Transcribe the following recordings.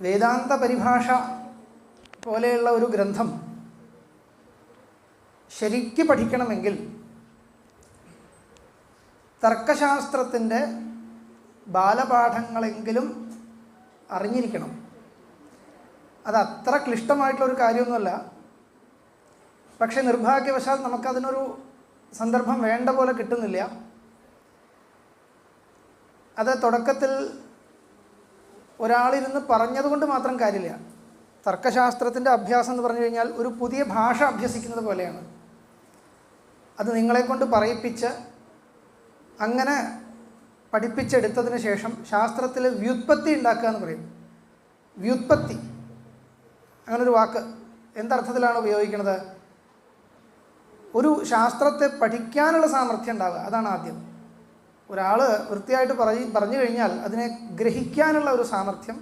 വേദാന്ത പരിഭാഷ പോലെയുള്ള ഒരു ഗ്രന്ഥം ശരിക്ക് പഠിക്കണമെങ്കിൽ തർക്കശാസ്ത്രത്തിൻ്റെ ബാലപാഠങ്ങളെങ്കിലും അറിഞ്ഞിരിക്കണം. അത് അത്ര ക്ലിഷ്ടമായിട്ടുള്ളൊരു കാര്യമൊന്നുമല്ല. പക്ഷേ നിർഭാഗ്യവശാൽ നമുക്കതിനൊരു സന്ദർഭം വേണ്ട പോലെ കിട്ടുന്നില്ല. അത് തുടക്കത്തിൽ ഒരാളിരുന്ന് പറഞ്ഞതുകൊണ്ട് മാത്രം കാര്യമില്ല. തർക്കശാസ്ത്രത്തിൻ്റെ അഭ്യാസം എന്ന് പറഞ്ഞു കഴിഞ്ഞാൽ ഒരു പുതിയ ഭാഷ അഭ്യസിക്കുന്നത് പോലെയാണ്. അത് നിങ്ങളെക്കൊണ്ട് പറയിപ്പിച്ച് അങ്ങനെ പഠിപ്പിച്ചെടുത്തതിന് ശേഷം ശാസ്ത്രത്തിൽ വ്യുത്പത്തി ഉണ്ടാക്കുക എന്ന് പറയും. വ്യുത്പത്തി അങ്ങനൊരു വാക്ക് എന്തർത്ഥത്തിലാണ് ഉപയോഗിക്കുന്നത്? ഒരു ശാസ്ത്രത്തെ പഠിക്കാനുള്ള സാമർഥ്യം ഉണ്ടാവുക, അതാണ് ആദ്യം. ഒരാൾ വൃത്തിയായിട്ട് പറഞ്ഞു കഴിഞ്ഞാൽ അതിനെ ഗ്രഹിക്കാനുള്ള ഒരു സാമർഥ്യം,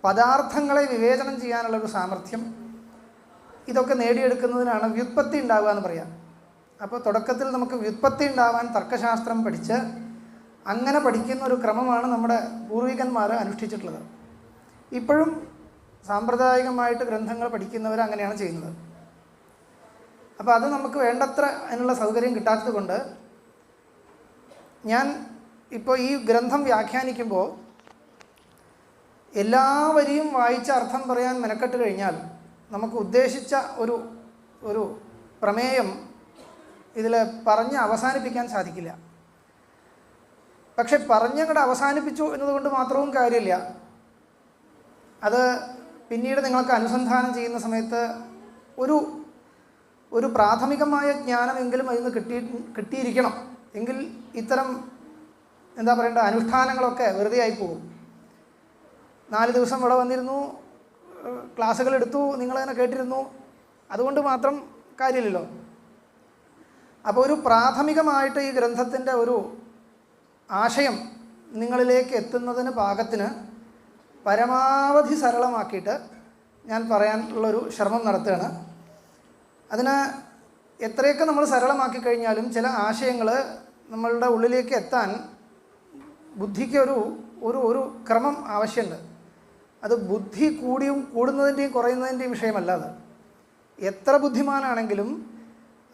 പദാർത്ഥങ്ങളെ വിവേചനം ചെയ്യാനുള്ള ഒരു സാമർഥ്യം, ഇതൊക്കെ നേടിയെടുക്കുന്നതിനാണ് വ്യുത്പത്തി ഉണ്ടാവുക എന്ന് പറയാം. അപ്പോൾ തുടക്കത്തിൽ നമുക്ക് വ്യുത്പത്തി ഉണ്ടാവാൻ തർക്കശാസ്ത്രം പഠിച്ച് അങ്ങനെ പഠിക്കുന്ന ഒരു ക്രമമാണ് നമ്മുടെ പൂർവികന്മാർ അനുഷ്ഠിച്ചിട്ടുള്ളത്. ഇപ്പോഴും സാമ്പ്രദായികമായിട്ട് ഗ്രന്ഥങ്ങൾ പഠിക്കുന്നവർ അങ്ങനെയാണ് ചെയ്യുന്നത്. അപ്പോൾ അത് നമുക്ക് വേണ്ടത്ര അതിനുള്ള സൗകര്യം കിട്ടാത്തത് കൊണ്ട് ഞാൻ ഇപ്പോൾ ഈ ഗ്രന്ഥം വ്യാഖ്യാനിക്കുമ്പോൾ എല്ലാ വരിയും വായിച്ച അർത്ഥം പറയാൻ മെനക്കെട്ട് കഴിഞ്ഞാൽ നമുക്ക് ഉദ്ദേശിച്ച ഒരു പ്രമേയം ഇതിൽ പറഞ്ഞ് അവസാനിപ്പിക്കാൻ സാധിക്കില്ല. പക്ഷെ പറഞ്ഞങ്ങോട്ട് അവസാനിപ്പിച്ചു എന്നതുകൊണ്ട് മാത്രവും കാര്യമില്ല. അത് പിന്നീട് നിങ്ങൾക്ക് അനുസന്ധാനം ചെയ്യുന്ന സമയത്ത് ഒരു പ്രാഥമികമായ ജ്ഞാനമെങ്കിലും അതിൽ നിന്ന് കിട്ടിയിരിക്കണം. എങ്കിൽ ഇത്തരം എന്താ പറയേണ്ട അനുഷ്ഠാനങ്ങളൊക്കെ വെറുതെ ആയി പോകും. 4 ദിവസം ഇവിടെ വന്നിരുന്നു, ക്ലാസ്സുകൾ എടുത്തു, നിങ്ങളതിനെ കേട്ടിരുന്നു, അതുകൊണ്ട് മാത്രം കാര്യമില്ലല്ലോ. അപ്പോൾ ഒരു പ്രാഥമികമായിട്ട് ഈ ഗ്രന്ഥത്തിൻ്റെ ഒരു ആശയം നിങ്ങളിലേക്ക് എത്തുന്നതിന് പാകത്തിന് പരമാവധി സരളമാക്കിയിട്ട് ഞാൻ പറയാനുള്ളൊരു ശ്രമം നടത്തുകയാണ്. അതിന് എത്രയൊക്കെ നമ്മൾ സരളമാക്കി കഴിഞ്ഞാലും ചില ആശയങ്ങൾ നമ്മളുടെ ഉള്ളിലേക്ക് എത്താൻ ബുദ്ധിക്ക് ഒരു ക്രമം ആവശ്യമുണ്ട്. അത് ബുദ്ധി കൂടുന്നതിൻ്റെയും കുറയുന്നതിൻ്റെയും വിഷയമല്ല. അത് എത്ര ബുദ്ധിമാനാണെങ്കിലും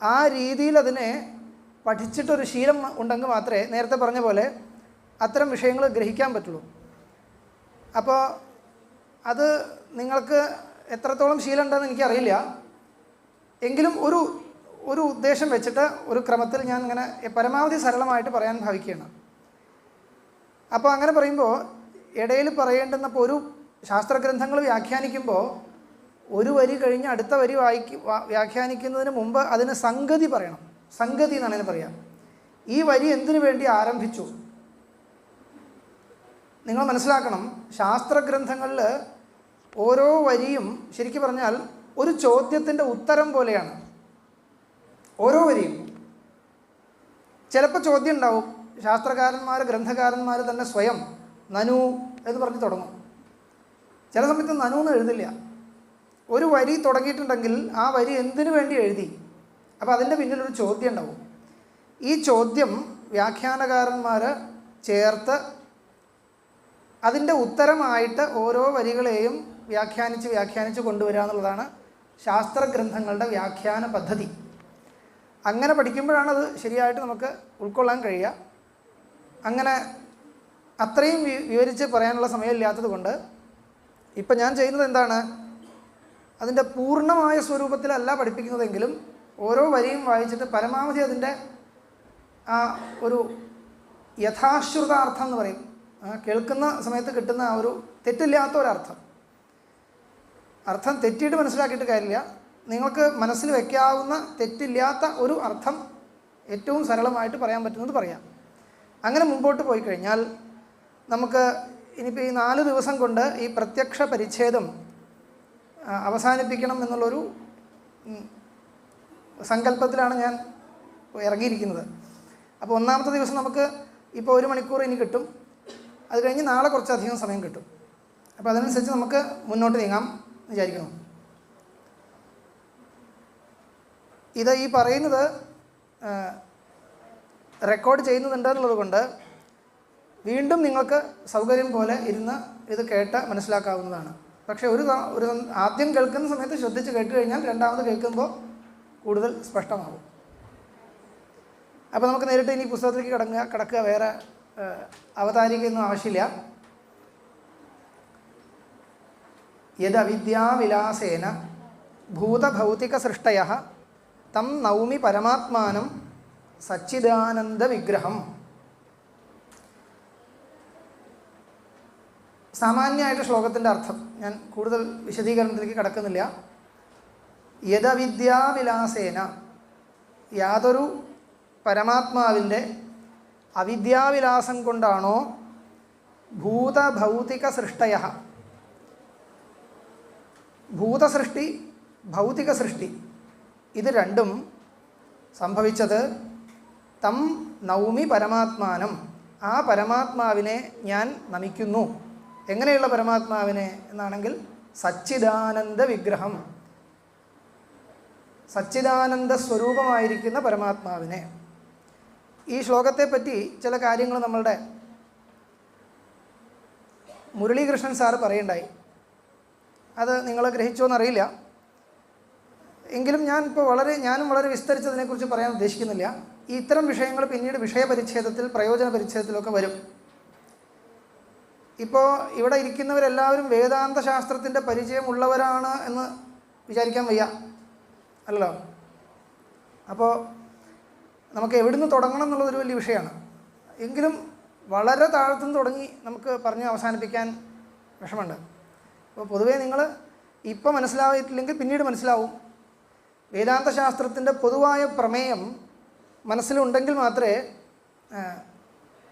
ആ രീതിയിൽ അതിനെ പഠിച്ചിട്ടൊരു ശീലം ഉണ്ടെങ്കിൽ മാത്രമേ നേരത്തെ പറഞ്ഞ പോലെ അത്തരം വിഷയങ്ങൾ ഗ്രഹിക്കാൻ പറ്റുള്ളൂ. അപ്പോൾ അത് നിങ്ങൾക്ക് എത്രത്തോളം ശീലം ഉണ്ടെന്ന് എനിക്കറിയില്ല. എങ്കിലും ഒരു ഉദ്ദേശം വെച്ചിട്ട് ഒരു ക്രമത്തിൽ ഞാൻ ഇങ്ങനെ പരമാവധി സരളമായിട്ട് പറയാൻ ഭാവിക്കുകയാണ്. അപ്പോൾ അങ്ങനെ പറയുമ്പോൾ ഇടയിൽ പറയേണ്ടുന്നപ്പോൾ ഒരു ശാസ്ത്രഗ്രന്ഥങ്ങൾ വ്യാഖ്യാനിക്കുമ്പോൾ ഒരു വരി കഴിഞ്ഞ് അടുത്ത വരി വ്യാഖ്യാനിക്കുന്നതിന് മുമ്പ് അതിന് സംഗതി പറയണം. സംഗതി എന്നാണ് ഇതിന് പറയാം. ഈ വരി എന്തിനു വേണ്ടി ആരംഭിച്ചു? നിങ്ങൾ മനസ്സിലാക്കണം, ശാസ്ത്രഗ്രന്ഥങ്ങളിൽ ഓരോ വരിയും ശരിക്കും പറഞ്ഞാൽ ഒരു ചോദ്യത്തിൻ്റെ ഉത്തരം പോലെയാണ്. ഓരോ വരിയും ചിലപ്പോൾ ചോദ്യം ഉണ്ടാവും. ഗ്രന്ഥകാരന്മാർ തന്നെ സ്വയം നനു എന്ന് പറഞ്ഞ് തുടങ്ങും. ചില സമയത്ത് നനു എന്ന് എഴുതില്ല. ഒരു വരി തുടങ്ങിയിട്ടുണ്ടെങ്കിൽ ആ വരി എന്തിനു വേണ്ടി എഴുതി? അപ്പോൾ അതിൻ്റെ പിന്നിലൊരു ചോദ്യം ഉണ്ടാവും. ഈ ചോദ്യം വ്യാഖ്യാനകാരന്മാർ ചേർത്ത് അതിൻ്റെ ഉത്തരമായിട്ട് ഓരോ വരികളെയും വ്യാഖ്യാനിച്ച് കൊണ്ടുവരിക എന്നുള്ളതാണ് ശാസ്ത്രഗ്രന്ഥങ്ങളുടെ വ്യാഖ്യാന പദ്ധതി. അങ്ങനെ പഠിക്കുമ്പോഴാണ് അത് ശരിയായിട്ട് നമുക്ക് ഉൾക്കൊള്ളാൻ കഴിയുക. അങ്ങനെ അത്രയും വിവരിച്ച് പറയാനുള്ള സമയമില്ലാത്തത് കൊണ്ട് ഇപ്പം ഞാൻ ചെയ്യുന്നത് എന്താണ്, അതിൻ്റെ പൂർണ്ണമായ സ്വരൂപത്തിലല്ല പഠിപ്പിക്കുന്നതെങ്കിലും ഓരോ വരിയും വായിച്ചിട്ട് പരമാവധി അതിൻ്റെ ആ ഒരു യഥാശ്രുതാർത്ഥം എന്ന് പറയും, കേൾക്കുന്ന സമയത്ത് കിട്ടുന്ന ആ ഒരു തെറ്റില്ലാത്ത ഒരർത്ഥം. അർത്ഥം തെറ്റിയിട്ട് മനസ്സിലാക്കിയിട്ട് കാര്യമില്ല. നിങ്ങൾക്ക് മനസ്സിൽ വയ്ക്കാവുന്ന തെറ്റില്ലാത്ത ഒരു അർത്ഥം ഏറ്റവും സരളമായിട്ട് പറയാൻ പറ്റുന്നത് പറയാം. അങ്ങനെ മുമ്പോട്ട് പോയി കഴിഞ്ഞാൽ നമുക്ക് ഇനിയിപ്പോൾ ഈ 4 ദിവസം കൊണ്ട് ഈ പ്രത്യക്ഷ പരിച്ഛേദം അവസാനിപ്പിക്കണം എന്നുള്ളൊരു സങ്കല്പത്തിലാണ് ഞാൻ ഇറങ്ങിയിരിക്കുന്നത്. അപ്പോൾ 1ാമത്തെ ദിവസം നമുക്ക് ഇപ്പോൾ 1 മണിക്കൂർ ഇനി കിട്ടും. അത് കഴിഞ്ഞ് നാളെ കുറച്ചധികം സമയം കിട്ടും. അപ്പോൾ അതിനനുസരിച്ച് നമുക്ക് മുന്നോട്ട് നീങ്ങാം വിചാരിക്കുന്നു. ഇത് ഈ പറയുന്നത് റെക്കോർഡ് ചെയ്യുന്നുണ്ട് എന്നുള്ളത് കൊണ്ട് വീണ്ടും നിങ്ങൾക്ക് സൗകര്യം പോലെ ഇരുന്ന് ഇത് കേട്ട് മനസ്സിലാക്കാവുന്നതാണ്. പക്ഷേ ഒരു ആദ്യം കേൾക്കുന്ന സമയത്ത് ശ്രദ്ധിച്ച് കേട്ട് കഴിഞ്ഞാൽ രണ്ടാമത് കേൾക്കുമ്പോൾ കൂടുതൽ സ്പഷ്ടമാകും. അപ്പോൾ നമുക്ക് നേരിട്ട് ഇനി പുസ്തകത്തിലേക്ക് കടക്കുക. വേറെ അവതാരികയൊന്നും ആവശ്യമില്ല. യദവിദ്യാവിലാസേന ഭൂതഭൗതികസൃഷ്ടയഃ തം നൗമി പരമാത്മാനം സച്ചിദാനന്ദവിഗ്രഹം. സാമാന്യമായിട്ട് ശ്ലോകത്തിൻ്റെ അർത്ഥം ഞാൻ കൂടുതൽ വിശദീകരണത്തിലേക്ക് കടക്കുന്നില്ല. യദവിദ്യാവിലാസേന, യാതൊരു പരമാത്മാവിൻ്റെ അവിദ്യാവിലാസം കൊണ്ടാണോ ഭൂതഭൗതിക സൃഷ്ടയഃ, ഭൂതസൃഷ്ടി ഭൗതിക സൃഷ്ടി ഇത് രണ്ടും സംഭവിച്ചത്, തം നൗമി പരമാത്മാനം, ആ പരമാത്മാവിനെ ഞാൻ നമിക്കുന്നു. എങ്ങനെയുള്ള പരമാത്മാവിനെ എന്നാണെങ്കിൽ സച്ചിദാനന്ദ വിഗ്രഹം, സച്ചിദാനന്ദ സ്വരൂപമായിരിക്കുന്ന പരമാത്മാവിനെ. ഈ ശ്ലോകത്തെപ്പറ്റി ചില കാര്യങ്ങൾ നമ്മളുടെ മുരളീകൃഷ്ണൻ സാറ് പറയുണ്ടായി. അത് നിങ്ങൾ ഗ്രഹിച്ചോന്നറിയില്ല. എങ്കിലും ഞാനും വളരെ വിസ്തരിച്ചതിനെക്കുറിച്ച് പറയാൻ ഉദ്ദേശിക്കുന്നില്ല. ഈ ഇത്തരം വിഷയങ്ങൾ പിന്നീട് വിഷയപരിച്ഛേദത്തിൽ പ്രയോജന പരിച്ഛേദത്തിലൊക്കെ വരും. ഇപ്പോൾ ഇവിടെ ഇരിക്കുന്നവരെല്ലാവരും വേദാന്ത ശാസ്ത്രത്തിൻ്റെ പരിചയമുള്ളവരാണ് എന്ന് വിചാരിക്കാൻ വയ്യ, അല്ലല്ലോ. അപ്പോൾ നമുക്ക് എവിടുന്ന് തുടങ്ങണം എന്നുള്ളതൊരു വലിയ വിഷയമാണ്. എങ്കിലും വളരെ താഴത്തുനിന്ന് തുടങ്ങി നമുക്ക് പറഞ്ഞ് അവസാനിപ്പിക്കാൻ വിഷമമുണ്ട്. അപ്പോൾ പൊതുവേ നിങ്ങൾ ഇപ്പോൾ മനസ്സിലായിട്ടില്ലെങ്കിൽ പിന്നീട് മനസ്സിലാവും. വേദാന്ത ശാസ്ത്രത്തിൻ്റെ പൊതുവായ പ്രമേയം മനസ്സിലുണ്ടെങ്കിൽ മാത്രമേ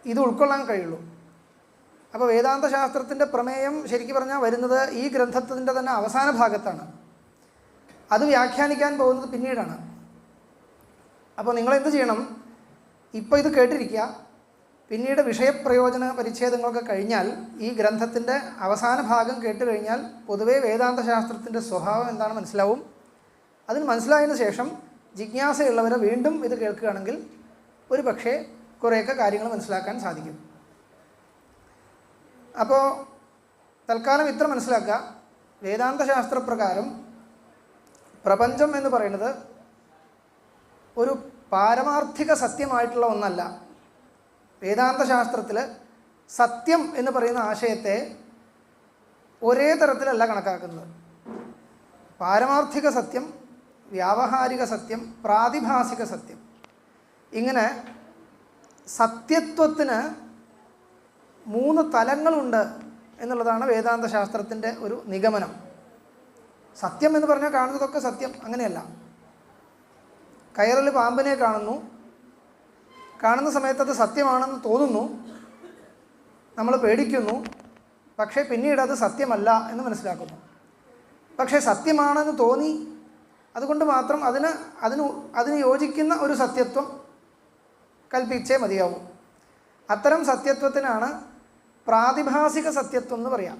ഇത് ഉൾക്കൊള്ളാൻ കഴിയുള്ളൂ. അപ്പോൾ വേദാന്ത ശാസ്ത്രത്തിൻ്റെ പ്രമേയം ശരിക്കും പറഞ്ഞാൽ വരുന്നത് ഈ ഗ്രന്ഥത്തിൻ്റെ തന്നെ അവസാന ഭാഗത്താണ്. അത് വ്യാഖ്യാനിക്കാൻ പോകുന്നത് പിന്നീടാണ്. അപ്പോൾ നിങ്ങളെന്ത് ചെയ്യണം? ഇപ്പോൾ ഇത് കേട്ടിരിക്കുക. പിന്നീട് വിഷയപ്രയോജന പരിച്ഛേദങ്ങളൊക്കെ കഴിഞ്ഞാൽ ഈ ഗ്രന്ഥത്തിൻ്റെ അവസാന ഭാഗം കേട്ട് കഴിഞ്ഞാൽ പൊതുവേ വേദാന്ത ശാസ്ത്രത്തിൻ്റെ സ്വഭാവം എന്താണ് മനസ്സിലാവും. അതിന് മനസ്സിലായതിനു ശേഷം ജിജ്ഞാസയുള്ളവരെ വീണ്ടും ഇത് കേൾക്കുകയാണെങ്കിൽ ഒരു പക്ഷേ കുറേയൊക്കെ കാര്യങ്ങൾ മനസ്സിലാക്കാൻ സാധിക്കും. അപ്പോൾ തൽക്കാലം ഇത്ര മനസ്സിലാക്കുക. വേദാന്ത ശാസ്ത്രപ്രകാരം പ്രപഞ്ചം എന്ന് പറയുന്നത് ഒരു പാരമാർത്ഥിക സത്യമായിട്ടുള്ള ഒന്നല്ല. വേദാന്ത ശാസ്ത്രത്തിൽ സത്യം എന്ന് പറയുന്ന ആശയത്തെ ഒരേ തരത്തിലല്ല കണക്കാക്കുന്നത്. പാരമാർത്ഥിക സത്യം, വ്യാവഹാരിക സത്യം, പ്രാതിഭാസിക സത്യം, ഇങ്ങനെ സത്യത്വത്തിന് 3 തലങ്ങളുണ്ട് എന്നുള്ളതാണ് വേദാന്ത ശാസ്ത്രത്തിൻ്റെ ഒരു നിഗമനം. സത്യം എന്ന് പറഞ്ഞാൽ കാണുന്നതൊക്കെ സത്യം അങ്ങനെയല്ല. കയറിൽ പാമ്പിനെ കാണുന്ന സമയത്ത് അത് സത്യമാണെന്ന് തോന്നുന്നു, നമ്മൾ പേടിക്കുന്നു, പക്ഷേ പിന്നീട് അത് സത്യമല്ല എന്ന് മനസ്സിലാക്കുന്നു. പക്ഷേ സത്യമാണെന്ന് തോന്നി, അതുകൊണ്ട് മാത്രം അതിന് യോജിക്കുന്ന ഒരു സത്യത്വം കൽപ്പിച്ചേ മതിയാവും. അത്തരം സത്യത്വത്തിനാണ് പ്രാതിഭാസിക സത്യത്വം എന്ന് പറയാം.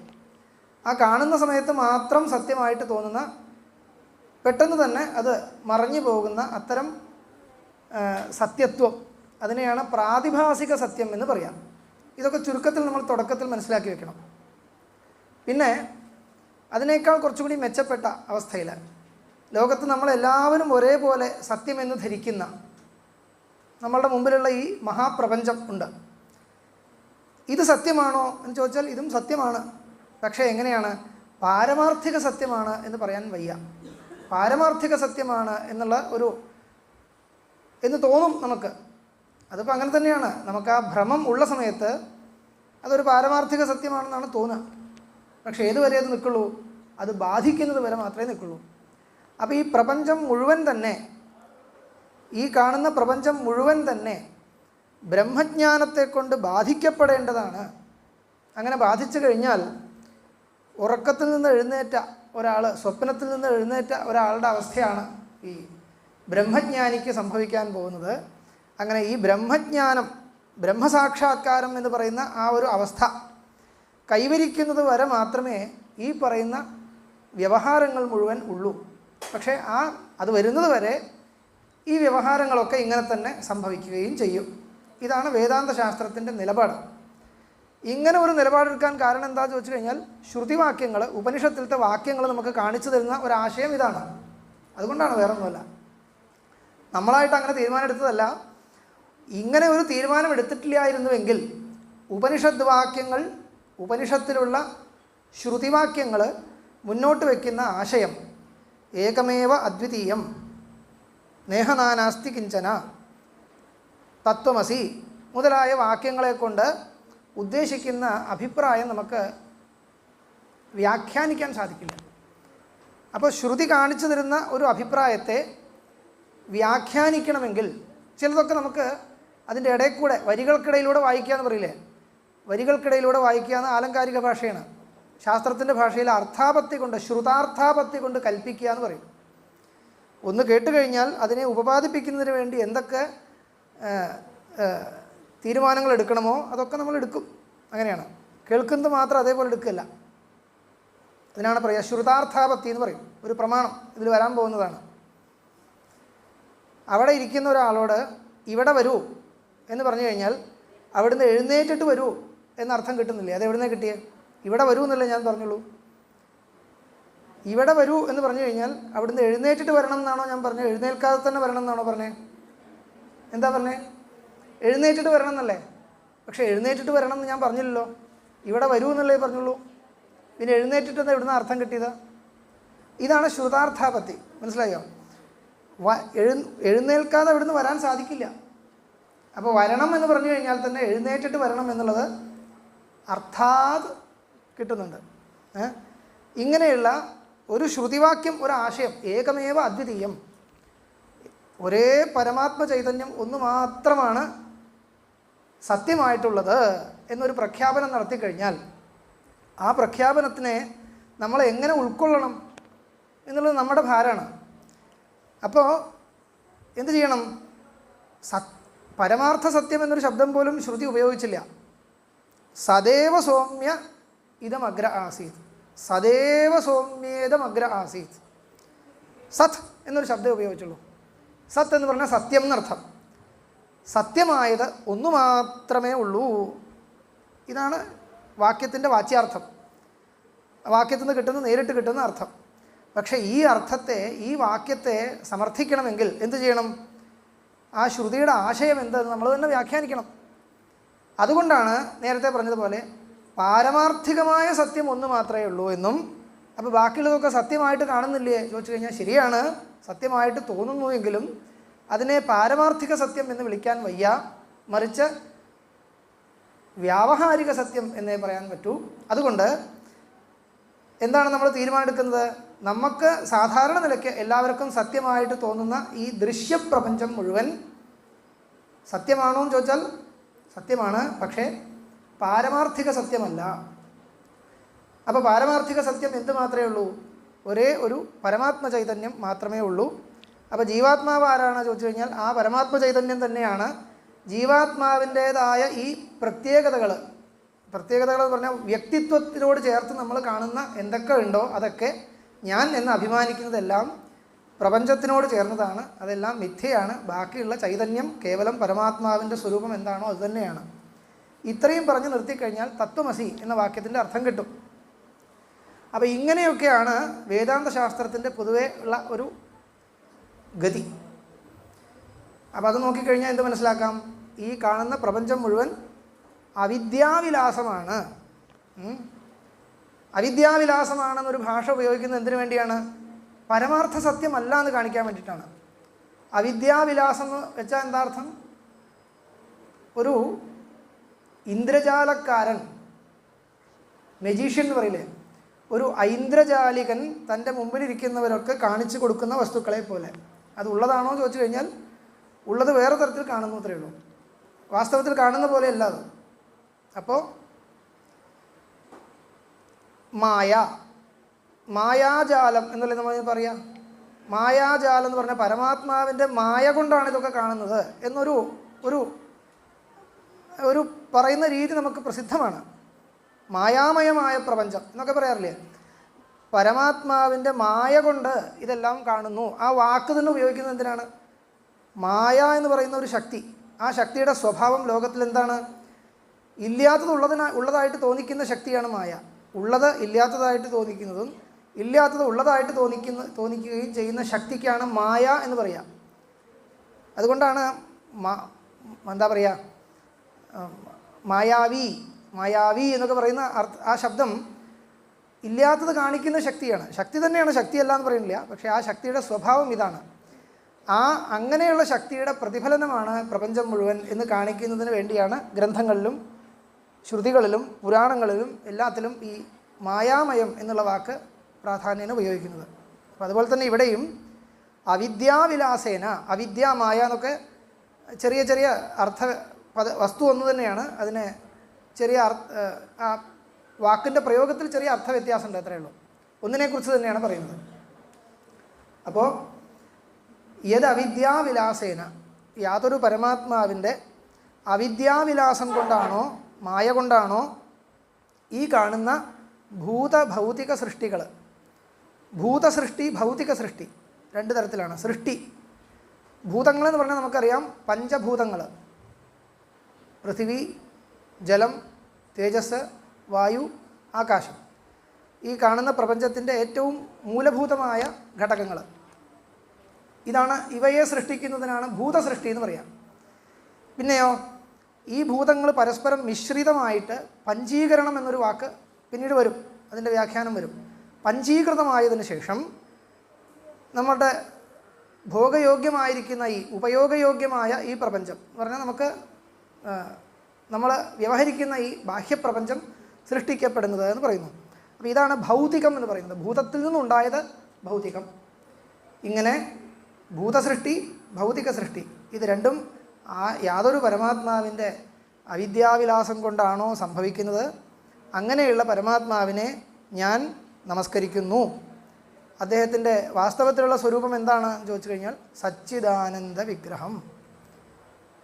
ആ കാണുന്ന സമയത്ത് മാത്രം സത്യമായിട്ട് തോന്നുന്ന, പെട്ടെന്ന് തന്നെ അത് മറഞ്ഞു പോകുന്ന അത്തരം സത്യത്വം, അതിനെയാണ് പ്രാതിഭാസിക സത്യം എന്ന് പറയാം. ഇതൊക്കെ ചുരുക്കത്തിൽ നമ്മൾ തുടക്കത്തിൽ മനസ്സിലാക്കി വെക്കണം. പിന്നെ അതിനേക്കാൾ കുറച്ചുകൂടി മെച്ചപ്പെട്ട അവസ്ഥയിൽ ലോകത്ത് നമ്മളെല്ലാവരും ഒരേപോലെ സത്യമെന്ന് ധരിക്കുന്ന നമ്മളുടെ മുമ്പിലുള്ള ഈ മഹാപ്രപഞ്ചം ഉണ്ട്. ഇത് സത്യമാണോ എന്ന് ചോദിച്ചാൽ ഇതും സത്യമാണ്. പക്ഷേ എങ്ങനെയാണ്? പാരമാർത്ഥിക സത്യമാണ് എന്ന് പറയാൻ വയ്യ. പാരമാർത്ഥിക സത്യമാണ് എന്ന് തോന്നും നമുക്ക്. അതിപ്പോൾ അങ്ങനെ തന്നെയാണ്. നമുക്ക് ആ ഭ്രമം ഉള്ള സമയത്ത് അതൊരു പാരമാർത്ഥിക സത്യമാണെന്നാണ് തോന്നുക. പക്ഷേ ഏതുവരെ അത് നിൽക്കുള്ളൂ? അത് ബാധിക്കുന്നത് വരെ മാത്രമേ നിൽക്കുള്ളൂ. അപ്പോൾ ഈ പ്രപഞ്ചം മുഴുവൻ തന്നെ, ഈ കാണുന്ന പ്രപഞ്ചം മുഴുവൻ തന്നെ ബ്രഹ്മജ്ഞാനത്തെ കൊണ്ട് ബാധിക്കപ്പെടേണ്ടതാണ്. അങ്ങനെ ബാധിച്ചു കഴിഞ്ഞാൽ ഉറക്കത്തിൽ നിന്ന് എഴുന്നേറ്റ ഒരാൾ, സ്വപ്നത്തിൽ നിന്ന് എഴുന്നേറ്റ ഒരാളുടെ അവസ്ഥയാണ് ഈ ബ്രഹ്മജ്ഞാനിക്ക് സംഭവിക്കാൻ പോകുന്നത്. അങ്ങനെ ഈ ബ്രഹ്മജ്ഞാനം, ബ്രഹ്മസാക്ഷാത്കാരം എന്ന് പറയുന്ന ആ ഒരു അവസ്ഥ കൈവരിക്കുന്നത് വരെ മാത്രമേ ഈ പറയുന്ന വ്യവഹാരങ്ങൾ മുഴുവൻ ഉള്ളൂ. പക്ഷേ അത് വരുന്നത് വരെ ഈ വ്യവഹാരങ്ങളൊക്കെ ഇങ്ങനെ തന്നെ സംഭവിക്കുകയും ചെയ്യും. ഇതാണ് വേദാന്ത ശാസ്ത്രത്തിൻ്റെ നിലപാട്. ഇങ്ങനെ ഒരു നിലപാടെടുക്കാൻ കാരണം എന്താണെന്ന് ചോദിച്ചു കഴിഞ്ഞാൽ ശ്രുതിവാക്യങ്ങൾ, ഉപനിഷത്തിലത്തെ വാക്യങ്ങൾ നമുക്ക് കാണിച്ചു തരുന്ന ഒരാശയം ഇതാണ്. അതുകൊണ്ടാണ്, വേറൊന്നുമല്ല. നമ്മളായിട്ട് അങ്ങനെ തീരുമാനം എടുത്തതല്ല. ഇങ്ങനെ ഒരു തീരുമാനം എടുത്തിട്ടില്ലായിരുന്നുവെങ്കിൽ ഉപനിഷത്ത് വാക്യങ്ങൾ, ഉപനിഷത്തിലുള്ള ശ്രുതിവാക്യങ്ങൾ മുന്നോട്ട് വയ്ക്കുന്ന ആശയം ഏകമേവ അദ്വിതീയം, നേഹനാനാസ്തി കിഞ്ചന, തത്വമസി മുതലായ വാക്യങ്ങളെ കൊണ്ട് ഉദ്ദേശിക്കുന്ന അഭിപ്രായം നമുക്ക് വ്യാഖ്യാനിക്കാൻ സാധിക്കില്ല. അപ്പോൾ ശ്രുതി കാണിച്ചു തരുന്ന ഒരു അഭിപ്രായത്തെ വ്യാഖ്യാനിക്കണമെങ്കിൽ ചിലതൊക്കെ നമുക്ക് അതിൻ്റെ ഇടയിൽ കൂടെ വരികൾക്കിടയിലൂടെ വായിക്കുക എന്ന് പറയില്ലേ, വരികൾക്കിടയിലൂടെ വായിക്കുക എന്ന ആലങ്കാരിക ഭാഷയാണ്. ശാസ്ത്രത്തിൻ്റെ ഭാഷയിൽ അർത്ഥാപത്തി കൊണ്ട്, ശ്രുതാർത്ഥാപത്തി കൊണ്ട് കൽപ്പിക്കുക എന്ന് പറയും. ഒന്ന് കേട്ട് കഴിഞ്ഞാൽ അതിനെ ഉപപാദിപ്പിക്കുന്നതിന് വേണ്ടി എന്തൊക്കെ തീരുമാനങ്ങൾ എടുക്കണമോ അതൊക്കെ നമ്മൾ എടുക്കും. അങ്ങനെയാണ്. കേൾക്കുന്നത് മാത്രം അതേപോലെ എടുക്കില്ല. അതിനാണ് പറയുക ശ്രുതാർത്ഥാപത്തി എന്ന് പറയും. ഒരു പ്രമാണം ഇതിൽ വരാൻ പോകുന്നതാണ്. അവിടെ ഇരിക്കുന്ന ഒരാളോട് ഇവിടെ വരൂ എന്ന് പറഞ്ഞു കഴിഞ്ഞാൽ അവിടുന്ന് എഴുന്നേറ്റിട്ട് വരൂ എന്നർത്ഥം കിട്ടുന്നില്ലേ? അത് എവിടുന്നേ കിട്ടിയേ? ഇവിടെ വരൂ എന്നല്ലേ ഞാൻ പറഞ്ഞുള്ളൂ. ഇവിടെ വരൂ എന്ന് പറഞ്ഞു കഴിഞ്ഞാൽ അവിടുന്ന് എഴുന്നേറ്റിട്ട് വരണം എന്നാണോ ഞാൻ പറഞ്ഞത്? എഴുന്നേൽക്കാതെ തന്നെ വരണം എന്നാണോ പറഞ്ഞേ? എന്താ പറഞ്ഞേ? എഴുന്നേറ്റിട്ട് വരണം എന്നല്ലേ? പക്ഷേ എഴുന്നേറ്റിട്ട് വരണം എന്ന് ഞാൻ പറഞ്ഞില്ലല്ലോ. ഇവിടെ വരൂ എന്നല്ലേ പറഞ്ഞുള്ളൂ. പിന്നെ എഴുന്നേറ്റിട്ടെന്ന് എവിടുന്ന അർത്ഥം കിട്ടിയത്? ഇതാണ് ശ്രുതാർത്ഥാപത്തി. മനസ്സിലായോ? എഴുന്നേൽക്കാതെ അവിടുന്ന് വരാൻ സാധിക്കില്ല. അപ്പോൾ വരണം എന്ന് പറഞ്ഞു കഴിഞ്ഞാൽ തന്നെ എഴുന്നേറ്റിട്ട് വരണം എന്നുള്ളത് അർത്ഥാത് കിട്ടുന്നുണ്ട്. ഇങ്ങനെയുള്ള ഒരു ശ്രുതിവാക്യം, ഒരാശയം ഏകമേവ അദ്വിതീയം, ഒരേ പരമാത്മ ചൈതന്യം ഒന്ന് മാത്രമാണ് സത്യമായിട്ടുള്ളത് എന്നൊരു പ്രഖ്യാപനം നടത്തിക്കഴിഞ്ഞാൽ ആ പ്രഖ്യാപനത്തിനെ നമ്മൾ എങ്ങനെ ഉൾക്കൊള്ളണം എന്നുള്ളത് നമ്മുടെ ഭാരമാണ്. അപ്പോൾ എന്ത് ചെയ്യണം? പരമാർത്ഥ സത്യം എന്നൊരു ശബ്ദം പോലും ശ്രുതി ഉപയോഗിച്ചില്ല. സദേവ സൗമ്യ ഇതമഗ്ര ആസീത്, സദേവ സൗമ്യേതമഗ്ര ആസീത്. സത് എന്നൊരു ശബ്ദം ഉപയോഗിച്ചുള്ളൂ. സത് എന്ന് പറഞ്ഞാൽ സത്യം എന്നർത്ഥം. സത്യമായത് ഒന്നു മാത്രമേ ഉള്ളൂ. ഇതാണ് വാക്യത്തിൻ്റെ വാച്യാർത്ഥം. വാക്യത്തിൽ നിന്ന് കിട്ടുന്ന, നേരിട്ട് കിട്ടുന്ന അർത്ഥം. പക്ഷേ ഈ അർത്ഥത്തെ, ഈ വാക്യത്തെ സമർത്ഥിക്കണമെങ്കിൽ എന്ത് ചെയ്യണം? ആ ശ്രുതിയുടെ ആശയം എന്തെന്ന് നമ്മൾ തന്നെ വ്യാഖ്യാനിക്കണം. അതുകൊണ്ടാണ് നേരത്തെ പറഞ്ഞതുപോലെ പാരമാർത്ഥികമായ സത്യം ഒന്ന് മാത്രമേ ഉള്ളൂ എന്നും, അപ്പോൾ ബാക്കിയുള്ളതൊക്കെ സത്യമായിട്ട് കാണുന്നില്ലേ ചോദിച്ചു കഴിഞ്ഞാൽ ശരിയാണ്, സത്യമായിട്ട് തോന്നുന്നുവെങ്കിലും അതിനെ പാരമാർത്ഥിക സത്യം എന്ന് വിളിക്കാൻ വയ്യ. മറിച്ച് വ്യാവഹാരിക സത്യം എന്നേ പറയാൻ പറ്റൂ. അതുകൊണ്ട് എന്താണ് നമ്മൾ തീരുമാനമെടുക്കുന്നത്? നമുക്ക് സാധാരണ നിലയ്ക്ക് എല്ലാവർക്കും സത്യമായിട്ട് തോന്നുന്ന ഈ ദൃശ്യപ്രപഞ്ചം മുഴുവൻ സത്യമാണോ എന്ന് ചോദിച്ചാൽ സത്യമാണ്, പക്ഷേ പാരമാർത്ഥിക സത്യമല്ല. അപ്പോൾ പാരമാർത്ഥിക സത്യം എന്ത് മാത്രമേ ഉള്ളൂ? ഒരേ ഒരു പരമാത്മ ചൈതന്യം മാത്രമേ ഉള്ളൂ. അപ്പോൾ ജീവാത്മാവ് ആരാണ് ചോദിച്ചു കഴിഞ്ഞാൽ ആ പരമാത്മ ചൈതന്യം തന്നെയാണ്. ജീവാത്മാവിൻ്റേതായ ഈ പ്രത്യേകതകൾ എന്ന് പറഞ്ഞാൽ വ്യക്തിത്വത്തിനോട് ചേർത്ത് നമ്മൾ കാണുന്ന എന്തൊക്കെ ഉണ്ടോ അതൊക്കെ ഞാൻ എന്ന് അഭിമാനിക്കുന്നതെല്ലാം പ്രപഞ്ചത്തിനോട് ചേർന്നതാണ്. അതെല്ലാം മിഥ്യയാണ്. ബാക്കിയുള്ള ചൈതന്യം കേവലം പരമാത്മാവിൻ്റെ സ്വരൂപം എന്താണോ അതുതന്നെയാണ്. ഇത്രയും പറഞ്ഞ് നിർത്തിക്കഴിഞ്ഞാൽ തത്വമസി എന്ന വാക്യത്തിൻ്റെ അർത്ഥം കിട്ടും. അപ്പോൾ ഇങ്ങനെയൊക്കെയാണ് വേദാന്ത ശാസ്ത്രത്തിൻ്റെ പൊതുവേ ഉള്ള ഒരു ഗതി. അപ്പോൾ അത് നോക്കിക്കഴിഞ്ഞാൽ എന്ത് മനസ്സിലാക്കാം? ഈ കാണുന്ന പ്രപഞ്ചം മുഴുവൻ അവിദ്യാവിലാസമാണ്. അവിദ്യാവിലാസമാണെന്നൊരു ഭാഷ ഉപയോഗിക്കുന്നത് എന്തിനു വേണ്ടിയാണ്? പരമാർത്ഥ സത്യമല്ല എന്ന് കാണിക്കാൻ വേണ്ടിയിട്ടാണ്. അവിദ്യാവിലാസം എന്ന് വെച്ചാൽ എന്താ അർത്ഥം? ഒരു ഇന്ദ്രജാലക്കാരൻ, മെജീഷ്യൻ എന്ന് പറയില്ലേ, ഒരു ഐന്ദ്രജാലികൻ തൻ്റെ മുമ്പിലിരിക്കുന്നവരൊക്കെ കാണിച്ചു കൊടുക്കുന്ന വസ്തുക്കളെ പോലെ. അത് ഉള്ളതാണോ എന്ന് ചോദിച്ചു കഴിഞ്ഞാൽ ഉള്ളത് വേറെ തരത്തിൽ കാണുന്നു അത്രയേ ഉള്ളൂ. വാസ്തവത്തിൽ കാണുന്ന പോലെയല്ല അത്. അപ്പോൾ മായാജാലം എന്നല്ലേ നമ്മൾ പറയാം. മായാജാലം എന്ന് പറഞ്ഞാൽ പരമാത്മാവിൻ്റെ മായ കൊണ്ടാണ് ഇതൊക്കെ കാണുന്നത് എന്നൊരു ഒരു ഒരു പറയുന്ന രീതി നമുക്ക് പ്രസിദ്ധമാണ്. മായാമയമായ പ്രപഞ്ചം എന്നൊക്കെ പറയാറില്ലേ? പരമാത്മാവിൻ്റെ മായ കൊണ്ട് ഇതെല്ലാം കാണുന്നു. ആ വാക്ക് തന്നെ ഉപയോഗിക്കുന്നത് എന്തിനാണ്? മായ എന്ന് പറയുന്ന ഒരു ശക്തി. ആ ശക്തിയുടെ സ്വഭാവം ലോകത്തിൽ എന്താണ്? ഇല്ലാത്തത് ഉള്ളതായിട്ട് തോന്നിക്കുന്ന ശക്തിയാണ് മായ. ഉള്ളത് ഇല്ലാത്തതായിട്ട് തോന്നിക്കുന്നതും ഇല്ലാത്തത് ഉള്ളതായിട്ട് തോന്നിക്കുകയും ചെയ്യുന്ന ശക്തിക്കാണ് മായ എന്ന് പറയുക. അതുകൊണ്ടാണ് എന്താ പറയുക, മായാവി എന്നൊക്കെ പറയുന്ന ആ ശബ്ദം ഇല്ലാത്തത് കാണിക്കുന്ന ശക്തിയാണ്. ശക്തി തന്നെയാണ്, ശക്തിയല്ല എന്ന് പറയുന്നില്ല, പക്ഷേ ആ ശക്തിയുടെ സ്വഭാവം ഇതാണ്. അങ്ങനെയുള്ള ശക്തിയുടെ പ്രതിഫലനമാണ് പ്രപഞ്ചം മുഴുവൻ എന്ന് കാണിക്കുന്നതിന് വേണ്ടിയാണ് ഗ്രന്ഥങ്ങളിലും ശ്രുതികളിലും പുരാണങ്ങളിലും എല്ലാത്തിലും ഈ മായാമയം എന്നുള്ള വാക്ക് പ്രാധാന്യം ഉപയോഗിക്കുന്നത്. അപ്പോൾ അതുപോലെ തന്നെ ഇവിടെയും അവിദ്യാവിലാസേന, മായ എന്നൊക്കെ ചെറിയ ചെറിയ വസ്തു ഒന്ന് തന്നെയാണ്. അതിന് ചെറിയ ആ വാക്കിൻ്റെ പ്രയോഗത്തിൽ ചെറിയ അർത്ഥവ്യത്യാസമുണ്ട്, അത്രയേ ഉള്ളൂ. ഒന്നിനെക്കുറിച്ച് തന്നെയാണ് പറയുന്നത്. അപ്പോൾ യത് അവിദ്യാവിലാസേന, യാതൊരു പരമാത്മാവിൻ്റെ അവിദ്യാവിലാസം കൊണ്ടാണോ മായ കൊണ്ടാണോ ഈ കാണുന്ന ഭൂതഭൗതിക സൃഷ്ടികൾ, ഭൂതസൃഷ്ടി ഭൗതിക സൃഷ്ടി രണ്ട് തരത്തിലാണ്. സൃഷ്ടി ഭൂതങ്ങളെന്ന് പറഞ്ഞാൽ നമുക്കറിയാം പഞ്ചഭൂതങ്ങൾ, പൃഥിവി, ജലം, തേജസ്, വായു, ആകാശം. ഈ കാണുന്ന പ്രപഞ്ചത്തിൻ്റെ ഏറ്റവും മൂലഭൂതമായ ഘടകങ്ങൾ ഇവയെ സൃഷ്ടിക്കുന്നതിനാണ് ഭൂതസൃഷ്ടി എന്ന് പറയാം. പിന്നെയോ ഈ ഭൂതങ്ങൾ പരസ്പരം മിശ്രിതമായിട്ട് പഞ്ചീകരണം എന്നൊരു വാക്ക് പിന്നീട് വരും, അതിൻ്റെ വ്യാഖ്യാനം വരും. പഞ്ചീകൃതമായതിനു ശേഷം നമ്മുടെ ഭോഗയോഗ്യമായിരിക്കുന്ന ഉപയോഗയോഗ്യമായ ഈ പ്രപഞ്ചം എന്ന് പറഞ്ഞാൽ നമ്മൾ വ്യവഹരിക്കുന്ന ഈ ബാഹ്യപ്രപഞ്ചം സൃഷ്ടിക്കപ്പെടുന്നത് എന്ന് പറയുന്നു. അപ്പോൾ ഇതാണ് ഭൗതികം എന്ന് പറയുന്നത്. ഭൂതത്തിൽ നിന്നുണ്ടായത് ഭൗതികം. ഇങ്ങനെ ഭൂതസൃഷ്ടി ഭൗതിക സൃഷ്ടി ഇത് രണ്ടും യാതൊരു പരമാത്മാവിൻ്റെ അവിദ്യാവിലാസം കൊണ്ടാണോ സംഭവിക്കുന്നത്, അങ്ങനെയുള്ള പരമാത്മാവിനെ ഞാൻ നമസ്കരിക്കുന്നു. അദ്ദേഹത്തിൻ്റെ വാസ്തവത്തിലുള്ള സ്വരൂപം എന്താണ് എന്ന് ചോദിച്ചു കഴിഞ്ഞാൽ സച്ചിദാനന്ദ വിഗ്രഹം.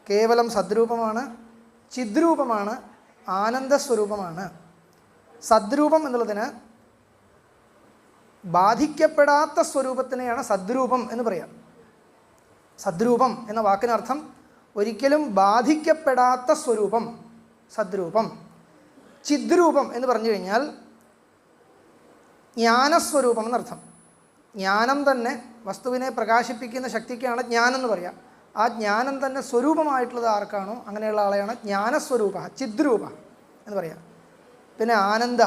കേവലം സദ്രൂപമാണ്, ചിദ്രൂപമാണ്, ആനന്ദസ്വരൂപമാണ്. സദ്രൂപം എന്നുള്ളതിന് ബാധിക്കപ്പെടാത്ത സ്വരൂപത്തിനെയാണ് സദ്രൂപം എന്ന് പറയാം. സദ്രൂപം എന്ന വാക്കിനർത്ഥം ഒരിക്കലും ബാധിക്കപ്പെടാത്ത സ്വരൂപം, സദ്രൂപം. ചിദ്രൂപം എന്ന് പറഞ്ഞു കഴിഞ്ഞാൽ ജ്ഞാനസ്വരൂപം എന്നർത്ഥം. ജ്ഞാനം തന്നെ വസ്തുവിനെ പ്രകാശിപ്പിക്കുന്ന ശക്തിക്കാണ് ജ്ഞാനം എന്ന് പറയാം. ആ ജ്ഞാനം തന്നെ സ്വരൂപമായിട്ടുള്ളത് ആർക്കാണോ അങ്ങനെയുള്ള ആളെയാണ് ജ്ഞാനസ്വരൂപ, ചിദ്രൂപ എന്ന് പറയാം. പിന്നെ ആനന്ദ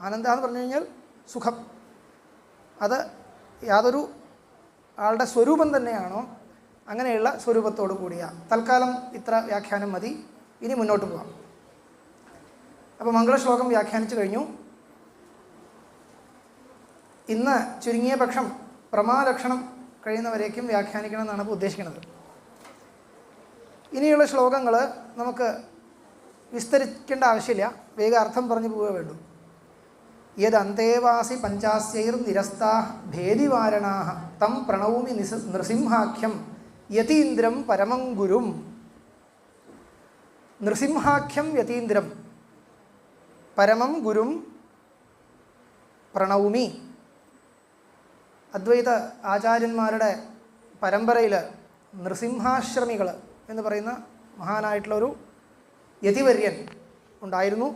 എന്ന് പറഞ്ഞു കഴിഞ്ഞാൽ സുഖം. അത് യാതൊരു ആളുടെ സ്വരൂപം തന്നെയാണോ അങ്ങനെയുള്ള സ്വരൂപത്തോടു കൂടിയ. തൽക്കാലം ഇത്ര വ്യാഖ്യാനം മതി, ഇനി മുന്നോട്ട് പോകാം. അപ്പോൾ മംഗളശ്ലോകം വ്യാഖ്യാനിച്ചു കഴിഞ്ഞു. ഇന്ന് ചുരുങ്ങിയ പക്ഷം പ്രമാലക്ഷണം കഴിയുന്നവരേക്കും വ്യാഖ്യാനിക്കണം എന്നാണ് ഇപ്പോൾ ഉദ്ദേശിക്കുന്നത്. ഇനിയുള്ള ശ്ലോകങ്ങൾ നമുക്ക് വിസ്തരിക്കേണ്ട ആവശ്യമില്ല, വേഗം അർത്ഥം പറഞ്ഞു പോവുക വേണ്ടു. യത് അന്തേവാസി പഞ്ചാസ്യൈർ നിരസ്താ ഭേദിവാരണാ തം പ്രണൗമി നൃസിംഹാഖ്യം യതീന്ദ്രം പരമം ഗുരും. നൃസിംഹാഖ്യം യതീന്ദ്രം പരമം ഗുരും പ്രണൗമി. അദ്വൈത ആചാര്യന്മാരുടെ പരമ്പരയിൽ നൃസിംഹാശ്രമികൾ എന്ന് പറയുന്ന മഹാനായിട്ടുള്ളൊരു യതിവര്യൻ ഉണ്ടായിരുന്നു.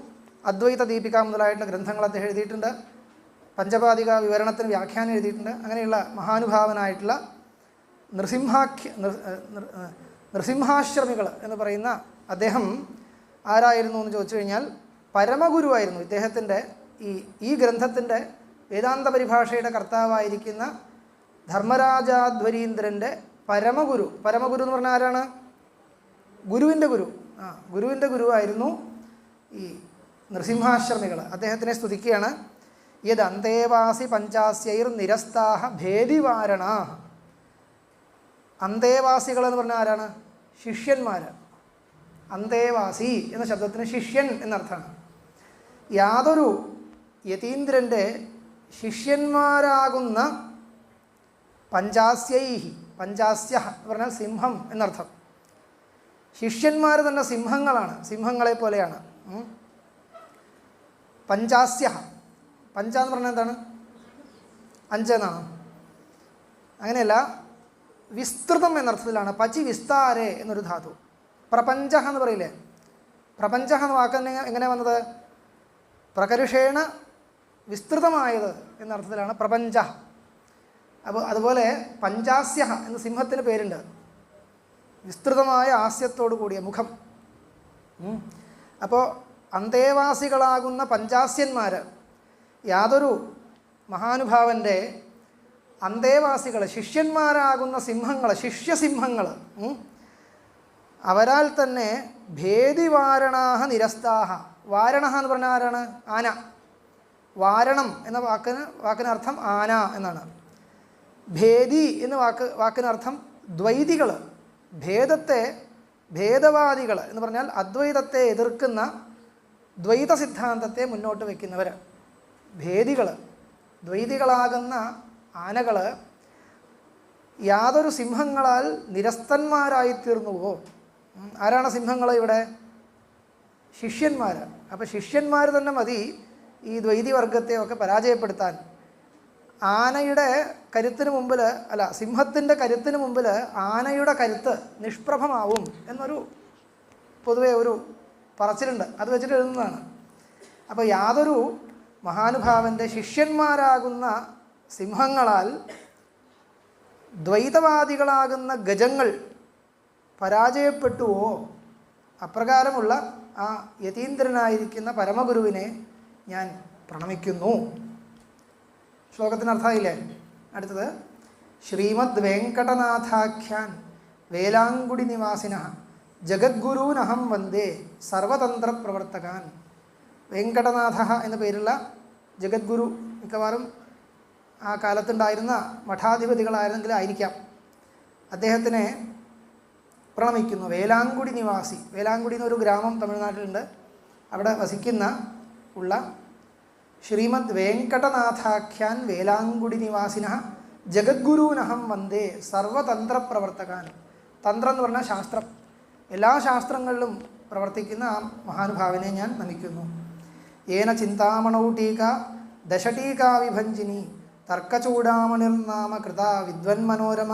അദ്വൈത ദീപിക മുതലായിട്ടുള്ള ഗ്രന്ഥങ്ങൾ അദ്ദേഹം എഴുതിയിട്ടുണ്ട്. പഞ്ചപാദിക വിവരണത്തിന് വ്യാഖ്യാനം എഴുതിയിട്ടുണ്ട്. അങ്ങനെയുള്ള മഹാനുഭാവനായിട്ടുള്ള നൃസിംഹാശ്രമികൾ എന്ന് പറയുന്ന അദ്ദേഹം ആരായിരുന്നു എന്ന് ചോദിച്ചു കഴിഞ്ഞാൽ പരമഗുരുവായിരുന്നു. ഇദ്ദേഹത്തിൻ്റെ ഈ ഗ്രന്ഥത്തിൻ്റെ വേദാന്ത പരിഭാഷയുടെ കർത്താവായിരിക്കുന്ന ധർമ്മരാജാധ്വരീന്ദ്രൻ്റെ പരമഗുരു. പരമഗുരു എന്ന് പറഞ്ഞാൽ ആരാണ്? ഗുരുവിൻ്റെ ഗുരു. ഗുരുവിൻ്റെ ഗുരുവായിരുന്നു ഈ നൃസിംഹാശ്രമികൾ. അദ്ദേഹത്തിനെ സ്തുതിക്കുകയാണ്. യത് അന്തേവാസി പഞ്ചാസ്യൈർ നിരസ്താഹ ഭേദിവാരണാ. അന്തേവാസികൾ എന്ന് പറഞ്ഞാൽ ആരാണ്? ശിഷ്യന്മാർ. അന്തേവാസി എന്ന ശബ്ദത്തിന് ശിഷ്യൻ എന്നർത്ഥമാണ്. യാതൊരു യതീന്ദ്രൻ്റെ ശിഷ്യന്മാരാകുന്ന പഞ്ചാസ്യൈഹി, പഞ്ചാസ്യ എന്ന് പറഞ്ഞാൽ സിംഹം എന്നർത്ഥം. ശിഷ്യന്മാർ തന്നെ സിംഹങ്ങളാണ്, സിംഹങ്ങളെ പോലെയാണ്. പഞ്ചാസ്യ, പഞ്ച എന്ന് പറഞ്ഞാൽ എന്താണ്? 5 എന്നാണ്. അങ്ങനെയല്ല, വിസ്തൃതം എന്നർത്ഥത്തിലാണ്. പചി വിസ്താരേ എന്നൊരു ധാതു. പ്രപഞ്ച എന്ന് പറയില്ലേ, പ്രപഞ്ച എന്ന വാക്ക് തന്നെ എങ്ങനെ വന്നത്? പ്രകർഷേണ വിസ്തൃതമായത് എന്നർത്ഥത്തിലാണ് പ്രപഞ്ച. അപ്പോൾ അതുപോലെ പഞ്ചാസ്യ എന്ന സിംഹത്തിന് പേരുണ്ട്, വിസ്തൃതമായ ആസ്യത്തോടു കൂടിയ മുഖം. അപ്പോൾ അന്തേവാസികളാകുന്ന പഞ്ചാസ്യന്മാർ, യാതൊരു മഹാനുഭാവൻ്റെ അന്തേവാസികൾ ശിഷ്യന്മാരാകുന്ന സിംഹങ്ങൾ, ശിഷ്യസിംഹങ്ങൾ, അവരാൽ തന്നെ ഭേദിവാരണാഹ നിരസ്താഹ. വാരണ എന്ന് പറഞ്ഞാൽ ആരാണ്? ആന. വാരണം എന്ന വാക്കിനർത്ഥം ആന എന്നാണ്. ഭേദി എന്ന വാക്കിനർത്ഥം ദ്വൈതികൾ, ഭേദവാദികൾ എന്ന് പറഞ്ഞാൽ അദ്വൈതത്തെ എതിർക്കുന്ന ദ്വൈത സിദ്ധാന്തത്തെ മുന്നോട്ട് വയ്ക്കുന്നവർ. ഭേദികൾ, ദ്വൈതികളാകുന്ന ആനകൾ യാതൊരു സിംഹങ്ങളാൽ നിരസ്തന്മാരായിത്തീർന്നുവോ. ആരാണ് സിംഹങ്ങൾ ഇവിടെ? ശിഷ്യന്മാർ. അപ്പോൾ ശിഷ്യന്മാർ തന്നെ മതി ഈ ദ്വൈതി വർഗത്തെയൊക്കെ പരാജയപ്പെടുത്താൻ. ആനയുടെ കരുത്തിന് മുമ്പിൽ, അല്ല, സിംഹത്തിൻ്റെ കരുത്തിന് മുമ്പിൽ ആനയുടെ കരുത്ത് നിഷ്പ്രഭമാവും എന്നൊരു പൊതുവെ ഒരു പറച്ചിലുണ്ട്, അത് വെച്ചിട്ട് എഴുതുന്നതാണ്. അപ്പോൾ യാതൊരു മഹാനുഭാവൻ്റെ ശിഷ്യന്മാരാകുന്ന സിംഹങ്ങളാൽ ദ്വൈതവാദികളാകുന്ന ഗജങ്ങൾ പരാജയപ്പെട്ടുവോ, അപ്രകാരമുള്ള ആ യതീന്ദ്രനായിരിക്കുന്ന പരമഗുരുവിനെ ഞാൻ പ്രണമിക്കുന്നു. ശ്ലോകത്തിന് അർത്ഥമായില്ലേ? അടുത്തത് ശ്രീമദ് വെങ്കടനാഥാഖ്യാൻ വേലാങ്കുടി നിവാസിന ജഗദ്ഗുരൂനഹം വന്ദേ സർവതന്ത്ര പ്രവർത്തകാൻ. വെങ്കടനാഥ എന്ന പേരുള്ള ജഗദ്ഗുരു മിക്കവാറും ആ കാലത്തുണ്ടായിരുന്ന മഠാധിപതികളായിരുന്നെങ്കിലായിരിക്കാം. അദ്ദേഹത്തിനെ പ്രണമിക്കുന്നു. വേലാങ്കുടി നിവാസി, വേലാങ്കുടി എന്നൊരു ഗ്രാമം തമിഴ്നാട്ടിലുണ്ട്, അവിടെ വസിക്കുന്ന ഉള്ള ശ്രീമദ് വെങ്കടനാഥാഖ്യാൻ വേലാങ്കുടി നിവാസിന ജഗദ്ഗുരൂനഹം വന്ദേ സർവതന്ത്ര പ്രവർത്തകാൻ. തന്ത്രം എന്ന് പറഞ്ഞാൽ ശാസ്ത്രം, എല്ലാ ശാസ്ത്രങ്ങളിലും പ്രവർത്തിക്കുന്ന ആ മഹാനുഭാവനെ ഞാൻ നമിക്കുന്നു. ഏന ചിന്താമണൗ ടീക ദശടീകാ വിഭഞ്ജിനി തർക്കചൂടാമണിർനാമ കൃത വിദ്വന്മനോരമ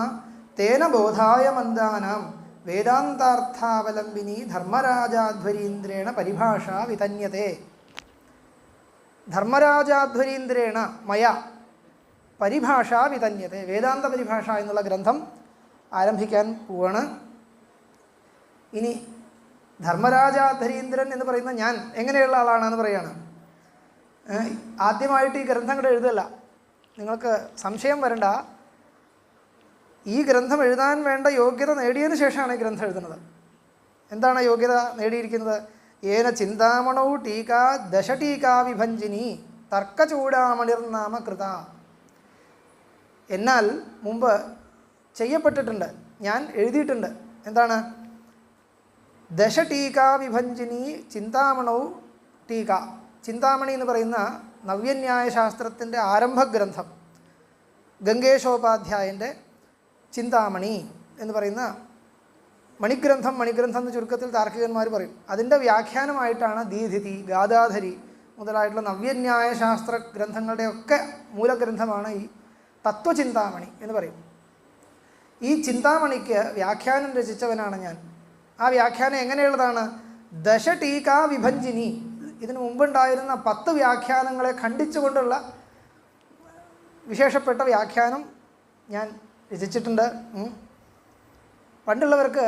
തേന ബോധായ മന്ദാനാം വേദാന്താർത്ഥാവലംബിനി ധർമ്മരാജാധ്വരീന്ദ്രേണ പരിഭാഷ വിതന്യത്തെ. ധർമ്മരാജാധ്വരീന്ദ്രേണ മയ പരിഭാഷ വിതന്യത്തെ. വേദാന്ത പരിഭാഷ എന്നുള്ള ഗ്രന്ഥം ആരംഭിക്കാൻ പോവാണ്. ഇനി ധർമ്മരാജാധ്വരീന്ദ്രൻ എന്ന് പറയുന്ന ഞാൻ എങ്ങനെയുള്ള ആളാണെന്ന് പറയുകയാണ്. ആദ്യമായിട്ട് ഈ ഗ്രന്ഥങ്ങൾ എഴുതല്ല, നിങ്ങൾക്ക് സംശയം വരണ്ട. ഈ ഗ്രന്ഥം എഴുതാൻ വേണ്ട യോഗ്യത നേടിയതിനു ശേഷമാണ് ഈ ഗ്രന്ഥം എഴുതുന്നത്. എന്താണ് യോഗ്യത നേടിയിരിക്കുന്നത്? ഏന ചിന്താമണൗ ടീക ദശടീകാ വിഭഞ്ജിനി തർക്കചൂടാമണിർനാമ കൃത. എന്നാൽ മുമ്പ് ചെയ്യപ്പെട്ടിട്ടുണ്ട്, ഞാൻ എഴുതിയിട്ടുണ്ട്. എന്താണ്? ദശടീകാ വിഭഞ്ജിനി ചിന്താമണൗ ടീക. ചിന്താമണി എന്ന് പറയുന്ന നവ്യന്യായ ശാസ്ത്രത്തിൻ്റെ ആരംഭഗ്രന്ഥം, ഗംഗേശോപാധ്യായൻ്റെ ചിന്താമണി എന്ന് പറയുന്ന മണിഗ്രന്ഥം എന്ന് ചുരുക്കത്തിൽ താർക്കികന്മാർ പറയും. അതിൻ്റെ വ്യാഖ്യാനമായിട്ടാണ് ദീധിതി, ഗാദാധരി മുതലായിട്ടുള്ള നവ്യന്യായ ശാസ്ത്ര ഗ്രന്ഥങ്ങളുടെയൊക്കെ മൂലഗ്രന്ഥമാണ് ഈ തത്വചിന്താമണി എന്ന് പറയും. ഈ ചിന്താമണിക്ക് വ്യാഖ്യാനം രചിച്ചവനാണ് ഞാൻ. ആ വ്യാഖ്യാനം എങ്ങനെയുള്ളതാണ്? ദശടീകാ വിഭഞ്ജിനി. ഇതിനു മുമ്പുണ്ടായിരുന്ന 10 വ്യാഖ്യാനങ്ങളെ ഖണ്ഡിച്ചുകൊണ്ടുള്ള വിശേഷപ്പെട്ട വ്യാഖ്യാനം ഞാൻ രചിച്ചിട്ടുണ്ട്. പണ്ടുള്ളവർക്ക്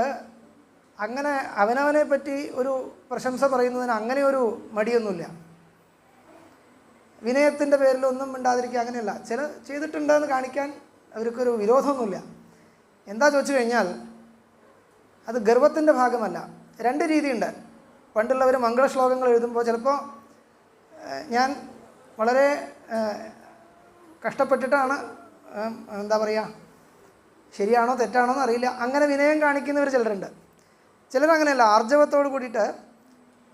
അങ്ങനെ അവനവനെ പറ്റി ഒരു പ്രശംസ പറയുന്നതിന് അങ്ങനെ ഒരു മടിയൊന്നുമില്ല. വിനയത്തിൻ്റെ പേരിലൊന്നും മിണ്ടാതിരിക്കുക, അങ്ങനെയല്ല. ചില ചെയ്തിട്ടുണ്ടെന്ന് കാണിക്കാൻ അവർക്കൊരു വിരോധമൊന്നുമില്ല. എന്താ ചോദിച്ചു കഴിഞ്ഞാൽ അത് ഗർവത്തിൻ്റെ ഭാഗമല്ല. 2 രീതിയുണ്ട്. പണ്ടുള്ളവർ മംഗളശ്ലോകങ്ങൾ എഴുതുമ്പോൾ ചിലപ്പോൾ ഞാൻ വളരെ കഷ്ടപ്പെട്ടിട്ടാണ്, എന്താ പറയുക, ശരിയാണോ തെറ്റാണോ എന്ന് അറിയില്ല, അങ്ങനെ വിനയം കാണിക്കുന്നവർ ചിലരുണ്ട്. ചിലരങ്ങനെയല്ല, ആർജവത്തോട് കൂടിയിട്ട്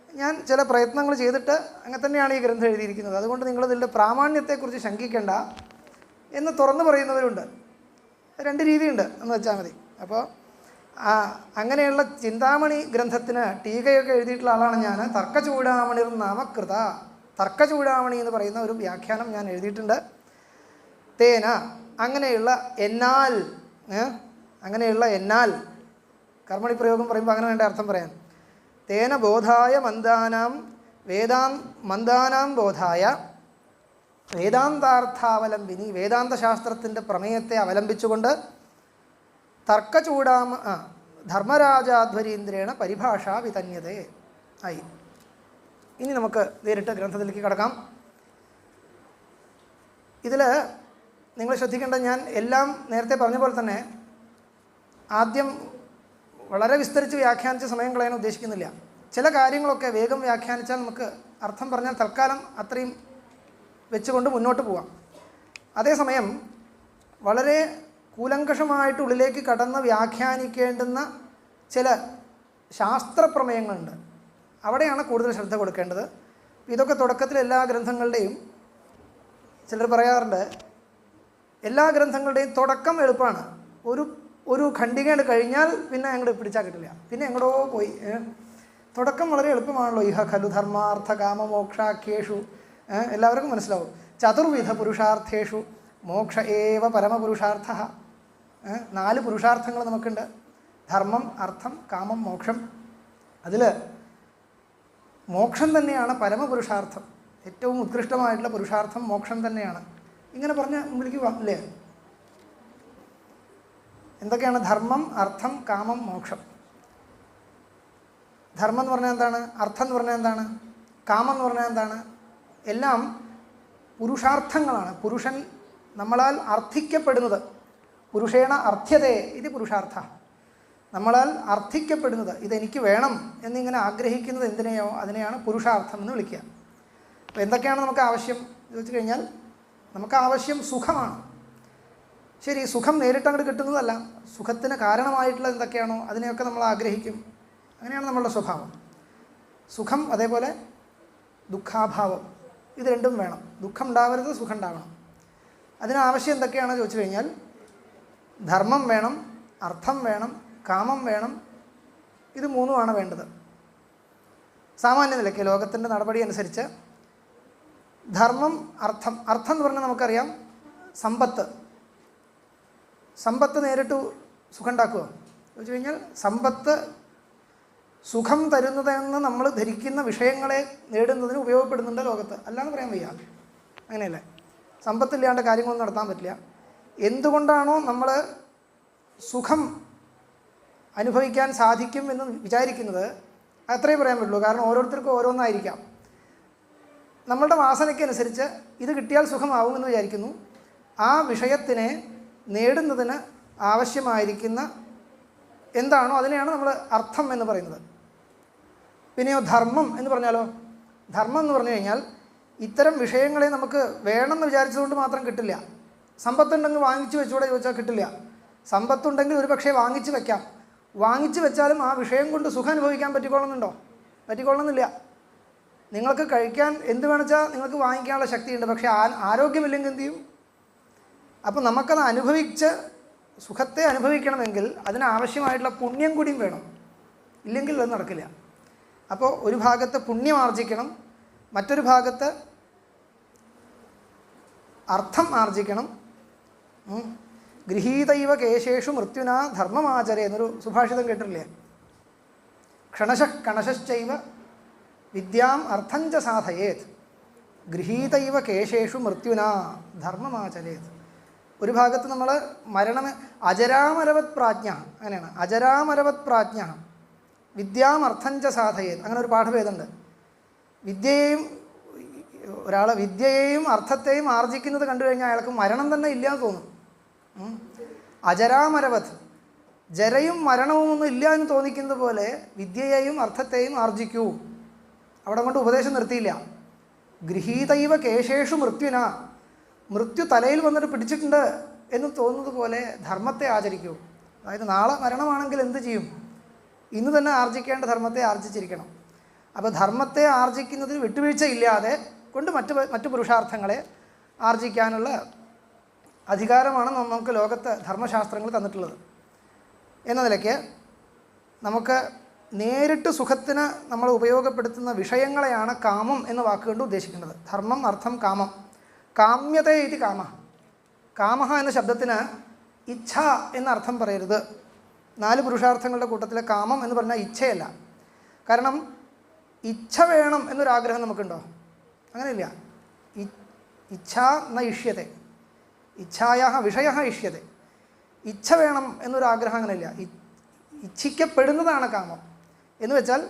ഞാൻ ചില പ്രയത്നങ്ങൾ ചെയ്തിട്ട് അങ്ങനെ തന്നെയാണ് ഈ ഗ്രന്ഥം എഴുതിയിരിക്കുന്നത്, അതുകൊണ്ട് നിങ്ങളിതിൻ്റെ പ്രാമാണ്യത്തെക്കുറിച്ച് ശങ്കിക്കേണ്ട എന്ന് തുറന്നു പറയുന്നവരുണ്ട്. 2 രീതിയുണ്ട് എന്ന് വെച്ചാൽ മതി. അപ്പോൾ അങ്ങനെയുള്ള ചിന്താമണി ഗ്രന്ഥത്തിന് ടീകയൊക്കെ എഴുതിയിട്ടുള്ള ആളാണ് ഞാൻ. തർക്കചൂടാമണിർ നാമകൃത, തർക്കചൂടാമണി എന്ന് പറയുന്ന ഒരു വ്യാഖ്യാനം ഞാൻ എഴുതിയിട്ടുണ്ട്. തേന, അങ്ങനെയുള്ള എന്നാൽ, അങ്ങനെയുള്ള എന്നാൽ, കർമ്മണി പ്രയോഗം പറയുമ്പോൾ അങ്ങനെ വേണ്ട അർത്ഥം പറയാൻ. തേന ബോധായ മന്ദാനാം ബോധായ വേദാന്താർത്ഥാവലംബിനി, വേദാന്തശാസ്ത്രത്തിൻ്റെ പ്രമേയത്തെ അവലംബിച്ചുകൊണ്ട് ധർമ്മരാജാധ്വരീന്ദ്രേണ പരിഭാഷ വിതന്യതേ ആയി. ഇനി നമുക്ക് നേരിട്ട് ഗ്രന്ഥത്തിലേക്ക് കടക്കാം. ഇതിൽ നിങ്ങൾ ശ്രദ്ധിക്കേണ്ട, ഞാൻ എല്ലാം നേരത്തെ പറഞ്ഞ പോലെ തന്നെ ആദ്യം വളരെ വിസ്തരിച്ച് വ്യാഖ്യാനിച്ച് സമയം കളയാൻ ഉദ്ദേശിക്കുന്നില്ല. ചില കാര്യങ്ങളൊക്കെ വേഗം വ്യാഖ്യാനിച്ചാൽ നമുക്ക് അർത്ഥം പറഞ്ഞാൽ തൽക്കാലം അത്രയും വെച്ചുകൊണ്ട് മുന്നോട്ട് പോവാം. അതേസമയം വളരെ കൂലങ്കഷമായിട്ട് ഉള്ളിലേക്ക് കടന്ന് വ്യാഖ്യാനിക്കേണ്ടുന്ന ചില ശാസ്ത്രപ്രമേയങ്ങളുണ്ട്. അവിടെയാണ് കൂടുതൽ ശ്രദ്ധ കൊടുക്കേണ്ടത്. ഇതൊക്കെ തുടക്കത്തിൽ എല്ലാ ഗ്രന്ഥങ്ങളുടെയും, ചിലർ പറയാറുണ്ട്, എല്ലാ ഗ്രന്ഥങ്ങളുടെയും തുടക്കം എളുപ്പമാണ്. ഒരു ഖണ്ഡികയാണ് കഴിഞ്ഞാൽ പിന്നെ അങ്ങോട്ട് പിടിച്ചാൽ കിട്ടില്ല, പിന്നെ എങ്ങോട്ടോ പോയി. തുടക്കം വളരെ എളുപ്പമാണല്ലോ. ഇഹ ഖലു ധർമാർത്ഥ കാമമോക്ഷാഖ്യേഷു, എല്ലാവർക്കും മനസ്സിലാവും. ചതുർവിധ പുരുഷാർത്ഥേഷു മോക്ഷ ഏവ പരമപുരുഷാർത്ഥ. 4 പുരുഷാർത്ഥങ്ങൾ നമുക്കുണ്ട്: ധർമ്മം, അർത്ഥം, കാമം, മോക്ഷം. അതിൽ മോക്ഷം തന്നെയാണ് പരമപുരുഷാർത്ഥം. ഏറ്റവും ഉത്കൃഷ്ടമായിട്ടുള്ള പുരുഷാർത്ഥം മോക്ഷം തന്നെയാണ്. ഇങ്ങനെ പറഞ്ഞ് മുമ്പിലേക്ക് പോകാം അല്ലേ? എന്തൊക്കെയാണ് ധർമ്മം, അർത്ഥം, കാമം, മോക്ഷം? ധർമ്മം എന്ന് പറഞ്ഞാൽ എന്താണ്? അർത്ഥം എന്ന് പറഞ്ഞാൽ എന്താണ്? കാമം എന്ന് പറഞ്ഞാൽ എന്താണ്? എല്ലാം പുരുഷാർത്ഥങ്ങളാണ്. പുരുഷൻ നമ്മളാൽ അർത്ഥിക്കപ്പെടുന്നത്. പുരുഷേണ അർത്ഥ്യതേ ഇത് പുരുഷാർത്ഥ. നമ്മളാൽ അർത്ഥിക്കപ്പെടുന്നത്, ഇതെനിക്ക് വേണം എന്നിങ്ങനെ ആഗ്രഹിക്കുന്നത് എന്തിനെയോ അതിനെയാണ് പുരുഷാർത്ഥം എന്ന് വിളിക്കുക. അപ്പോൾ എന്തൊക്കെയാണ് നമുക്ക് ആവശ്യം ചോദിച്ചു കഴിഞ്ഞാൽ, നമുക്ക് ആവശ്യം സുഖമാണ്. ശരി, സുഖം നേരിട്ട് അങ്ങോട്ട് കിട്ടുന്നതല്ല. സുഖത്തിന് കാരണമായിട്ടുള്ള എന്തൊക്കെയാണോ അതിനെയൊക്കെ നമ്മൾ ആഗ്രഹിക്കും. അങ്ങനെയാണ് നമ്മളുടെ സ്വഭാവം. സുഖം, അതേപോലെ ദുഃഖാഭാവം, ഇത് രണ്ടും വേണം. ദുഃഖം ഉണ്ടാവരുത്, സുഖം ഉണ്ടാവണം. അതിനാവശ്യം എന്തൊക്കെയാണെന്ന് ചോദിച്ചു കഴിഞ്ഞാൽ, ധർമ്മം വേണം, അർത്ഥം വേണം, കാമം വേണം. ഇത് 3 വേണ്ടത്. സാമാന്യ നിലയ്ക്ക് ലോകത്തിൻ്റെ നടപടി അനുസരിച്ച് ധർമ്മം, അർത്ഥം എന്ന് പറഞ്ഞാൽ നമുക്കറിയാം സമ്പത്ത്. സമ്പത്ത് നേരിട്ട് സുഖം ഉണ്ടാക്കുമോ ചോദിച്ചു കഴിഞ്ഞാൽ, സമ്പത്ത് സുഖം തരുന്നതെന്ന് നമ്മൾ ധരിക്കുന്ന വിഷയങ്ങളെ നേടുന്നതിന് ഉപയോഗപ്പെടുന്നുണ്ട് ലോകത്ത്, അല്ലാന്ന് പറയാൻ വയ്യ. അങ്ങനെയല്ലേ? സമ്പത്തില്ലാണ്ട് കാര്യങ്ങളൊന്നും നടത്താൻ പറ്റില്ല. എന്തുകൊണ്ടാണോ നമ്മൾ സുഖം അനുഭവിക്കാൻ സാധിക്കും എന്ന് വിചാരിക്കുന്നത്, അത്രയും പറയാൻ പറ്റുള്ളൂ. കാരണം ഓരോരുത്തർക്കും ഓരോന്നായിരിക്കാം. നമ്മളുടെ വാസനയ്ക്കനുസരിച്ച് ഇത് കിട്ടിയാൽ സുഖമാവുമെന്ന് വിചാരിക്കുന്നു. ആ വിഷയത്തിനെ നേടുന്നതിന് ആവശ്യമായിരിക്കുന്ന എന്താണോ അതിനെയാണ് നമ്മൾ അർത്ഥം എന്ന് പറയുന്നത്. പിന്നെയോ ധർമ്മം എന്ന് പറഞ്ഞാലോ, ധർമ്മം എന്ന് പറഞ്ഞു കഴിഞ്ഞാൽ ഇത്തരം വിഷയങ്ങളെ നമുക്ക് വേണമെന്ന് വിചാരിച്ചതുകൊണ്ട് മാത്രം കിട്ടില്ല. സമ്പത്തുണ്ടെങ്കിൽ വാങ്ങിച്ചു വെച്ചുകൂടെ ചോദിച്ചാൽ കിട്ടില്ല. സമ്പത്തുണ്ടെങ്കിൽ ഒരു പക്ഷേ വാങ്ങിച്ചു വെക്കാം. വാങ്ങിച്ചു വെച്ചാലും ആ വിഷയം കൊണ്ട് സുഖം അനുഭവിക്കാൻ പറ്റിക്കൊള്ളുന്നുണ്ടോ? പറ്റിക്കൊള്ളുന്നില്ല. നിങ്ങൾക്ക് കഴിക്കാൻ എന്ത് വേണമെച്ചാൽ നിങ്ങൾക്ക് വാങ്ങിക്കാനുള്ള ശക്തിയുണ്ട്, പക്ഷേ ആരോഗ്യമില്ലെങ്കിൽ എന്ത് ചെയ്യും? അപ്പോൾ നമുക്കത് അനുഭവിച്ച് സുഖത്തെ അനുഭവിക്കണമെങ്കിൽ അതിനാവശ്യമായിട്ടുള്ള പുണ്യം കൂടിയും വേണം. ഇല്ലെങ്കിൽ അത് നടക്കില്ല. അപ്പോൾ ഒരു ഭാഗത്ത് പുണ്യം ആർജിക്കണം, മറ്റൊരു ഭാഗത്ത് അർത്ഥം ആർജിക്കണം. ഗൃഹീതൈവ കേശേഷു മൃത്യുനാ ധർമ്മമാചരേ എന്നൊരു സുഭാഷിതം കേട്ടിട്ടില്ലേ? കണശശ്ചൈവ വിദ്യാം അർത്ഥഞ്ച സാധയേത് ഗൃഹീതൈവ കേശേഷു മൃത്യുനാ ധർമ്മമാചരേത്. ഒരു ഭാഗത്ത് നമ്മൾ അജരാമരവത് പ്രാജ്ഞ, അങ്ങനെയാണ്, അജരാമരവത് പ്രാജ്ഞ വിദ്യാം അർത്ഥഞ്ച സാധയേത്. അങ്ങനെ ഒരു പാഠഭേദമുണ്ട്. ഒരാൾ വിദ്യയെയും അർത്ഥത്തെയും ആർജിക്കുന്നത് കണ്ടു കഴിഞ്ഞാൽ അയാൾക്ക് മരണം തന്നെ ഇല്ലയെന്ന് തോന്നും. അജരാമരവത്, ജരയും മരണവും ഒന്നും ഇല്ല എന്ന് തോന്നിക്കുന്നത് പോലെ വിദ്യയെയും അർത്ഥത്തെയും ആർജിക്കൂ. അവിടെ കൊണ്ട് ഉപദേശം നിർത്തിയില്ല. ഗൃഹീതൈവ കേശേഷു മൃത്യുന, മൃത്യു തലയിൽ വന്നിട്ട് പിടിച്ചിട്ടുണ്ട് എന്ന് തോന്നുന്നത് പോലെ ധർമ്മത്തെ ആചരിക്കൂ. അതായത് നാളെ മരണമാണെങ്കിൽ എന്ത് ചെയ്യും? ഇന്ന് തന്നെ ആർജിക്കേണ്ട ധർമ്മത്തെ ആർജിച്ചിരിക്കണം. അപ്പോൾ ധർമ്മത്തെ ആർജിക്കുന്നതിൽ വിട്ടുവീഴ്ച ഇല്ലാതെ കൊണ്ട് മറ്റു പുരുഷാർത്ഥങ്ങളെ ആർജിക്കാനുള്ള അധികാരമാണ് നമുക്ക് ലോകത്ത് ധർമ്മശാസ്ത്രങ്ങൾ തന്നിട്ടുള്ളത്. എന്ന നിലയ്ക്ക് നമുക്ക് നേരിട്ട് സുഖത്തിന് നമ്മൾ ഉപയോഗപ്പെടുത്തുന്ന വിഷയങ്ങളെയാണ് കാമം എന്ന വാക്കുകൊണ്ട് ഉദ്ദേശിക്കുന്നത്. ധർമ്മം, അർത്ഥം, കാമം. കാമ്യത ഇത് കാമ. കാമഹ എന്ന ശബ്ദത്തിന് ഇച്ഛ എന്നർത്ഥം പറയരുത്. 4 പുരുഷാർത്ഥങ്ങളുടെ കൂട്ടത്തിലെ കാമം എന്ന് പറഞ്ഞാൽ ഇച്ഛയല്ല. കാരണം ഇച്ഛ വേണം എന്നൊരാഗ്രഹം നമുക്കുണ്ടോ? അങ്ങനെയില്ല. ഇച്ഛ ന ഇഷ്യത്തെ, ഇച്ഛായ വിഷയ ഇഷ്യത്തെ. ഇച്ഛ വേണം എന്നൊരാഗ്രഹം അങ്ങനെയില്ല. ഇച്ഛിക്കപ്പെടുന്നതാണ് കാമം എന്ന് വെച്ചാൽ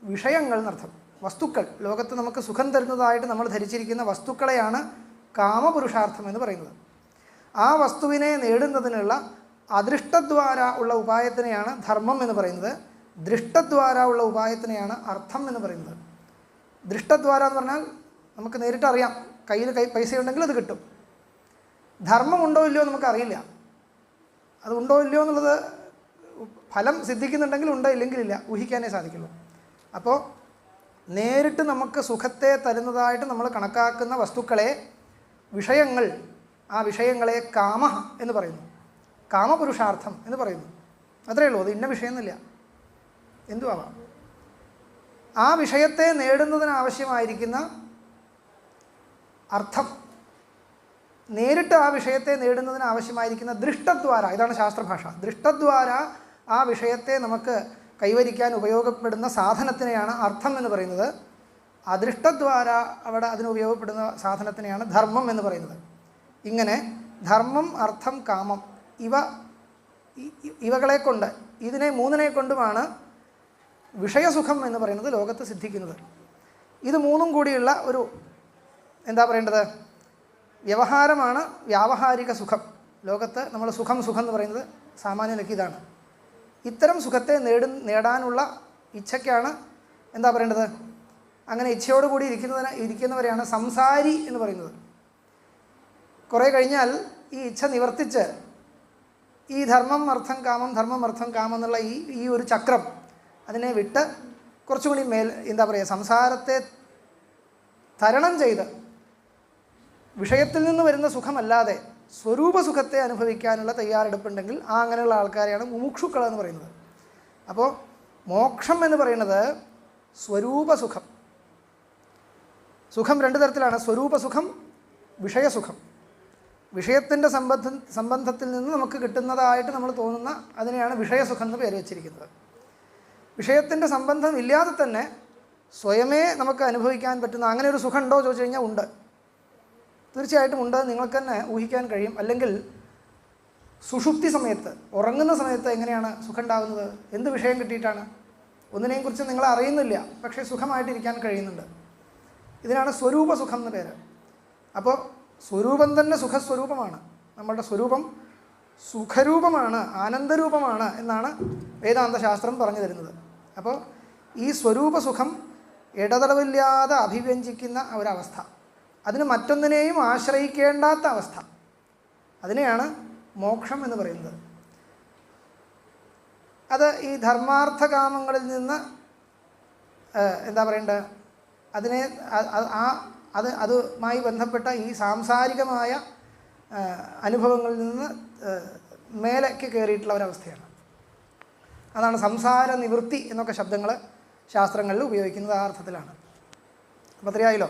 വിഷയങ്ങൾ എന്നർത്ഥം. വസ്തുക്കൾ, ലോകത്ത് നമുക്ക് സുഖം തരുന്നതായിട്ട് നമ്മൾ ധരിച്ചിരിക്കുന്ന വസ്തുക്കളെയാണ് കാമപുരുഷാർത്ഥം എന്ന് പറയുന്നത്. ആ വസ്തുവിനെ നേടുന്നതിനുള്ള അദൃഷ്ടദ്വാര ഉള്ള ഉപായത്തിനെയാണ് ധർമ്മം എന്ന് പറയുന്നത്. ദൃഷ്ടദ്വാര ഉള്ള ഉപായത്തിനെയാണ് അർത്ഥം എന്ന് പറയുന്നത്. ദൃഷ്ടദ്വാര എന്ന് പറഞ്ഞാൽ നമുക്ക് നേരിട്ടറിയാം, കയ്യിൽ പൈസയുണ്ടെങ്കിൽ അത് കിട്ടും. ധർമ്മം ഉണ്ടോ ഇല്ലയോ നമുക്കറിയില്ല. അത് ഉണ്ടോ ഇല്ലയോ എന്നുള്ളത് ഫലം സിദ്ധിക്കുന്നുണ്ടെങ്കിൽ ഉണ്ട്, ഇല്ലെങ്കിലില്ല, ഊഹിക്കാനേ സാധിക്കുള്ളൂ. അപ്പോൾ നേരിട്ട് നമുക്ക് സുഖത്തെ തരുന്നതായിട്ട് നമ്മൾ കണക്കാക്കുന്ന വസ്തുക്കളെ, വിഷയങ്ങൾ, ആ വിഷയങ്ങളെ കാമ എന്ന് പറയുന്നു, കാമപുരുഷാർത്ഥം എന്ന് പറയുന്നു. അത്രയേ ഉള്ളൂ. അത് ഇന്ന വിഷയം എന്നില്ല, എന്തുവാവാം. ആ വിഷയത്തെ നേടുന്നതിനാവശ്യമായിരിക്കുന്ന അർത്ഥം, നേരിട്ട് ആ വിഷയത്തെ നേടുന്നതിനാവശ്യമായിരിക്കുന്ന ദൃഷ്ടദ്വാര, ഇതാണ് ശാസ്ത്രഭാഷ. ദൃഷ്ടദ്വാര ആ വിഷയത്തെ നമുക്ക് കൈവരിക്കാൻ ഉപയോഗപ്പെടുന്ന സാധനത്തിനെയാണ് അർത്ഥം എന്ന് പറയുന്നത്. അദൃഷ്ടദ്വാര അവിടെ അതിന് ഉപയോഗപ്പെടുന്ന സാധനത്തിനെയാണ് ധർമ്മം എന്ന് പറയുന്നത്. ഇങ്ങനെ ധർമ്മം, അർത്ഥം, കാമം ഇവകളെ കൊണ്ട്, ഇതിനെ മൂന്നിനെ കൊണ്ടുമാണ് വിഷയസുഖം എന്ന് പറയുന്നത് ലോകത്ത് സിദ്ധിക്കുന്നത്. ഇത് മൂന്നും കൂടിയുള്ള ഒരു എന്താ പറയേണ്ടത് വ്യവഹാരമാണ് വ്യാവഹാരിക സുഖം. ലോകത്ത് നമ്മൾ സുഖം എന്ന് പറയുന്നത് സാമാന്യനിലയ്ക്ക് ഇതാണ്. ഇത്തരം സുഖത്തെ നേടാനുള്ള ഇച്ഛയ്ക്കാണ് എന്താ പറയേണ്ടത്, അങ്ങനെ ഇച്ഛയോടുകൂടി ഇരിക്കുന്നവരെയാണ് സംസാരി എന്ന് പറയുന്നത്. കുറേ കഴിഞ്ഞാൽ ഈ ഇച്ഛ നിവർത്തിച്ച് ഈ ധർമ്മം അർത്ഥം കാമം, ധർമ്മം അർത്ഥം കാമം എന്നുള്ള ഈ ഒരു ചക്രം അതിനെ വിട്ട് കുറച്ചുകൂടി എന്താ പറയുക, സംസാരത്തെ തരണം ചെയ്ത് വിഷയത്തിൽ നിന്ന് വരുന്ന സുഖമല്ലാതെ സ്വരൂപ സുഖത്തെ അനുഭവിക്കാനുള്ള തയ്യാറെടുപ്പുണ്ടെങ്കിൽ അങ്ങനെയുള്ള ആൾക്കാരെയാണ് മുമുക്ഷുക്കൾ എന്ന് പറയുന്നത്. അപ്പോൾ മോക്ഷം എന്ന് പറയുന്നത് സ്വരൂപസുഖം. സുഖം രണ്ട് തരത്തിലാണ്: സ്വരൂപസുഖം, വിഷയസുഖം. വിഷയത്തിൻ്റെ സംബന്ധത്തിൽ നിന്ന് നമുക്ക് കിട്ടുന്നതായിട്ട് നമ്മൾ തോന്നുന്ന അതിനെയാണ് വിഷയസുഖം എന്ന് പേര് വച്ചിരിക്കുന്നത്. വിഷയത്തിൻ്റെ സംബന്ധം ഇല്ലാതെ തന്നെ സ്വയമേ നമുക്ക് അനുഭവിക്കാൻ പറ്റുന്ന അങ്ങനെ ഒരു സുഖം ഉണ്ടോ ചോദിച്ചു കഴിഞ്ഞാൽ ഉണ്ട്, തീർച്ചയായിട്ടും ഉണ്ട്. നിങ്ങൾക്ക് തന്നെ ഊഹിക്കാൻ കഴിയും. അല്ലെങ്കിൽ സുഷുപ്തി സമയത്ത്, ഉറങ്ങുന്ന സമയത്ത് എങ്ങനെയാണ് സുഖം ഉണ്ടാകുന്നത്? എന്ത് വിഷയം കിട്ടിയിട്ടാണ്? ഒന്നിനെയും കുറിച്ച് നിങ്ങൾ അറിയുന്നില്ല, പക്ഷേ സുഖമായിട്ടിരിക്കാൻ കഴിയുന്നുണ്ട്. ഇതിനാണ് സ്വരൂപസുഖം എന്ന് പേര്. അപ്പോൾ സ്വരൂപം തന്നെ സുഖസ്വരൂപമാണ്. നമ്മളുടെ സ്വരൂപം സുഖരൂപമാണ്, ആനന്ദരൂപമാണ് എന്നാണ് വേദാന്ത ശാസ്ത്രം പറഞ്ഞു തരുന്നത്. അപ്പോൾ ഈ സ്വരൂപസുഖം ഇടതടവില്ലാതെ അഭിവ്യഞ്ജിക്കുന്ന ഒരവസ്ഥ, അതിന് മറ്റൊന്നിനെയും ആശ്രയിക്കേണ്ടാത്ത അവസ്ഥ, അതിനെയാണ് മോക്ഷം എന്ന് പറയുന്നത്. അത് ഈ ധർമാർത്ഥകാമങ്ങളിൽ നിന്ന് എന്താ പറയേണ്ടത്, അതിനെ അതുമായി ബന്ധപ്പെട്ട ഈ സാംസാരികമായ അനുഭവങ്ങളിൽ നിന്ന് മേലേക്ക് കയറിയിട്ടുള്ള ഒരവസ്ഥയാണ്. അതാണ് സംസാര നിവൃത്തി എന്നൊക്കെ ശബ്ദങ്ങൾ ശാസ്ത്രങ്ങളിൽ ഉപയോഗിക്കുന്നത് ആ അർത്ഥത്തിലാണ്. അപ്പോൾ അത്രയായല്ലോ.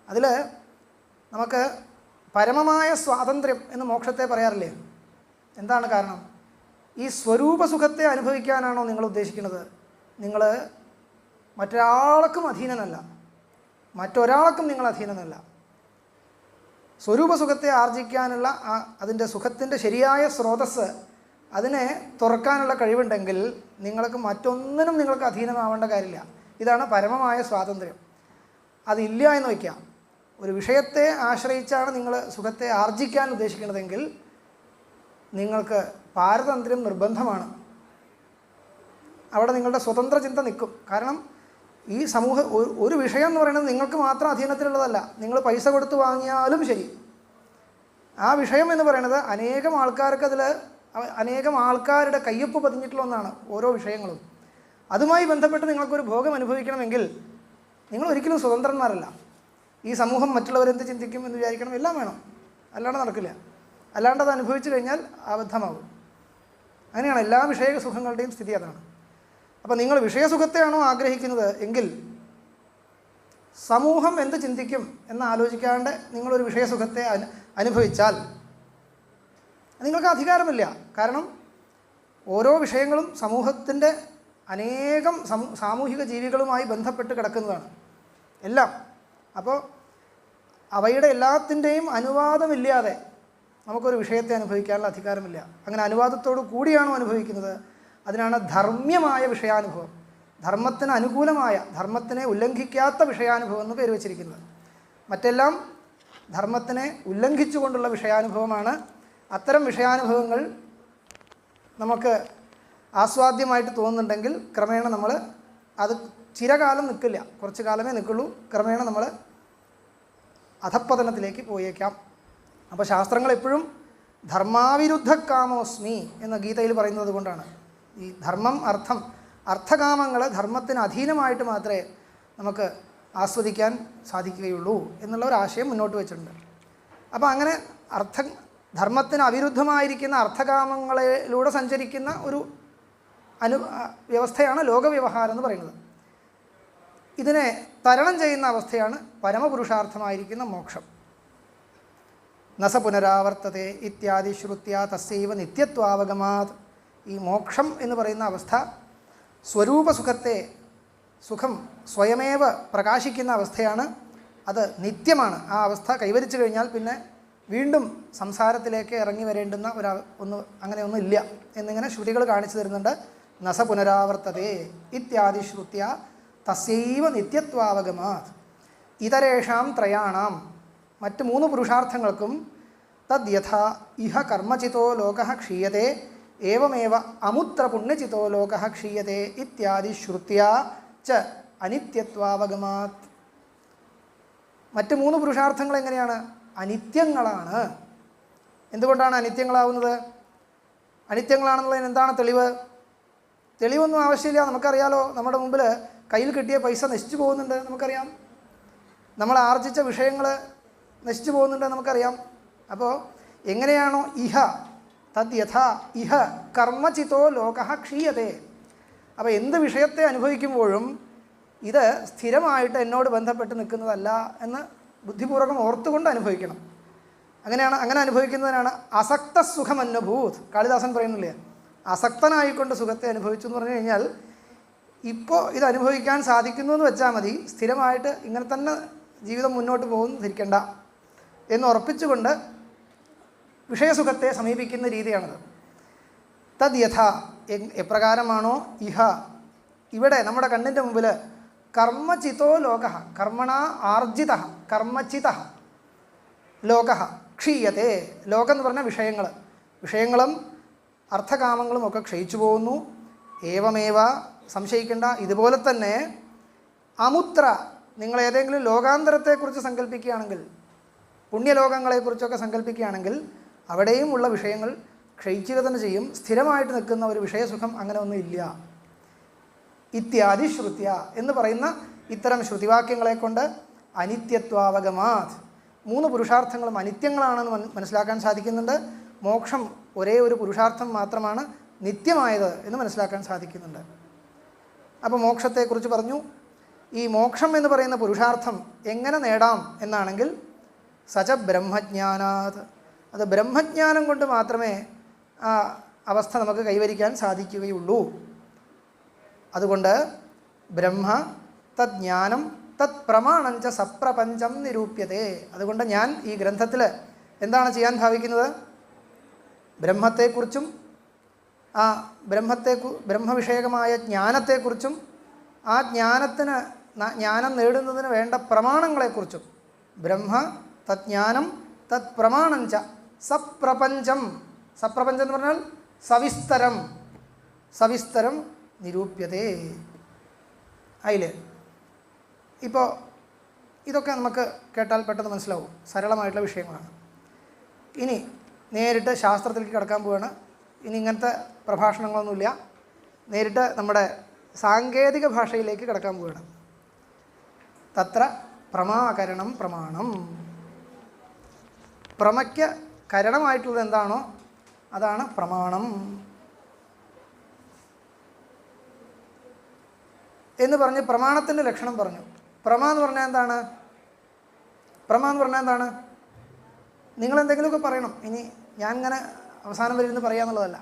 അതിൽ നമുക്ക് പരമമായ സ്വാതന്ത്ര്യം എന്ന് മോക്ഷത്തെ പറയാറില്ലേ? എന്താണ് കാരണം? ഈ സ്വരൂപസുഖത്തെ അനുഭവിക്കാനാണോ നിങ്ങൾ ഉദ്ദേശിക്കുന്നത്? നിങ്ങൾ മറ്റൊരാൾക്കും അധീനനല്ല, മറ്റൊരാൾക്കും നിങ്ങൾ അധീനനല്ല. സ്വരൂപസുഖത്തെ ആർജിക്കാനുള്ള അതിൻ്റെ സുഖത്തിൻ്റെ ശരിയായ സ്രോതസ്സ്, അതിനെ തുറക്കാനുള്ള കഴിവുണ്ടെങ്കിൽ നിങ്ങൾക്ക് മറ്റൊന്നിനും നിങ്ങൾക്ക് അധീനമാവേണ്ട കാര്യമില്ല. ഇതാണ് പരമമായ സ്വാതന്ത്ര്യം. അതില്ല എന്ന് വയ്ക്കാം. ഒരു വിഷയത്തെ ആശ്രയിച്ചാണ് നിങ്ങൾ സുഖത്തെ ആർജിക്കാൻ ഉദ്ദേശിക്കുന്നതെങ്കിൽ നിങ്ങൾക്ക് പാരതന്ത്ര്യം നിർബന്ധമാണ്. അവിടെ നിങ്ങളുടെ സ്വതന്ത്ര ചിന്ത നിൽക്കും. കാരണം ഈ ഒരു വിഷയം എന്ന് പറയുന്നത് നിങ്ങൾക്ക് മാത്രം അധീനത്തിലുള്ളതല്ല. നിങ്ങൾ പൈസ കൊടുത്ത് വാങ്ങിയാലും ശരി, ആ വിഷയം എന്ന് പറയുന്നത് അനേകം ആൾക്കാരുടെ കയ്യൊപ്പ് പതിഞ്ഞിട്ടുള്ള ഒന്നാണ് ഓരോ വിഷയങ്ങളും. അതുമായി ബന്ധപ്പെട്ട് നിങ്ങൾക്കൊരു ഭോഗം അനുഭവിക്കണമെങ്കിൽ നിങ്ങൾ ഒരിക്കലും സ്വതന്ത്രന്മാരല്ല. ഈ സമൂഹം മറ്റുള്ളവരെന്ത് ചിന്തിക്കും എന്ന് വിചാരിക്കണം, എല്ലാം വേണം, അല്ലാണ്ട് നടക്കില്ല. അല്ലാണ്ട് അത് അനുഭവിച്ചു കഴിഞ്ഞാൽ അബദ്ധമാകും. അങ്ങനെയാണ് എല്ലാ വിഷയസുഖങ്ങളുടെയും സ്ഥിതി, അതാണ്. അപ്പോൾ നിങ്ങൾ വിഷയസുഖത്തെയാണോ ആഗ്രഹിക്കുന്നത് എങ്കിൽ സമൂഹം എന്ത് ചിന്തിക്കും എന്ന് ആലോചിക്കാണ്ട് നിങ്ങളൊരു വിഷയസുഖത്തെ അനുഭവിച്ചാൽ നിങ്ങൾക്ക് അധികാരമില്ല. കാരണം ഓരോ വിഷയങ്ങളും സമൂഹത്തിൻ്റെ അനേകം സാമൂഹിക ജീവികളുമായി ബന്ധപ്പെട്ട് കിടക്കുന്നതാണ് എല്ലാം. അപ്പോൾ അവയുടെ എല്ലാത്തിൻ്റെയും അനുവാദമില്ലാതെ നമുക്കൊരു വിഷയത്തെ അനുഭവിക്കാനുള്ള അധികാരമില്ല. അങ്ങനെ അനുവാദത്തോടു കൂടിയാണോ അനുഭവിക്കുന്നത്? അതിനാണ് ധർമ്മ്യമായ വിഷയാനുഭവം, ധർമ്മത്തിന് അനുകൂലമായ, ധർമ്മത്തിനെ ഉല്ലംഘിക്കാത്ത വിഷയാനുഭവം എന്ന് പേര് വച്ചിരിക്കുന്നത്. മറ്റെല്ലാം ധർമ്മത്തിനെ ഉല്ലംഘിച്ചുകൊണ്ടുള്ള വിഷയാനുഭവമാണ്. അത്തരം വിഷയാനുഭവങ്ങൾ നമുക്ക് ആസ്വാദ്യമായിട്ട് തോന്നുന്നുണ്ടെങ്കിൽ ക്രമേണ നമ്മൾ അത് ചിരകാലം നിൽക്കില്ല, കുറച്ച് കാലമേ നിൽക്കുള്ളൂ. ക്രമേണ നമ്മൾ അധപ്പതനത്തിലേക്ക് പോയേക്കാം. അപ്പോൾ ശാസ്ത്രങ്ങൾ എപ്പോഴും ധർമാവിരുദ്ധ കാമോസ്മി എന്ന ഗീതയിൽ പറയുന്നത് കൊണ്ടാണ് ഈ ധർമ്മം, അർത്ഥകാമങ്ങൾ ധർമ്മത്തിന് അധീനമായിട്ട് മാത്രമേ നമുക്ക് ആസ്വദിക്കാൻ സാധിക്കുകയുള്ളൂ എന്നുള്ള ഒരു ആശയം മുന്നോട്ട് വെച്ചിട്ടുണ്ട്. അപ്പോൾ അങ്ങനെ ധർമ്മത്തിന് അവിരുദ്ധമായിരിക്കുന്ന അർത്ഥകാമങ്ങളിലൂടെ സഞ്ചരിക്കുന്ന ഒരു വ്യവസ്ഥയാണ് ലോകവ്യവഹാരം എന്ന് പറയുന്നത്. ഇതിനെ തരണം ചെയ്യുന്ന അവസ്ഥയാണ് പരമപുരുഷാർത്ഥമായിരിക്കുന്ന മോക്ഷം. നസ പുനരാവർത്തതേ ഇത്യാദി ശ്രുത്യ തസ്യൈവ നിത്യത്വാവഗമാത്. ഈ മോക്ഷം എന്ന് പറയുന്ന അവസ്ഥ സ്വരൂപസുഖത്തെ, സുഖം സ്വയമേവ പ്രകാശിക്കുന്ന അവസ്ഥയാണ്. അത് നിത്യമാണ്. ആ അവസ്ഥ കൈവരിച്ചു കഴിഞ്ഞാൽ പിന്നെ വീണ്ടും സംസാരത്തിലേക്ക് ഇറങ്ങി വരേണ്ടുന്ന അങ്ങനെയൊന്നും ഇല്ല എന്നിങ്ങനെ ശ്രുതികൾ കാണിച്ചു തരുന്നുണ്ട്. നസ പുനരാവർത്തതേ ഇത്യാദി ശ്രുത്യ തസ്യൈവ നിത്യത്വാവഗമാത്. ഇതരേഷാം ത്രയാണാം, മറ്റ് 3 പുരുഷാർത്ഥങ്ങൾക്കും തദ്യഥാ ഇഹ കർമ്മചിതോ ലോകഃ ക്ഷീയതേ ഏവമേവ അമുത്ര പുണ്യചിതോ ലോകഃ ക്ഷീയതേ ഇത്യാദി ശ്രുത്യാ ച അനിത്യത്വാവഗമാത്. മറ്റ് 3 പുരുഷാർത്ഥങ്ങൾ എങ്ങനെയാണ്? അനിത്യങ്ങളാണ്. എന്തുകൊണ്ടാണ് അനിത്യങ്ങളാവുന്നത്? അനിത്യങ്ങളാണെന്നുള്ളതിന് എന്താണ് തെളിവ്? തെളിവൊന്നും ആവശ്യമില്ല. നമുക്കറിയാലോ, നമ്മുടെ മുമ്പിൽ കയ്യിൽ കിട്ടിയ പൈസ നശിച്ചു പോകുന്നുണ്ട്, നമുക്കറിയാം. നമ്മൾ ആർജിച്ച വിഷയങ്ങൾ നശിച്ചു പോകുന്നുണ്ട്, നമുക്കറിയാം. അപ്പോൾ എങ്ങനെയാണോ ഇഹ തദ്യഥാ ഇഹ കർമ്മചിതോ ലോകഃ ക്ഷീയതേ. അപ്പോൾ എന്ത് വിഷയത്തെ അനുഭവിക്കുമ്പോഴും ഇത് സ്ഥിരമായിട്ട് എന്നോട് ബന്ധപ്പെട്ട് നിൽക്കുന്നതല്ല എന്ന് ബുദ്ധിപൂർവ്വം ഓർത്തുകൊണ്ട് അനുഭവിക്കണം. അങ്ങനെ അനുഭവിക്കുന്നതിനാണ് അസക്ത സുഖമന്വഭൂത്. കാളിദാസൻ പറയുന്നില്ലേ, അസക്തനായിക്കൊണ്ട് സുഖത്തെ അനുഭവിച്ചു എന്ന് പറഞ്ഞു കഴിഞ്ഞാൽ ഇപ്പോൾ ഇത് അനുഭവിക്കാൻ സാധിക്കുന്നു എന്ന് വെച്ചാൽ മതി, സ്ഥിരമായിട്ട് ഇങ്ങനെ തന്നെ ജീവിതം മുന്നോട്ട് പോകുന്നു ധരിക്കണ്ട എന്ന് ഉറപ്പിച്ചുകൊണ്ട് വിഷയസുഖത്തെ സമീപിക്കുന്ന രീതിയാണത്. തദ് യഥ, എപ്രകാരമാണോ ഇഹ ഇവിടെ നമ്മുടെ കണ്ണിൻ്റെ മുമ്പിൽ കർമ്മചിതോ ലോകഃ, കർമ്മണ ആർജിത കർമ്മചിത ലോകഃ ക്ഷീയത്തെ. ലോകം എന്ന് പറഞ്ഞാൽ വിഷയങ്ങളും അർത്ഥകാമങ്ങളും ഒക്കെ ക്ഷയിച്ചു പോകുന്നു. ഏവമേവ, സംശയിക്കേണ്ട, ഇതുപോലെ തന്നെ അമുത്ര, നിങ്ങൾ ഏതെങ്കിലും ലോകാന്തരത്തെക്കുറിച്ച് സങ്കല്പിക്കുകയാണെങ്കിൽ, പുണ്യലോകങ്ങളെക്കുറിച്ചൊക്കെ സങ്കല്പിക്കുകയാണെങ്കിൽ അവിടെയും ഉള്ള വിഷയങ്ങൾ ക്ഷയിക്കുക തന്നെ ചെയ്യും. സ്ഥിരമായിട്ട് നിൽക്കുന്ന ഒരു വിഷയസുഖം അങ്ങനെ ഒന്നും ഇല്ല. ഇത്യാദി ശ്രുത്യ എന്ന് പറയുന്ന ഇത്തരം ശ്രുതിവാക്യങ്ങളെ കൊണ്ട് അനിത്യത്വാവഗമാത്, 3 പുരുഷാർത്ഥങ്ങളും അനിത്യങ്ങളാണെന്ന് മനസ്സിലാക്കാൻ സാധിക്കുന്നുണ്ട്. മോക്ഷം ഒരേ ഒരു പുരുഷാർത്ഥം മാത്രമാണ് നിത്യമായത് എന്ന് മനസ്സിലാക്കാൻ സാധിക്കുന്നുണ്ട്. അപ്പോൾ മോക്ഷത്തെക്കുറിച്ച് പറഞ്ഞു. ഈ മോക്ഷം എന്ന് പറയുന്ന പുരുഷാർത്ഥം എങ്ങനെ നേടാം എന്നാണെങ്കിൽ സച ബ്രഹ്മജ്ഞാനാത്, അത് ബ്രഹ്മജ്ഞാനം കൊണ്ട് മാത്രമേ ആ അവസ്ഥ നമുക്ക് കൈവരിക്കാൻ സാധിക്കുകയുള്ളൂ. അതുകൊണ്ട് ബ്രഹ്മ തത് ജ്ഞാനം തത് പ്രമാണം ച സപ്രപഞ്ചം നിരൂപ്യതേ. അതുകൊണ്ട് ഞാൻ ഈ ഗ്രന്ഥത്തിൽ എന്താണ് ചെയ്യാൻ ഭാവിക്കുന്നത്? ബ്രഹ്മത്തെക്കുറിച്ചും ആ ബ്രഹ്മവിഷയകമായ ജ്ഞാനത്തെക്കുറിച്ചും ആ ജ്ഞാനം നേടുന്നതിന് വേണ്ട പ്രമാണങ്ങളെക്കുറിച്ചും, ബ്രഹ്മ തജ്ഞാനം തത് പ്രമാണം ച സപ്രപഞ്ചം, സപ്രപഞ്ചം എന്ന് പറഞ്ഞാൽ സവിസ്തരം നിരൂപ്യതേ. അതിൽ ഇപ്പോൾ ഇതൊക്കെ നമുക്ക് കേട്ടാൽ പെട്ടെന്ന് മനസ്സിലാവും, സരളമായിട്ടുള്ള വിഷയങ്ങളാണ്. ഇനി നേരിട്ട് ശാസ്ത്രത്തിലേക്ക് കടക്കാൻ പോവുകയാണ്. ഇനി ഇങ്ങനത്തെ പ്രഭാഷണങ്ങളൊന്നുമില്ല, നേരിട്ട് നമ്മുടെ സാങ്കേതിക ഭാഷയിലേക്ക് കടക്കാൻ പോവുകയാണ്. തത്ര പ്രമാകരണം പ്രമാണം. പ്രമയ്ക്ക് കരണമായിട്ടുള്ളത് എന്താണോ അതാണ് പ്രമാണം എന്ന് പറഞ്ഞ് പ്രമാണത്തിൻ്റെ ലക്ഷണം പറഞ്ഞു. പ്രമ എന്ന് പറഞ്ഞാൽ എന്താണ്? നിങ്ങളെന്തെങ്കിലുമൊക്കെ പറയണം. ഇനി ഞാൻ ഇങ്ങനെ അവസാനം വരെ ഇരുന്ന് പറയാന്നുള്ളതല്ല.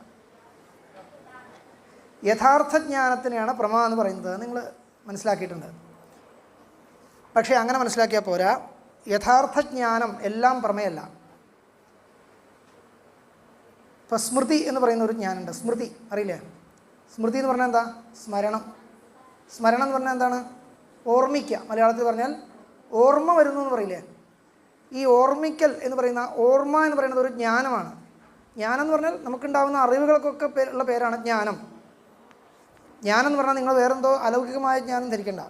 യഥാർത്ഥ ജ്ഞാനത്തിനെയാണ് പ്രമ എന്ന് പറയുന്നത്. നിങ്ങൾ മനസ്സിലാക്കിയിട്ടുണ്ട്. പക്ഷേ അങ്ങനെ മനസ്സിലാക്കിയാൽ പോരാ. യഥാർത്ഥ ജ്ഞാനം എല്ലാം പ്രമയല്ല. ഇപ്പോൾ സ്മൃതി എന്ന് പറയുന്ന ഒരു ജ്ഞാനമുണ്ട്. സ്മൃതി അറിയില്ലേ? സ്മൃതി എന്ന് പറഞ്ഞാൽ എന്താ? സ്മരണം. സ്മരണം എന്ന് പറഞ്ഞാൽ എന്താണ്? ഓർമ്മിക്കുക. മലയാളത്തിൽ പറഞ്ഞാൽ ഓർമ്മ വരുന്നു എന്ന് പറയില്ലേ? ഈ ഓർമ്മിക്കൽ എന്ന് പറയുന്ന, ഓർമ്മ എന്ന് പറയുന്നത് ഒരു ജ്ഞാനമാണ്. ജ്ഞാനം എന്ന് പറഞ്ഞാൽ നമുക്കുണ്ടാകുന്ന അറിവുകൾക്കൊക്കെ ഉള്ള പേരാണ് ജ്ഞാനം. ജ്ഞാനം എന്ന് പറഞ്ഞാൽ നിങ്ങൾ വേറെന്തോ അലൗകികമായ ജ്ഞാനം ധരിക്കണ്ട.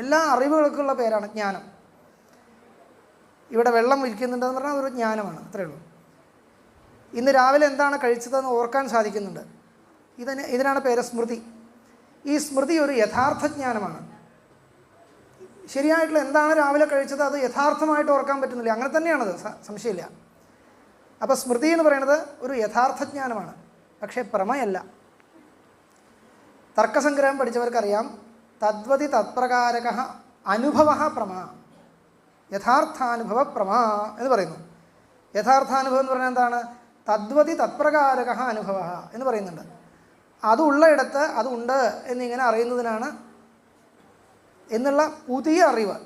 എല്ലാ അറിവുകൾക്കുള്ള പേരാണ് ജ്ഞാനം. ഇവിടെ വെള്ളം ഇരിക്കുന്നുണ്ടെന്ന് പറഞ്ഞാൽ അതൊരു ജ്ഞാനമാണ്. അത്രയേ ഉള്ളൂ. ഇന്ന് രാവിലെ എന്താണ് കഴിച്ചതെന്ന് ഓർക്കാൻ സാധിക്കുന്നുണ്ട്. ഇതിനാണ് പേര് സ്മൃതി. ഈ സ്മൃതി ഒരു യഥാർത്ഥ ജ്ഞാനമാണ്. ശരിയായിട്ടുള്ള എന്താണ് രാവിലെ കഴിച്ചത് അത് യഥാർത്ഥമായിട്ട് ഓർക്കാൻ പറ്റുന്നില്ല. അങ്ങനെ തന്നെയാണത്, സംശയമില്ല. അപ്പോൾ സ്മൃതി എന്ന് പറയുന്നത് ഒരു യഥാർത്ഥ ജ്ഞാനമാണ്. പക്ഷേ പ്രമയല്ല. തർക്കസംഗ്രഹം പഠിച്ചവർക്കറിയാം, തദ്വതി തത്പ്രകാരക അനുഭവ പ്രമ, യഥാർത്ഥാനുഭവ പ്രമ എന്ന് പറയുന്നു. യഥാർത്ഥാനുഭവം എന്ന് പറഞ്ഞാൽ എന്താണ്? തദ്വതി തത്പ്രകാരക അനുഭവ എന്ന് പറയുന്നുണ്ട്. അതുള്ളയിടത്ത് അതുണ്ട് എന്നിങ്ങനെ അറിയുന്നതിനാണ് എന്നുള്ള പുതിയ അറിവ്,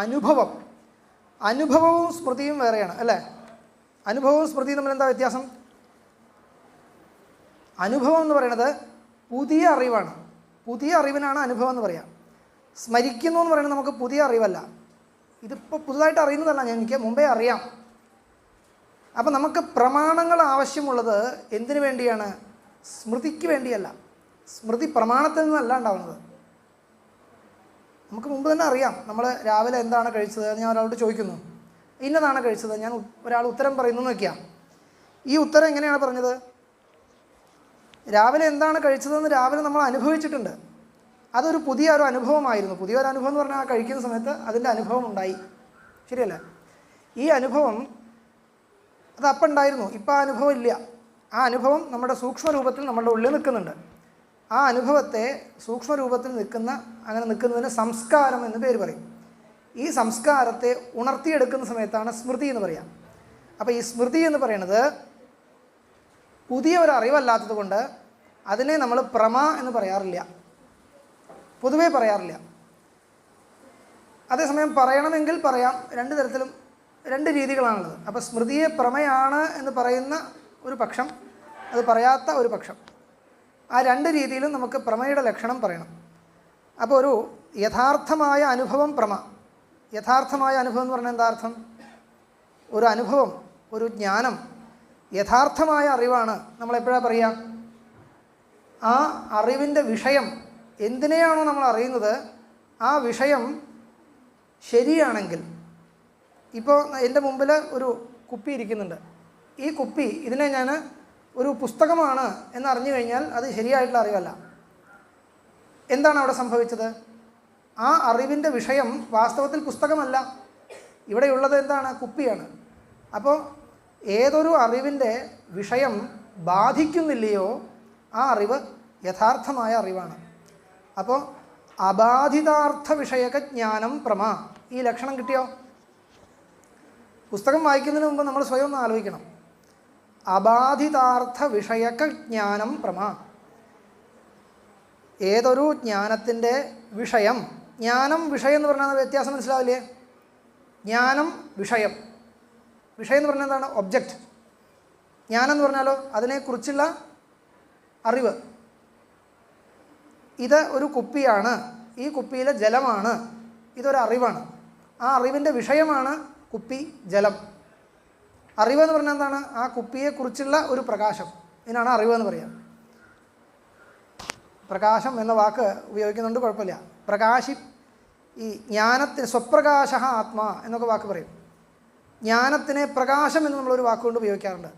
അനുഭവം. അനുഭവവും സ്മൃതിയും വേറെയാണ് അല്ലേ? അനുഭവവും സ്മൃതിയും തമ്മിൽ എന്താ വ്യത്യാസം? അനുഭവം എന്ന് പറയുന്നത് പുതിയ അറിവാണ്. പുതിയ അറിവിനാണ് അനുഭവം എന്ന് പറയാം. സ്മരിക്കുന്നു എന്ന് പറയുന്നത് നമുക്ക് പുതിയ അറിവല്ല. ഇതിപ്പോൾ പുതുതായിട്ട് അറിയുന്നതല്ല, എനിക്ക് മുമ്പേ അറിയാം. അപ്പം നമുക്ക് പ്രമാണങ്ങൾ ആവശ്യമുള്ളത് എന്തിനു വേണ്ടിയാണ്? സ്മൃതിക്ക് വേണ്ടിയല്ല. സ്മൃതി പ്രമാണത്തിൽ നിന്നല്ല ഉണ്ടാവുന്നത്. നമുക്ക് മുമ്പ് തന്നെ അറിയാം. നമ്മൾ രാവിലെ എന്താണ് കഴിച്ചത്, ഞാൻ ഒരാളോട് ചോദിക്കുന്നു, ഇന്നതാണ് കഴിച്ചത്, ഞാൻ ഒരാൾ ഉത്തരം പറയുന്നു എന്ന് വയ്ക്കാം. ഈ ഉത്തരം എങ്ങനെയാണ് പറഞ്ഞത്? രാവിലെ എന്താണ് കഴിച്ചതെന്ന് രാവിലെ നമ്മൾ അനുഭവിച്ചിട്ടുണ്ട്. അതൊരു പുതിയൊരു അനുഭവമായിരുന്നു. പുതിയൊരു അനുഭവം എന്ന് പറഞ്ഞാൽ ആ കഴിക്കുന്ന സമയത്ത് അതിൻ്റെ അനുഭവം ഉണ്ടായി. ശരിയല്ലേ? ഈ അനുഭവം അത് അപ്പം ഉണ്ടായിരുന്നു, ഇപ്പം ആ അനുഭവം ഇല്ല. ആ അനുഭവം നമ്മുടെ സൂക്ഷ്മരൂപത്തിൽ നമ്മുടെ ഉള്ളിൽ നിൽക്കുന്നുണ്ട്. ആ അനുഭവത്തെ സൂക്ഷ്മരൂപത്തിൽ അങ്ങനെ നിൽക്കുന്നതിന് സംസ്കാരം എന്ന് പേര് പറയും. ഈ സംസ്കാരത്തെ ഉണർത്തിയെടുക്കുന്ന സമയത്താണ് സ്മൃതി എന്ന് പറയാം. അപ്പോൾ ഈ സ്മൃതി എന്ന് പറയുന്നത് പുതിയ ഒരു അറിവല്ലാത്തത് കൊണ്ട് അതിനെ നമ്മൾ പ്രമ എന്ന് പറയാറില്ല, പൊതുവേ പറയാറില്ല. അതേസമയം പറയണമെങ്കിൽ പറയാം. രണ്ട് തരത്തിലും രണ്ട് രീതികളാണുള്ളത്. അപ്പോൾ സ്മൃതിയെ പ്രമയാണ് എന്ന് പറയുന്ന ഒരു പക്ഷം, അത് പറയാത്ത ഒരു പക്ഷം, ആ രണ്ട് രീതിയിലും നമുക്ക് പ്രമയുടെ ലക്ഷണം പറയണം. അപ്പോൾ ഒരു യഥാർത്ഥമായ അനുഭവം പ്രമ. യഥാർത്ഥമായ അനുഭവം എന്ന് പറഞ്ഞാൽ എന്താ അർത്ഥം? ഒരു അനുഭവം, ഒരു ജ്ഞാനം, യഥാർത്ഥമായ അറിവാണ്. നമ്മളെപ്പോഴാണ് പറയുക? ആ അറിവിൻ്റെ വിഷയം എന്തിനെയാണോ നമ്മൾ അറിയുന്നത്, ആ വിഷയം ശരിയാണെങ്കിൽ. ഇപ്പോൾ എൻ്റെ മുമ്പിൽ ഒരു കുപ്പി ഇരിക്കുന്നുണ്ട്. ഈ കുപ്പി, ഇതിനെ ഞാൻ ഒരു പുസ്തകമാണ് എന്നറിഞ്ഞു കഴിഞ്ഞാൽ അത് ശരിയായിട്ടുള്ള അറിവല്ല. എന്താണ് അവിടെ സംഭവിച്ചത്? ആ അറിവിൻ്റെ വിഷയം വാസ്തവത്തിൽ പുസ്തകമല്ല. ഇവിടെയുള്ളത് എന്താണ്? കുപ്പിയാണ്. അപ്പോൾ ഏതൊരു അറിവിൻ്റെ വിഷയം ബാധിക്കുന്നില്ലയോ ആ അറിവ് യഥാർത്ഥമായ അറിവാണ്. അപ്പോൾ അബാധിതാർത്ഥ വിഷയക ജ്ഞാനം പ്രമ. ഈ ലക്ഷണം കിട്ടിയോ? പുസ്തകം വായിക്കുന്നതിന് മുമ്പ് നമ്മൾ സ്വയം ഒന്ന് ആലോചിക്കണം. അബാധിതാർത്ഥ വിഷയക ജ്ഞാനം പ്രമ. ഏതൊരു ജ്ഞാനത്തിൻ്റെ വിഷയം, ജ്ഞാനം വിഷയം എന്ന് പറഞ്ഞാൽ വ്യത്യാസം മനസ്സിലാവില്ലേ? ജ്ഞാനം വിഷയം, വിഷയം എന്ന് പറഞ്ഞാൽ എന്താണ്? ഒബ്ജക്റ്റ്. ജ്ഞാനം എന്ന് പറഞ്ഞാലോ അതിനെക്കുറിച്ചുള്ള അറിവ്. ഇത് ഒരു കുപ്പിയാണ്, ഈ കുപ്പിയിലെ ജലമാണ്, ഇതൊരറിവാണ്. ആ അറിവിൻ്റെ വിഷയമാണ് കുപ്പി, ജലം. അറിവെന്ന് പറഞ്ഞാൽ എന്താണ്? ആ കുപ്പിയെക്കുറിച്ചുള്ള ഒരു പ്രകാശം. ഇതിനാണ് അറിവെന്ന് പറയുക. പ്രകാശം എന്ന വാക്ക് ഉപയോഗിക്കുന്നുണ്ട്, കുഴപ്പമില്ല. ഈ ജ്ഞാനത്തിന് സ്വപ്രകാശ ആത്മാ എന്നൊക്കെ വാക്ക് പറയും. ജ്ഞാനത്തിനെ പ്രകാശം എന്ന് നമ്മളൊരു വാക്കുകൊണ്ട് ഉപയോഗിക്കാറുണ്ട്.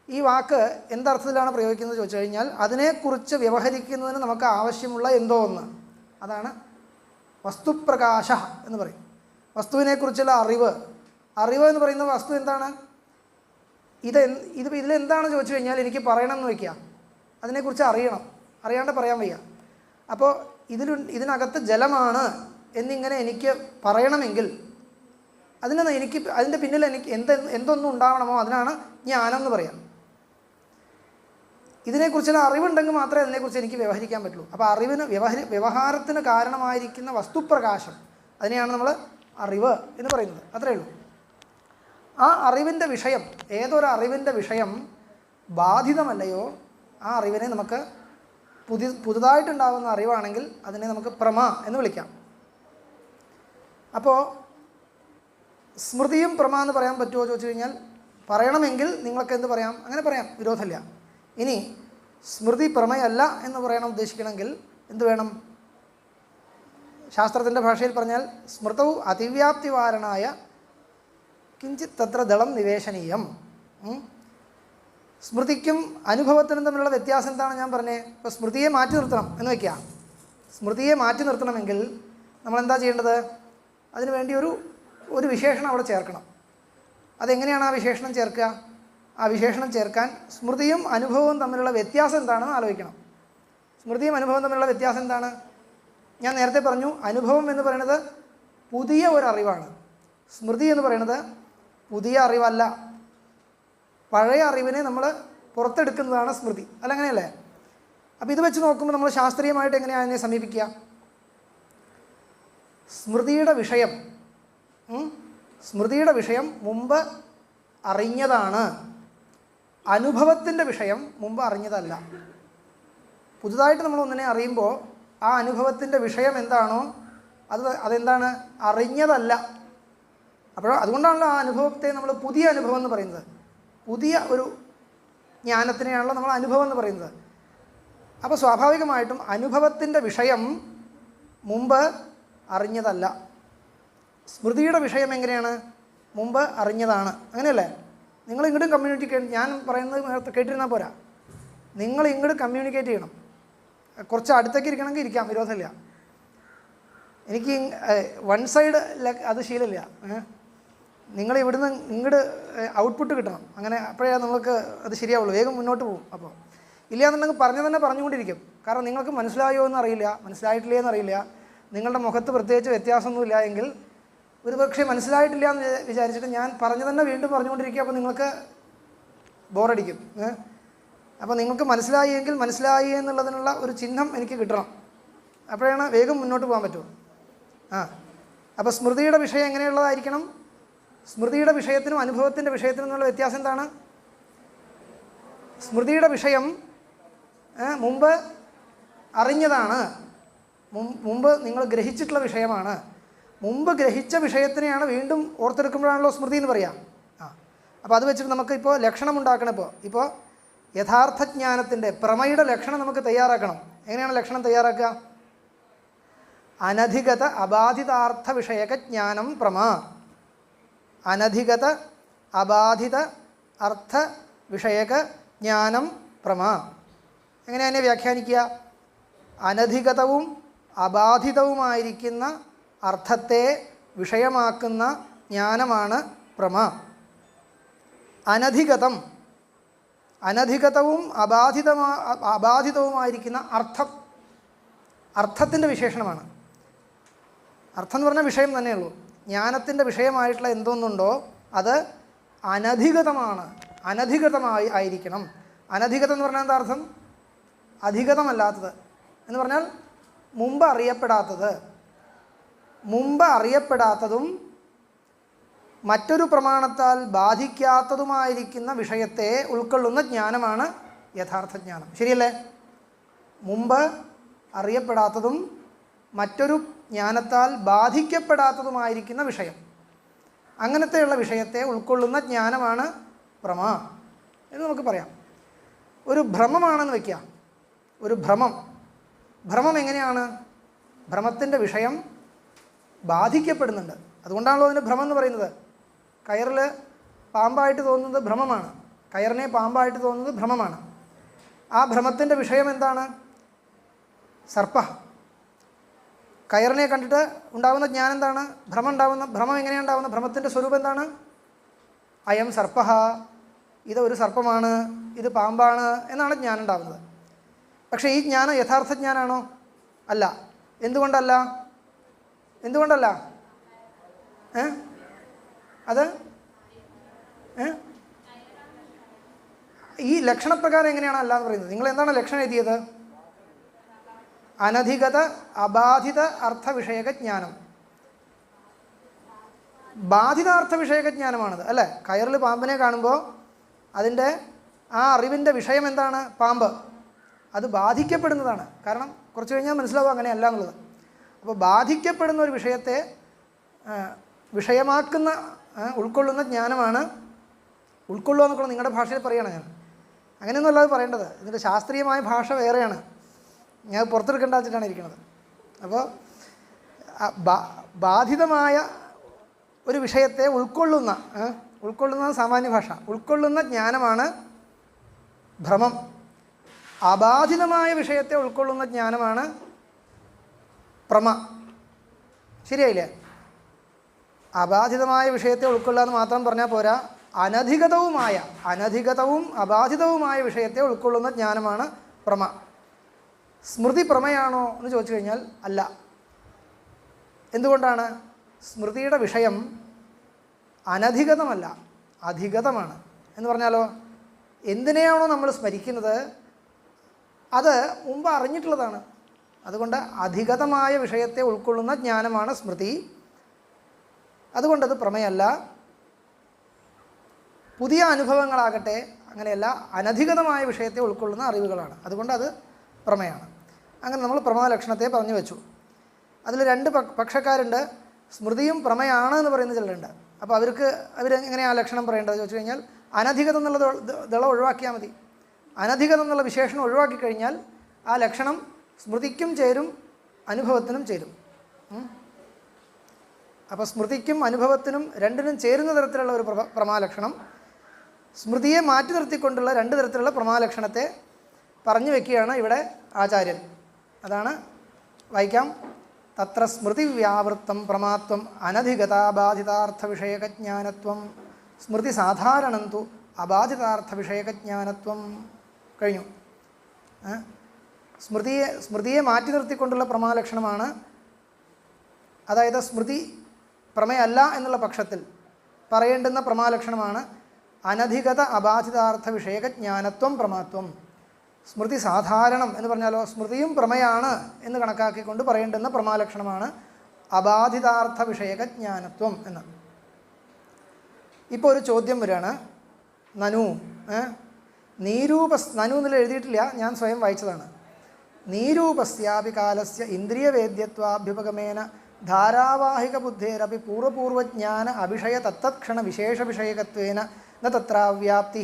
ഈ വാക്ക് എന്തർത്ഥത്തിലാണ് പ്രയോഗിക്കുന്നത് ചോദിച്ചു കഴിഞ്ഞാൽ അതിനെക്കുറിച്ച് വ്യവഹരിക്കുന്നതിന് നമുക്ക് ആവശ്യമുള്ള എന്തോ ഒന്ന്, അതാണ് വസ്തുപ്രകാശ എന്ന് പറയും. വസ്തുവിനെക്കുറിച്ചുള്ള അറിവ്. അറിവ് എന്ന് പറയുന്ന വസ്തു എന്താണ്? ഇതിലെന്താണ് ചോദിച്ചു കഴിഞ്ഞാൽ എനിക്ക് പറയണം എന്ന് വയ്ക്കുക, അതിനെക്കുറിച്ച് അറിയണം, അറിയാണ്ട് പറയാൻ വയ്യ. അപ്പോൾ ഇതിനകത്ത് ജലമാണ് എന്നിങ്ങനെ എനിക്ക് പറയണമെങ്കിൽ അതിൻ്റെ പിന്നിൽ എനിക്ക് എന്തൊന്നും ഉണ്ടാവണമോ അതിനാണ് ജ്ഞാനം എന്ന് പറയാം. ഇതിനെക്കുറിച്ചുള്ള അറിവുണ്ടെങ്കിൽ മാത്രമേ അതിനെക്കുറിച്ച് എനിക്ക് വ്യവഹരിക്കാൻ പറ്റുള്ളൂ. അപ്പോൾ അറിവിന് വ്യവഹാരത്തിന് കാരണമായിരിക്കുന്ന വസ്തുപ്രകാശം, അതിനെയാണ് നമ്മൾ അറിവ് എന്ന് പറയുന്നത്. അത്രയേ ഉള്ളൂ. ആ അറിവിൻ്റെ വിഷയം, ഏതൊരു അറിവിൻ്റെ വിഷയം ബാധിതമല്ലയോ ആ അറിവിനെ നമുക്ക് പുതുതായിട്ടുണ്ടാകുന്ന അറിവാണെങ്കിൽ അതിനെ നമുക്ക് പ്രമ എന്ന് വിളിക്കാം. അപ്പോൾ സ്മൃതിയും പ്രമ എന്ന് പറയാൻ പറ്റുമോ ചോദിച്ചു കഴിഞ്ഞാൽ പറയണമെങ്കിൽ നിങ്ങൾക്ക് എന്ത് പറയാം, അങ്ങനെ പറയാം, വിരോധമില്ല. ഇനി സ്മൃതി പ്രമയല്ല എന്ന് പറയണം ഉദ്ദേശിക്കണമെങ്കിൽ എന്ത് വേണം? ശാസ്ത്രത്തിൻ്റെ ഭാഷയിൽ പറഞ്ഞാൽ സ്മൃതവും അതിവ്യാപ്തിവാരണായ കിഞ്ചിത് തത്ര ദളം നിവേശനീയം. സ്മൃതിക്കും അനുഭവത്തിനും തമ്മിലുള്ള വ്യത്യാസം എന്താണ് ഞാൻ പറഞ്ഞത്? ഇപ്പോൾ സ്മൃതിയെ മാറ്റി നിർത്തണം എന്ന് വയ്ക്കുക. സ്മൃതിയെ മാറ്റി നിർത്തണമെങ്കിൽ നമ്മളെന്താ ചെയ്യേണ്ടത്? അതിനുവേണ്ടി ഒരു വിശേഷണം അവിടെ ചേർക്കണം. അതെങ്ങനെയാണ് ആ വിശേഷണം ചേർക്കുക? ആ വിശേഷണം ചേർക്കാൻ സ്മൃതിയും അനുഭവവും തമ്മിലുള്ള വ്യത്യാസം എന്താണെന്ന് ആലോചിക്കണം. സ്മൃതിയും അനുഭവവും തമ്മിലുള്ള വ്യത്യാസം എന്താണ്? ഞാൻ നേരത്തെ പറഞ്ഞു, അനുഭവം എന്ന് പറയുന്നത് പുതിയ ഒരു അറിവാണ്. സ്മൃതി എന്ന് പറയുന്നത് പുതിയ അറിവല്ല, പഴയ അറിവിനെ നമ്മൾ പുറത്തെടുക്കുന്നതാണ് സ്മൃതി. അല്ല, അങ്ങനെയല്ലേ? അപ്പോൾ ഇത് വെച്ച് നോക്കുമ്പോൾ നമ്മൾ ശാസ്ത്രീയമായിട്ട് എങ്ങനെയാണ് അതിനെ സമീപിക്കുക? സ്മൃതിയുടെ വിഷയം മുമ്പ് അറിഞ്ഞതാണ്. അനുഭവത്തിൻ്റെ വിഷയം മുമ്പ് അറിഞ്ഞതല്ല. പുതുതായിട്ട് നമ്മൾ ഒന്നിനെ അറിയുമ്പോൾ ആ അനുഭവത്തിൻ്റെ വിഷയം എന്താണോ അതെന്താണ്? അറിഞ്ഞതല്ല. അപ്പോൾ അതുകൊണ്ടാണല്ലോ ആ അനുഭവത്തെ നമ്മൾ പുതിയ അനുഭവം എന്ന് പറയുന്നത്. പുതിയ ഒരു ജ്ഞാനത്തിനെയാണല്ലോ നമ്മൾ അനുഭവം എന്ന് പറയുന്നത്. അപ്പോൾ സ്വാഭാവികമായിട്ടും അനുഭവത്തിൻ്റെ വിഷയം മുമ്പ് അറിഞ്ഞതല്ല. സ്മൃതിയുടെ വിഷയം എങ്ങനെയാണ്? മുമ്പ് അറിഞ്ഞതാണ്. അങ്ങനെയല്ലേ? നിങ്ങൾ ഇങ്ങോട്ടും കമ്മ്യൂണിക്കേറ്റ്, ഞാൻ പറയുന്നത് കേട്ടിരുന്നാൽ പോരാ, നിങ്ങൾ ഇങ്ങോട്ട് കമ്മ്യൂണിക്കേറ്റ് ചെയ്യണം. കുറച്ച് അടുത്തേക്ക് ഇരിക്കണമെങ്കിൽ ഇരിക്കാം, വിരോധമില്ല. എനിക്ക് വൺ സൈഡ് അത് ശീലമില്ല. നിങ്ങൾ ഇവിടുന്ന് ഇങ്ങോട്ട് ഔട്ട്പുട്ട് കിട്ടണം. അങ്ങനെ അപ്പോഴേ നമുക്ക് അത് ശരിയാവുള്ളൂ, വേഗം മുന്നോട്ട് പോകും. അപ്പോൾ ഇല്ലയെന്നുണ്ടെങ്കിൽ തന്നെ പറഞ്ഞുകൊണ്ടിരിക്കും. കാരണം നിങ്ങൾക്ക് മനസ്സിലായോ എന്നറിയില്ല, മനസ്സിലായിട്ടില്ലേ എന്നറിയില്ല. നിങ്ങളുടെ മുഖത്ത് പ്രത്യേകിച്ച് വ്യത്യാസമൊന്നുമില്ല എങ്കിൽ ഒരുപക്ഷെ മനസ്സിലായിട്ടില്ല എന്ന് വിചാരിച്ചിട്ട് ഞാൻ പറഞ്ഞു തന്നെ വീണ്ടും പറഞ്ഞുകൊണ്ടിരിക്കുക. അപ്പോൾ നിങ്ങൾക്ക് ബോറടിക്കും. അപ്പോൾ നിങ്ങൾക്ക് മനസ്സിലായി എങ്കിൽ മനസ്സിലായി എന്നുള്ളതിനുള്ള ഒരു ചിഹ്നം എനിക്ക് കിട്ടണം. അപ്പോഴാണ് വേഗം മുന്നോട്ട് പോകാൻ പറ്റുമോ. അപ്പോൾ സ്മൃതിയുടെ വിഷയം എങ്ങനെയുള്ളതായിരിക്കണം? സ്മൃതിയുടെ വിഷയത്തിനും അനുഭവത്തിൻ്റെ വിഷയത്തിനും എന്നുള്ള വ്യത്യാസം എന്താണ്? സ്മൃതിയുടെ വിഷയം മുമ്പ് അറിഞ്ഞതാണ്, മുമ്പ് നിങ്ങൾ ഗ്രഹിച്ചിട്ടുള്ള വിഷയമാണ്. മുമ്പ് ഗ്രഹിച്ച വിഷയത്തിനെയാണ് വീണ്ടും ഓർത്തെടുക്കുമ്പോഴാണല്ലോ സ്മൃതി എന്ന് പറയാം. അപ്പോൾ അത് വെച്ചിട്ട് നമുക്ക് ഇപ്പോൾ ലക്ഷണം ഉണ്ടാക്കണം. ഇപ്പോൾ യഥാർത്ഥ ജ്ഞാനത്തിൻ്റെ പ്രമയുടെ ലക്ഷണം നമുക്ക് തയ്യാറാക്കണം. എങ്ങനെയാണ് ലക്ഷണം തയ്യാറാക്കുക? അനധിഗത അബാധിതാർത്ഥ വിഷയക ജ്ഞാനം പ്രമ. അനധിഗത അബാധിത അർത്ഥ വിഷയക ജ്ഞാനം പ്രമ. എങ്ങനെ അതിനെ വ്യാഖ്യാനിക്കുക? അനധിഗതവും അബാധിതവുമായിരിക്കുന്ന അർത്ഥത്തെ വിഷയമാക്കുന്ന ജ്ഞാനമാണ് പ്രമ. അനധിഗതവും അബാധിതവുമായിരിക്കുന്ന അർത്ഥത്തിൻ്റെ വിശേഷണമാണ്. അർത്ഥം എന്ന് പറഞ്ഞാൽ വിഷയം തന്നെയുള്ളൂ. ജ്ഞാനത്തിൻ്റെ വിഷയമായിട്ടുള്ള എന്തോന്നുണ്ടോ അത് അനധിഗതമാണ്, അനധിഗതമായി ആയിരിക്കണം. അനധിഗതം എന്ന് പറഞ്ഞാൽ എന്താ അർത്ഥം? അധിഗതമല്ലാത്തത് എന്ന് പറഞ്ഞാൽ മുമ്പ് അറിയപ്പെടാത്തത്. മുമ്പ് അറിയപ്പെടാത്തതും മറ്റൊരു പ്രമാണത്താൽ ബാധിക്കാത്തതുമായിരിക്കുന്ന വിഷയത്തെ ഉൾക്കൊള്ളുന്ന ജ്ഞാനമാണ് യഥാർത്ഥ ജ്ഞാനം. ശരിയല്ലേ? മുമ്പ് അറിയപ്പെടാത്തതും മറ്റൊരു ജ്ഞാനത്താൽ ബാധിക്കപ്പെടാത്തതുമായിരിക്കുന്ന വിഷയം, അങ്ങനത്തെയുള്ള വിഷയത്തെ ഉൾക്കൊള്ളുന്ന ജ്ഞാനമാണ് പ്രമ എന്ന് നമുക്ക് പറയാം. ഒരു ഭ്രമമാണെന്ന് വയ്ക്കുക. ഒരു ഭ്രമം എങ്ങനെയാണ്? ഭ്രമത്തിൻ്റെ വിഷയം ബാധിക്കപ്പെടുന്നുണ്ട്. അതുകൊണ്ടാണല്ലോ അതിന് ഭ്രമം എന്ന് പറയുന്നത്. കയറിൽ പാമ്പായിട്ട് തോന്നുന്നത് ഭ്രമമാണ്, കയറിനെ പാമ്പായിട്ട് തോന്നുന്നത് ഭ്രമമാണ്. ആ ഭ്രമത്തിൻ്റെ വിഷയം എന്താണ്? സർപ്പ. കയറിനെ കണ്ടിട്ട് ഉണ്ടാകുന്ന ജ്ഞാനം എന്താണ്? ഭ്രമം എങ്ങനെയാണ് ഉണ്ടാകുന്നത്? ഭ്രമത്തിൻ്റെ സ്വരൂപം എന്താണ്? അയം സർപ്പ, ഇത് ഒരു സർപ്പമാണ്, ഇത് പാമ്പാണ് എന്നാണ് ജ്ഞാനം ഉണ്ടാകുന്നത്. പക്ഷേ ഈ ജ്ഞാനം യഥാർത്ഥ ജ്ഞാനമാണോ? അല്ല. എന്തുകൊണ്ടല്ല? അത് ഈ ലക്ഷണപ്രകാരം എങ്ങനെയാണ് അല്ല എന്ന് പറയുന്നത്? നിങ്ങൾ എന്താണ് ലക്ഷണം എഴുതിയത്? അനധികത അബാധിത അർത്ഥവിഷയക ജ്ഞാനം. ബാധിതാർത്ഥ വിഷയക ജ്ഞാനമാണത് അല്ലേ? കയറിൽ പാമ്പിനെ കാണുമ്പോൾ അതിൻ്റെ ആ അറിവിൻ്റെ വിഷയം എന്താണ്? പാമ്പ്. അത് ബാധിക്കപ്പെടുന്നതാണ്. കാരണം കുറച്ച് കഴിഞ്ഞാൽ മനസ്സിലാവും അങ്ങനെയല്ല എന്നുള്ളത്. അപ്പോൾ ബാധിക്കപ്പെടുന്ന ഒരു വിഷയത്തെ വിഷയമാക്കുന്ന ഉൾക്കൊള്ളുന്ന ജ്ഞാനമാണ്. ഉൾക്കൊള്ളുക എന്നൊക്കെ നിങ്ങളുടെ ഭാഷയിൽ പറയുകയാണ് ഞാൻ. അങ്ങനെയൊന്നുമല്ല അത് പറയേണ്ടത്. ഇതിൻ്റെ ശാസ്ത്രീയമായ ഭാഷ വേറെയാണ്. ഞാൻ പുറത്തെടുക്കേണ്ട വെച്ചിട്ടാണ് ഇരിക്കുന്നത്. അപ്പോൾ ബാധിതമായ ഒരു വിഷയത്തെ ഉൾക്കൊള്ളുന്ന സാമാന്യ ഭാഷ, ഉൾക്കൊള്ളുന്ന ജ്ഞാനമാണ് ഭ്രമം. അബാധിതമായ വിഷയത്തെ ഉൾക്കൊള്ളുന്ന ജ്ഞാനമാണ് പ്രമ. ശരിയായില്ലേ? അബാധിതമായ വിഷയത്തെ ഉൾക്കൊള്ളുക എന്ന് മാത്രം പറഞ്ഞാൽ പോരാ, അനധികതവും അബാധിതവുമായ വിഷയത്തെ ഉൾക്കൊള്ളുന്ന ജ്ഞാനമാണ് പ്രമ. സ്മൃതി പ്രമയാണോ എന്ന് ചോദിച്ചു കഴിഞ്ഞാൽ അല്ല. എന്തുകൊണ്ടാണ്? സ്മൃതിയുടെ വിഷയം അനധികതമല്ല, അധികതമാണ്. എന്ന് പറഞ്ഞാലോ, എന്തിനെയാണോ നമ്മൾ സ്മരിക്കുന്നത് അത് മുമ്പ് അറിഞ്ഞിട്ടുള്ളതാണ്. അതുകൊണ്ട് അധികതമായ വിഷയത്തെ ഉൾക്കൊള്ളുന്ന ജ്ഞാനമാണ് സ്മൃതി. അതുകൊണ്ടത് പ്രമേയമല്ല. പുതിയ അനുഭവങ്ങളാകട്ടെ അങ്ങനെയല്ല, അനധികതമായ വിഷയത്തെ ഉൾക്കൊള്ളുന്ന അറിവുകളാണ്. അതുകൊണ്ട് അത് പ്രമേയമാണ്. അങ്ങനെ നമ്മൾ പ്രമാലക്ഷണത്തെ പറഞ്ഞു വെച്ചു. അതിൽ രണ്ട് പക്ഷക്കാരുണ്ട്. സ്മൃതിയും പ്രമേയാണ് എന്ന് പറയുന്ന ചിലരുണ്ട്. അപ്പോൾ അവരെങ്ങനെയാണ് ലക്ഷണം പറയേണ്ടത് ചോദിച്ചു കഴിഞ്ഞാൽ, അനധികതം എന്നുള്ള ദളം ഒഴിവാക്കിയാൽ മതി. അനധികതം എന്നുള്ള വിശേഷണം ഒഴിവാക്കി കഴിഞ്ഞാൽ ആ ലക്ഷണം സ്മൃതിക്കും ചേരും അനുഭവത്തിനും ചേരും. അപ്പോൾ സ്മൃതിക്കും അനുഭവത്തിനും രണ്ടിനും ചേരുന്ന തരത്തിലുള്ള ഒരു പ്രമാലക്ഷണം, സ്മൃതിയെ മാറ്റി നിർത്തിക്കൊണ്ടുള്ള രണ്ട് തരത്തിലുള്ള പ്രമാലക്ഷണത്തെ പറഞ്ഞു വയ്ക്കുകയാണ് ഇവിടെ ആചാര്യൻ. അതാണ് വായിക്കാം. തത്ര സ്മൃതി വ്യാവൃത്തം പ്രമാത്വം അനധികതാബാധിതാർത്ഥവിഷയകജ്ഞാനത്വം സ്മൃതി സാധാരണം തു അബാധിതാർത്ഥവിഷയകജ്ഞാനത്വം. കഴിഞ്ഞു. സ്മൃതിയെ മാറ്റി നിർത്തിക്കൊണ്ടുള്ള പ്രമാലക്ഷണമാണ്. അതായത് സ്മൃതി പ്രമേയമല്ല എന്നുള്ള പക്ഷത്തിൽ പറയേണ്ടുന്ന പ്രമാലക്ഷണമാണ് അനധികത അബാധിതാർത്ഥ വിഷയകജ്ഞാനത്വം പ്രമാത്വം. സ്മൃതി സാധാരണം എന്ന് പറഞ്ഞാലോ, സ്മൃതിയും പ്രമേയാണ് എന്ന് കണക്കാക്കിക്കൊണ്ട് പറയേണ്ടുന്ന പ്രമാലക്ഷണമാണ് അബാധിതാർത്ഥ വിഷയകജ്ഞാനത്വം എന്ന്. ഇപ്പോൾ ഒരു ചോദ്യം വരികയാണ്. നനു നനു എന്നുള്ള എഴുതിയിട്ടില്ല, ഞാൻ സ്വയം വായിച്ചതാണ്. നീരൂപസ്യാപി കാലസ്യ ഇന്ദ്രിയവേദ്യത്വാഭ്യുപഗമേന ധാരാവാഹിക ബുദ്ധേരപി പൂർവപൂർവജ്ഞാന അഭിഷയ തത്തക്ഷണ വിശേഷ വിഷയകത്വേന ന തത്രാവ്യാപ്തി.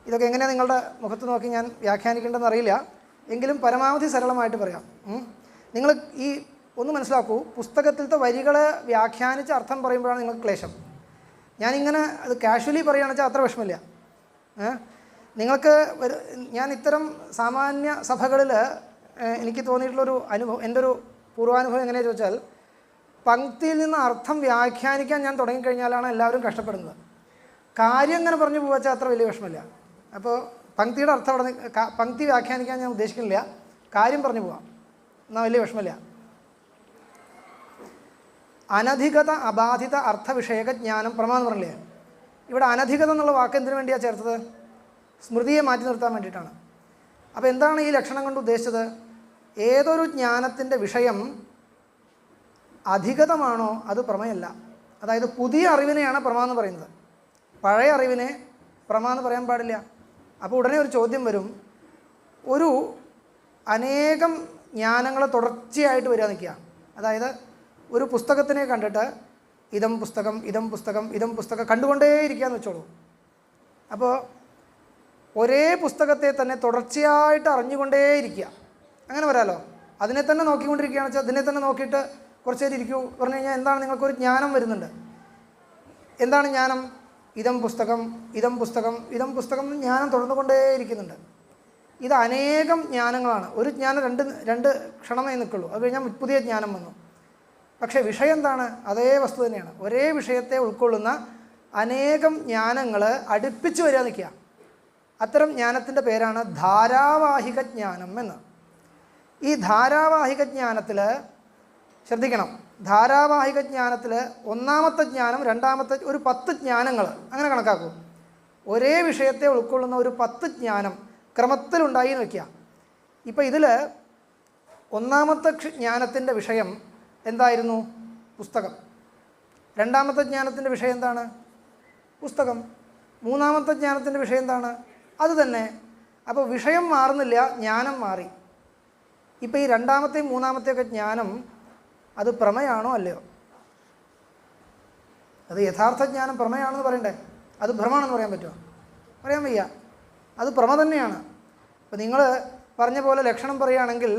ഇതൊക്കെ എങ്ങനെയാണ് നിങ്ങളുടെ മുഖത്ത് നോക്കി ഞാൻ വ്യാഖ്യാനിക്കേണ്ടതെന്ന് അറിയില്ല. എങ്കിലും പരമാവധി സരളമായിട്ട് പറയാം. നിങ്ങൾ ഈ ഒന്ന് മനസ്സിലാക്കൂ, പുസ്തകത്തിലത്തെ വരികളെ വ്യാഖ്യാനിച്ച് അർത്ഥം പറയുമ്പോഴാണ് നിങ്ങൾക്ക് ക്ലേശം. ഞാനിങ്ങനെ അത് കാഷ്വലി പറയുകയാണെന്ന് വെച്ചാൽ അത്ര വിഷമമില്ല. നിങ്ങൾക്ക് ഞാൻ ഇത്തരം സാമാന്യ സഭകളിൽ എനിക്ക് തോന്നിയിട്ടുള്ളൊരു അനുഭവം, എൻ്റെ ഒരു പൂർവാനുഭവം എങ്ങനെയാണെന്ന് ചോദിച്ചാൽ, പങ്ക്തിയിൽ നിന്ന് അർത്ഥം വ്യാഖ്യാനിക്കാൻ ഞാൻ തുടങ്ങിക്കഴിഞ്ഞാലാണ് എല്ലാവരും കഷ്ടപ്പെടുന്നത്. കാര്യം അങ്ങനെ പറഞ്ഞു പോവാച്ചാൽ അത്ര വലിയ വിഷമമില്ല. അപ്പോൾ പങ്ക്തിയുടെ അർത്ഥം അവിടെ പങ്ക്തി വ്യാഖ്യാനിക്കാൻ ഞാൻ ഉദ്ദേശിക്കുന്നില്ല, കാര്യം പറഞ്ഞു പോവാം, എന്നാൽ വലിയ വിഷമമില്ല. അനധികത അബാധിത അർത്ഥവിഷയക ജ്ഞാനം പ്രമാന്ന് പറഞ്ഞില്ലേ? ഇവിടെ അനധികത എന്നുള്ള വാക്ക് എന്തിനു വേണ്ടിയാണ് ചേർത്തത്? സ്മൃതിയെ മാറ്റി നിർത്താൻ വേണ്ടിയിട്ടാണ്. അപ്പോൾ എന്താണ് ഈ ലക്ഷണം കൊണ്ട് ഉദ്ദേശിച്ചത്? ഏതൊരു ജ്ഞാനത്തിൻ്റെ വിഷയം അധികതമാണോ അത് പ്രമേയമല്ല. അതായത് പുതിയ അറിവിനെയാണ് പ്രമ എന്ന് പറയുന്നത്, പഴയ അറിവിനെ പ്രമ എന്ന് പറയാൻ പാടില്ല. അപ്പോൾ ഉടനെ ഒരു ചോദ്യം വരും. ഒരു അനേകം ജ്ഞാനങ്ങൾ തുടർച്ചയായിട്ട് വരിക നിൽക്കുക. അതായത് ഒരു പുസ്തകത്തിനെ കണ്ടിട്ട് ഇതം പുസ്തകം ഇതം പുസ്തകം ഇതം പുസ്തകം കണ്ടുകൊണ്ടേയിരിക്കുകയെന്ന് വെച്ചോളൂ. അപ്പോൾ ഒരേ പുസ്തകത്തെ തന്നെ തുടർച്ചയായിട്ട് അറിഞ്ഞുകൊണ്ടേയിരിക്കുക, അങ്ങനെ വരാമല്ലോ. അതിനെ തന്നെ നോക്കിക്കൊണ്ടിരിക്കുകയാണെന്ന് വെച്ചാൽ അതിനെ തന്നെ നോക്കിയിട്ട് കുറച്ച് നേരം ഇരിക്കൂ പറഞ്ഞു കഴിഞ്ഞാൽ എന്താണ്? നിങ്ങൾക്കൊരു ജ്ഞാനം വരുന്നുണ്ട്. എന്താണ് ജ്ഞാനം? ഇതം പുസ്തകം ഇതം പുസ്തകം ഇതം പുസ്തകം ജ്ഞാനം തുടർന്നുകൊണ്ടേയിരിക്കുന്നുണ്ട്. ഇത് അനേകം ജ്ഞാനങ്ങളാണ്. ഒരു ജ്ഞാനം രണ്ട് ക്ഷണമേ നിൽക്കുള്ളൂ, അത് കഴിഞ്ഞാൽ പുതിയ ജ്ഞാനം വന്നു. പക്ഷേ വിഷയം എന്താണ്? അതേ വസ്തു തന്നെയാണ്. ഒരേ വിഷയത്തെ ഉൾക്കൊള്ളുന്ന അനേകം ജ്ഞാനങ്ങൾ അടുപ്പിച്ച് വരിക നിൽക്കുക. അത്തരം ജ്ഞാനത്തിൻ്റെ പേരാണ് ധാരാവാഹിക ജ്ഞാനം എന്ന്. ഈ ധാരാവാഹിക ജ്ഞാനത്തിൽ ശ്രദ്ധിക്കണം, ധാരാവാഹിക ജ്ഞാനത്തിൽ ഒന്നാമത്തെ ജ്ഞാനം, രണ്ടാമത്തെ ഒരു 10 ജ്ഞാനങ്ങൾ അങ്ങനെ കണക്കാക്കും. ഒരേ വിഷയത്തെ ഉൾക്കൊള്ളുന്ന ഒരു 10 ജ്ഞാനം ക്രമത്തിലുണ്ടായി എന്ന് വയ്ക്കുക. ഇപ്പോൾ ഇതിൽ ഒന്നാമത്തെ ജ്ഞാനത്തിൻ്റെ വിഷയം എന്തായിരുന്നു? പുസ്തകം. രണ്ടാമത്തെ ജ്ഞാനത്തിൻ്റെ വിഷയം എന്താണ്? പുസ്തകം. മൂന്നാമത്തെ ജ്ഞാനത്തിൻ്റെ വിഷയം എന്താണ്? അത് തന്നെ. അപ്പോൾ വിഷയം മാറുന്നില്ല, ജ്ഞാനം മാറി. ഇപ്പോൾ ഈ രണ്ടാമത്തെയും മൂന്നാമത്തെയൊക്കെ ജ്ഞാനം അത് പ്രമേയാണോ അല്ലയോ? അത് യഥാർത്ഥ ജ്ഞാനം പ്രമേയാണെന്ന് പറയണ്ടേ? അത് ഭ്രമാണെന്ന് പറയാൻ പറ്റുമോ? പറയാൻ വയ്യ. അത് പ്രമ തന്നെയാണ്. അപ്പോൾ നിങ്ങൾ പറഞ്ഞ പോലെ ലക്ഷണം പറയുകയാണെങ്കിൽ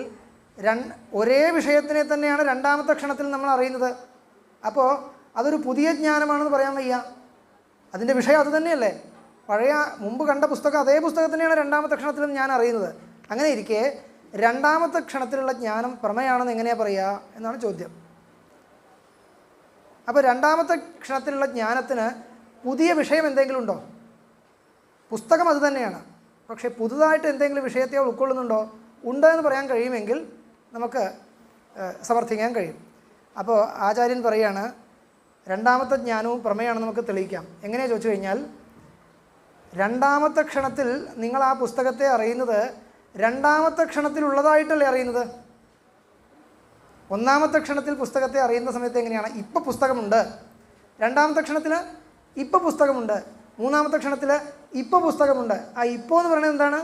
ഒരേ വിഷയത്തിനെ തന്നെയാണ് രണ്ടാമത്തെ ക്ഷണത്തിൽ നമ്മൾ അറിയുന്നത്. അപ്പോൾ അതൊരു പുതിയ ജ്ഞാനമാണെന്ന് പറയാൻ വയ്യ. അതിൻ്റെ വിഷയം അത് തന്നെയല്ലേ? മുമ്പ് കണ്ട പുസ്തകം അതേ പുസ്തകത്തിനെയാണ് രണ്ടാമത്തെ ക്ഷണത്തിലും ഞാൻ അറിയുന്നത്. അങ്ങനെ ഇരിക്കെ രണ്ടാമത്തെ ക്ഷണത്തിലുള്ള ജ്ഞാനം പ്രമേയാണെന്ന് എങ്ങനെയാണ് പറയുക എന്നാണ് ചോദ്യം. അപ്പോൾ രണ്ടാമത്തെ ക്ഷണത്തിലുള്ള ജ്ഞാനത്തിന് പുതിയ വിഷയം എന്തെങ്കിലും ഉണ്ടോ? പുസ്തകം അത് തന്നെയാണ്. പക്ഷേ പുതുതായിട്ട് എന്തെങ്കിലും വിഷയത്തെ ഉൾക്കൊള്ളുന്നുണ്ടോ? ഉണ്ട് എന്ന് പറയാൻ കഴിയുമെങ്കിൽ നമുക്ക് സമർത്ഥിക്കാൻ കഴിയും. അപ്പോൾ ആചാര്യൻ പറയുകയാണ് രണ്ടാമത്തെ ജ്ഞാനവും പ്രമേയാണെന്ന് നമുക്ക് തെളിയിക്കാം. എങ്ങനെയാണ് ചോദിച്ചു കഴിഞ്ഞാൽ, രണ്ടാമത്തെ ക്ഷണത്തിൽ നിങ്ങൾ ആ പുസ്തകത്തെ അറിയുന്നത് രണ്ടാമത്തെ ക്ഷണത്തിലുള്ളതായിട്ടല്ലേ അറിയുന്നത്? ഒന്നാമത്തെ ക്ഷണത്തിൽ പുസ്തകത്തെ അറിയുന്ന സമയത്ത് എങ്ങനെയാണ്? ഇപ്പോൾ പുസ്തകമുണ്ട്. രണ്ടാമത്തെ ക്ഷണത്തിൽ ഇപ്പോൾ പുസ്തകമുണ്ട്. മൂന്നാമത്തെ ക്ഷണത്തിൽ ഇപ്പോൾ പുസ്തകമുണ്ട്. ആ ഇപ്പോൾ എന്ന് പറയുന്നത് എന്താണ്?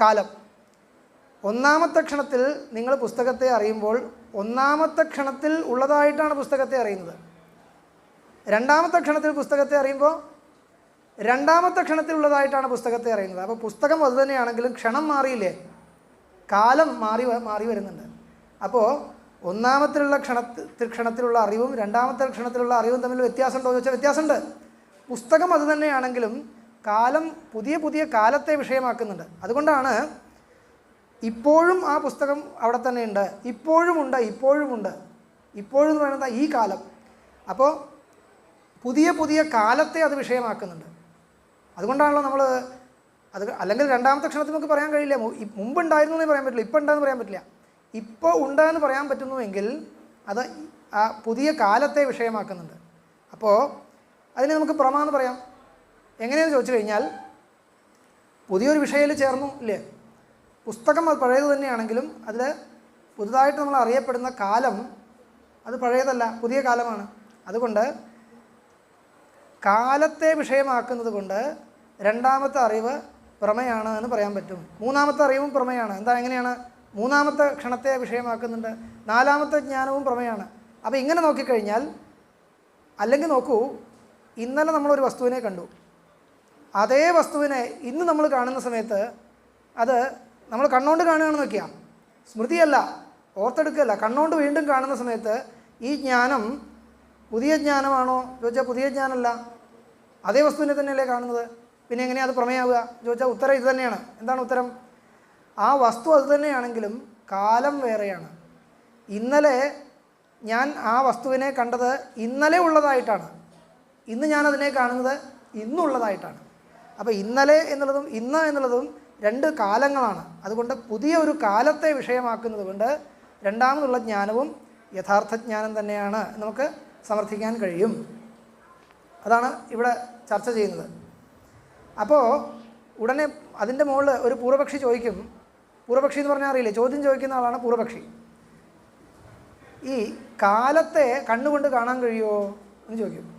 കാലം. ഒന്നാമത്തെ ക്ഷണത്തിൽ നിങ്ങൾ പുസ്തകത്തെ അറിയുമ്പോൾ ഒന്നാമത്തെ ക്ഷണത്തിൽ ഉള്ളതായിട്ടാണ് പുസ്തകത്തെ അറിയുന്നത്. രണ്ടാമത്തെ ക്ഷണത്തിൽ പുസ്തകത്തെ അറിയുമ്പോൾ രണ്ടാമത്തെ ക്ഷണത്തിൽ ഉള്ളതായിട്ടാണ് പുസ്തകത്തെ അറിയുന്നത്. അപ്പോൾ പുസ്തകം അതുതന്നെയാണെങ്കിലും ക്ഷണം മാറിയില്ലേ? കാലം മാറി വരുന്നുണ്ട്. അപ്പോൾ ഒന്നാമത്തിലുള്ള ക്ഷണത്തിലുള്ള അറിവും രണ്ടാമത്തെ ക്ഷണത്തിലുള്ള അറിവും തമ്മിൽ വ്യത്യാസമുണ്ടോ എന്ന് ചോദിച്ചാൽ വ്യത്യാസമുണ്ട്. പുസ്തകം അതുതന്നെയാണെങ്കിലും കാലം പുതിയ കാലത്തെ വിഷയമാക്കുന്നുണ്ട്. അതുകൊണ്ടാണ് ഇപ്പോഴും ആ പുസ്തകം അവിടെ തന്നെയുണ്ട്, ഇപ്പോഴുമുണ്ട്. ഇപ്പോഴും എന്ന് പറയുന്നത് ഈ കാലം. അപ്പോൾ പുതിയ കാലത്തെ അത് വിഷയമാക്കുന്നുണ്ട്. അതുകൊണ്ടാണല്ലോ നമ്മൾ അല്ലെങ്കിൽ രണ്ടാമത്തെ ക്ഷണത്തിൽ നമുക്ക് പറയാൻ കഴിയില്ല മുമ്പുണ്ടായിരുന്നു എന്ന് പറയാൻ പറ്റില്ല, ഇപ്പോൾ ഉണ്ടെന്ന് പറയാൻ പറ്റില്ല. ഇപ്പോൾ ഉണ്ടെന്ന് പറയാൻ പറ്റുന്നുവെങ്കിൽ അത് ആ പുതിയ കാലത്തെ വിഷയമാക്കുന്നുണ്ട്. അപ്പോൾ അതിനെ നമുക്ക് പ്രമ എന്ന് പറയാം. എങ്ങനെയെന്ന് ചോദിച്ചു കഴിഞ്ഞാൽ, പുതിയൊരു വിഷയത്തിൽ ചേർന്നു ഇല്ലേ? പുസ്തകം അത് പഴയത് തന്നെയാണെങ്കിലും അതിൽ പുതുതായിട്ട് നമ്മൾ അറിയപ്പെടുന്ന കാലം അത് പഴയതല്ല, പുതിയ കാലമാണ്. അതുകൊണ്ട് കാലത്തെ വിഷയമാക്കുന്നത് കൊണ്ട് രണ്ടാമത്തെ അറിവ് പ്രമേയാണ് എന്ന് പറയാൻ പറ്റും. മൂന്നാമത്തെ അറിവും പ്രമേയാണ്. എങ്ങനെയാണ്? മൂന്നാമത്തെ ക്ഷണത്തെ വിഷയമാക്കുന്നുണ്ട്. നാലാമത്തെ ജ്ഞാനവും പ്രമേയാണ്. അപ്പോൾ ഇങ്ങനെ നോക്കിക്കഴിഞ്ഞാൽ, അല്ലെങ്കിൽ നോക്കൂ, ഇന്നലെ നമ്മളൊരു വസ്തുവിനെ കണ്ടു. അതേ വസ്തുവിനെ ഇന്ന് നമ്മൾ കാണുന്ന സമയത്ത് അത് നമ്മൾ കണ്ണുകൊണ്ട് കാണുകയാണെന്ന് വയ്ക്കുക, സ്മൃതിയല്ല, ഓർത്തെടുക്കുകയല്ല, കണ്ണുകൊണ്ട് വീണ്ടും കാണുന്ന സമയത്ത് ഈ ജ്ഞാനം പുതിയ ജ്ഞാനമാണോ ചോദിച്ചാൽ പുതിയ ജ്ഞാനമല്ല, അതേ വസ്തുവിനെ തന്നെയല്ലേ കാണുന്നത്. പിന്നെ എങ്ങനെയാണ് അത് പ്രമേയാവുക ചോദിച്ചാൽ ഉത്തരം ഇത് തന്നെയാണ്. എന്താണ് ഉത്തരം? ആ വസ്തു അത് തന്നെയാണെങ്കിലും കാലം വേറെയാണ്. ഇന്നലെ ഞാൻ ആ വസ്തുവിനെ കണ്ടത് ഇന്നലെ ഉള്ളതായിട്ടാണ്, ഇന്ന് ഞാനതിനെ കാണുന്നത് ഇന്നുള്ളതായിട്ടാണ്. അപ്പോൾ ഇന്നലെ എന്നുള്ളതും ഇന്ന് എന്നുള്ളതും രണ്ട് കാലങ്ങളാണ്. അതുകൊണ്ട് പുതിയ ഒരു കാലത്തെ വിഷയമാക്കുന്നത് കൊണ്ട് രണ്ടാമതുള്ള ജ്ഞാനവും യഥാർത്ഥ ജ്ഞാനം തന്നെയാണ് നമുക്ക് സമർത്ഥിക്കാൻ കഴിയും. അതാണ് ഇവിടെ ചർച്ച ചെയ്യുന്നത്. അപ്പോൾ ഉടനെ അതിൻ്റെ മുകളിൽ ഒരു പൂർവപക്ഷി ചോദിക്കും. പൂർവപക്ഷി എന്ന് പറഞ്ഞാൽ അറിയില്ലേ, ചോദ്യം ചോദിക്കുന്ന ആളാണ് പൂർവപക്ഷി. ഈ കാലത്തെ കണ്ണുകൊണ്ട് കാണാൻ കഴിയുമോ എന്ന് ചോദിക്കും.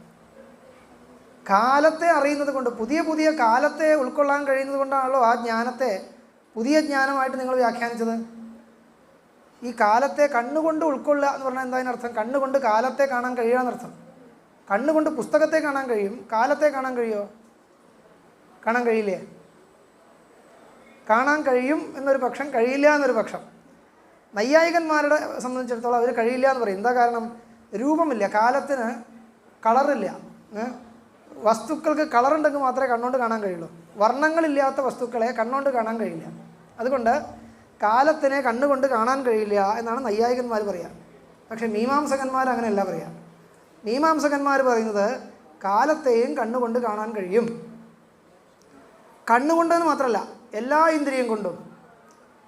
കാലത്തെ അറിയുന്നത് കൊണ്ട്, പുതിയ കാലത്തെ ഉൾക്കൊള്ളാൻ കഴിയുന്നത് കൊണ്ടാണല്ലോ ആ ജ്ഞാനത്തെ പുതിയ ജ്ഞാനമായിട്ട് നിങ്ങൾ വ്യാഖ്യാനിച്ചത്. ഈ കാലത്തെ കണ്ണുകൊണ്ട് ഉൾക്കൊള്ളുക എന്ന് പറഞ്ഞാൽ എന്താ അതിനർത്ഥം? കണ്ണുകൊണ്ട് കാലത്തെ കാണാൻ കഴിയുക എന്നർത്ഥം. കണ്ണുകൊണ്ട് പുസ്തകത്തെ കാണാൻ കഴിയും, കാലത്തെ കാണാൻ കഴിയുമോ? കാണാൻ കഴിയില്ലേ? കാണാൻ കഴിയും എന്നൊരു പക്ഷം, കഴിയില്ല എന്നൊരു പക്ഷം. നൈയായികന്മാരുടെ സംബന്ധിച്ചിടത്തോളം അവർ കഴിയില്ല എന്ന് പറയും. എന്താ കാരണം? രൂപമില്ല, കാലത്തിന് കളറില്ല. വസ്തുക്കൾക്ക് കളറുണ്ടെങ്കിൽ മാത്രമേ കണ്ണുകൊണ്ട് കാണാൻ കഴിയുള്ളൂ. വർണ്ണങ്ങളില്ലാത്ത വസ്തുക്കളെ കണ്ണുകൊണ്ട് കാണാൻ കഴിയില്ല. അതുകൊണ്ട് കാലത്തിനെ കണ്ണുകൊണ്ട് കാണാൻ കഴിയില്ല എന്നാണ് നൈയായികന്മാർ പറയുക. പക്ഷേ മീമാംസകന്മാർ അങ്ങനെയല്ല പറയുക. മീമാംസകന്മാർ പറയുന്നത് കാലത്തെയും കണ്ണുകൊണ്ട് കാണാൻ കഴിയും. കണ്ണുകൊണ്ടെന്ന് മാത്രമല്ല, എല്ലാ ഇന്ദ്രിയം കൊണ്ടും.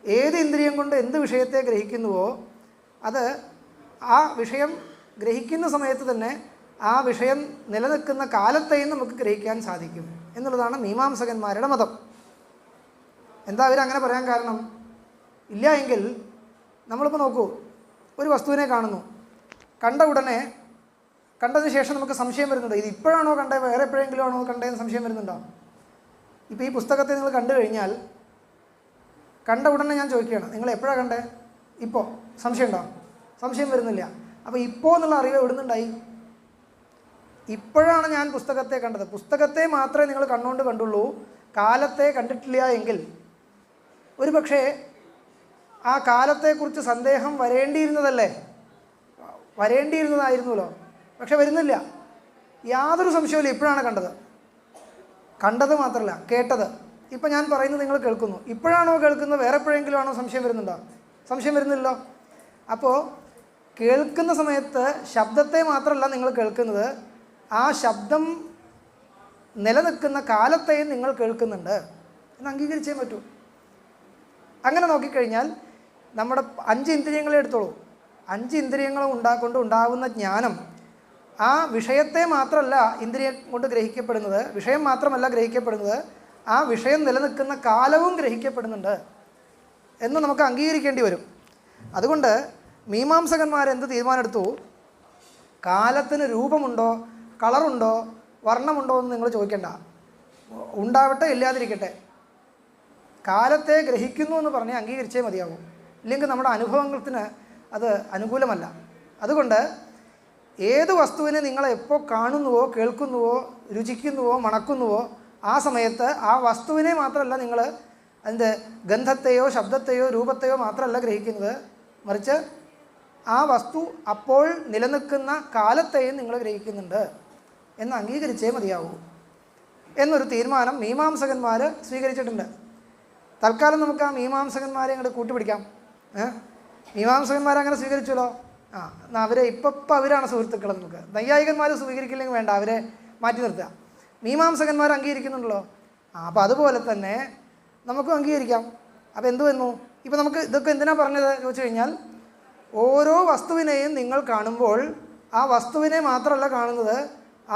ഏത് ഇന്ദ്രിയം കൊണ്ട് എന്ത് വിഷയത്തെ ഗ്രഹിക്കുന്നുവോ അത് ആ വിഷയം ഗ്രഹിക്കുന്ന സമയത്ത് തന്നെ ആ വിഷയം നിലനിൽക്കുന്ന കാലത്തെയും നമുക്ക് ഗ്രഹിക്കാൻ സാധിക്കും എന്നുള്ളതാണ് മീമാംസകന്മാരുടെ മതം. എന്താ അവരങ്ങനെ പറയാൻ കാരണം? ഇല്ല എങ്കിൽ നമ്മളിപ്പോൾ നോക്കൂ, ഒരു വസ്തുവിനെ കാണുന്നു, കണ്ട ഉടനെ കണ്ടതിന് ശേഷം നമുക്ക് സംശയം വരുന്നുണ്ട്, ഇത് ഇപ്പോഴാണോ കണ്ടത് വേറെ എപ്പോഴെങ്കിലും ആണോ കണ്ടതെന്ന് സംശയം വരുന്നുണ്ടോ? ഇപ്പോൾ ഈ പുസ്തകത്തെ നിങ്ങൾ കണ്ടു കഴിഞ്ഞാൽ കണ്ട ഉടനെ ഞാൻ ചോദിക്കുകയാണ്, നിങ്ങൾ എപ്പോഴാണ് കണ്ടത്? ഇപ്പോൾ. സംശയം ഉണ്ടോ? സംശയം വരുന്നില്ല. അപ്പോൾ ഇപ്പോൾ എന്നുള്ള അറിവ് എവിടുന്നുണ്ടായി? ഇപ്പോഴാണ് ഞാൻ പുസ്തകത്തെ കണ്ടത്. പുസ്തകത്തെ മാത്രമേ നിങ്ങൾ കണ്ണുകൊണ്ട് കണ്ടുള്ളൂ, കാലത്തെ കണ്ടിട്ടില്ല എങ്കിൽ ഒരു പക്ഷേ ആ കാലത്തെക്കുറിച്ച് സന്ദേഹം വരേണ്ടിയിരുന്നതായിരുന്നല്ലോ. പക്ഷെ വരുന്നില്ല. യാതൊരു സംശയവുമില്ല, ഇപ്പോഴാണ് കണ്ടത്. കണ്ടത് മാത്രമല്ല, കേട്ടത്. ഇപ്പം ഞാൻ പറയുന്നത് നിങ്ങൾ കേൾക്കുന്നു. ഇപ്പോഴാണോ കേൾക്കുന്നത് വേറെ എപ്പോഴെങ്കിലും ആണോ സംശയം വരുന്നുണ്ടോ? സംശയം വരുന്നില്ലല്ലോ. അപ്പോൾ കേൾക്കുന്ന സമയത്ത് ശബ്ദത്തെ മാത്രമല്ല നിങ്ങൾ കേൾക്കുന്നത്, ആ ശബ്ദം നിലനിൽക്കുന്ന കാലത്തെയും നിങ്ങൾ കേൾക്കുന്നുണ്ട് എന്ന് അംഗീകരിച്ചേ പറ്റൂ. അങ്ങനെ നോക്കിക്കഴിഞ്ഞാൽ നമ്മുടെ 5 ഇന്ദ്രിയങ്ങളെ എടുത്തോളൂ. 5 ഇന്ദ്രിയങ്ങളും ഉണ്ടാകുന്ന ജ്ഞാനം ആ വിഷയത്തെ മാത്രമല്ല ഇന്ദ്രിയം കൊണ്ട് ഗ്രഹിക്കപ്പെടുന്നത്, വിഷയം മാത്രമല്ല ഗ്രഹിക്കപ്പെടുന്നത്, ആ വിഷയം നിലനിൽക്കുന്ന കാലവും ഗ്രഹിക്കപ്പെടുന്നുണ്ട് എന്ന് നമുക്ക് അംഗീകരിക്കേണ്ടി വരും. അതുകൊണ്ട് മീമാംസകന്മാരെന്ത് തീരുമാനമെടുത്തു? കാലത്തിന് രൂപമുണ്ടോ, കളറുണ്ടോ, വർണ്ണമുണ്ടോ എന്ന് നിങ്ങൾ ചോദിക്കേണ്ട. ഉണ്ടാവട്ടെ, ഇല്ലാതിരിക്കട്ടെ, കാലത്തെ ഗ്രഹിക്കുന്നു എന്ന് പറഞ്ഞ് അംഗീകരിച്ചേ മതിയാവും. ഇല്ലെങ്കിൽ നമ്മുടെ അനുഭവത്തിന് അത് അനുകൂലമല്ല. അതുകൊണ്ട് ഏത് വസ്തുവിനെ നിങ്ങൾ എപ്പോൾ കാണുന്നുവോ, കേൾക്കുന്നുവോ, രുചിക്കുന്നുവോ, മണക്കുന്നുവോ, ആ സമയത്ത് ആ വസ്തുവിനെ മാത്രമല്ല നിങ്ങൾ അതിൻ്റെ ഗന്ധത്തെയോ ശബ്ദത്തെയോ രൂപത്തെയോ മാത്രമല്ല ഗ്രഹിക്കുന്നത്, മറിച്ച് ആ വസ്തു അപ്പോൾ നിലനിൽക്കുന്ന കാലത്തെയും നിങ്ങൾ ഗ്രഹിക്കുന്നുണ്ട് എന്ന് അംഗീകരിച്ചേ മതിയാവൂ എന്നൊരു തീരുമാനം മീമാംസകന്മാർ സ്വീകരിച്ചിട്ടുണ്ട്. തൽക്കാലം നമുക്ക് ആ മീമാംസകന്മാരെ അങ്ങോട്ട് കൂട്ടുപിടിക്കാം. മീമാംസകന്മാരങ്ങനെ സ്വീകരിച്ചല്ലോ. എന്നാൽ അവരെ ഇപ്പം അവരാണ് സുഹൃത്തുക്കൾ. നമുക്ക് നൈയായികന്മാർ സ്വീകരിക്കില്ലെങ്കിൽ വേണ്ട, അവരെ മാറ്റി നിർത്തുക. മീമാംസകന്മാർ അംഗീകരിക്കുന്നുണ്ടല്ലോ. അപ്പോൾ അതുപോലെ തന്നെ നമുക്കും അംഗീകരിക്കാം. അപ്പോൾ എന്തു വന്നു? ഇപ്പോൾ നമുക്ക് ഇതൊക്കെ എന്തിനാണ് പറഞ്ഞത് ചോദിച്ചു കഴിഞ്ഞാൽ, ഓരോ വസ്തുവിനെയും നിങ്ങൾ കാണുമ്പോൾ ആ വസ്തുവിനെ മാത്രമല്ല കാണുന്നത്,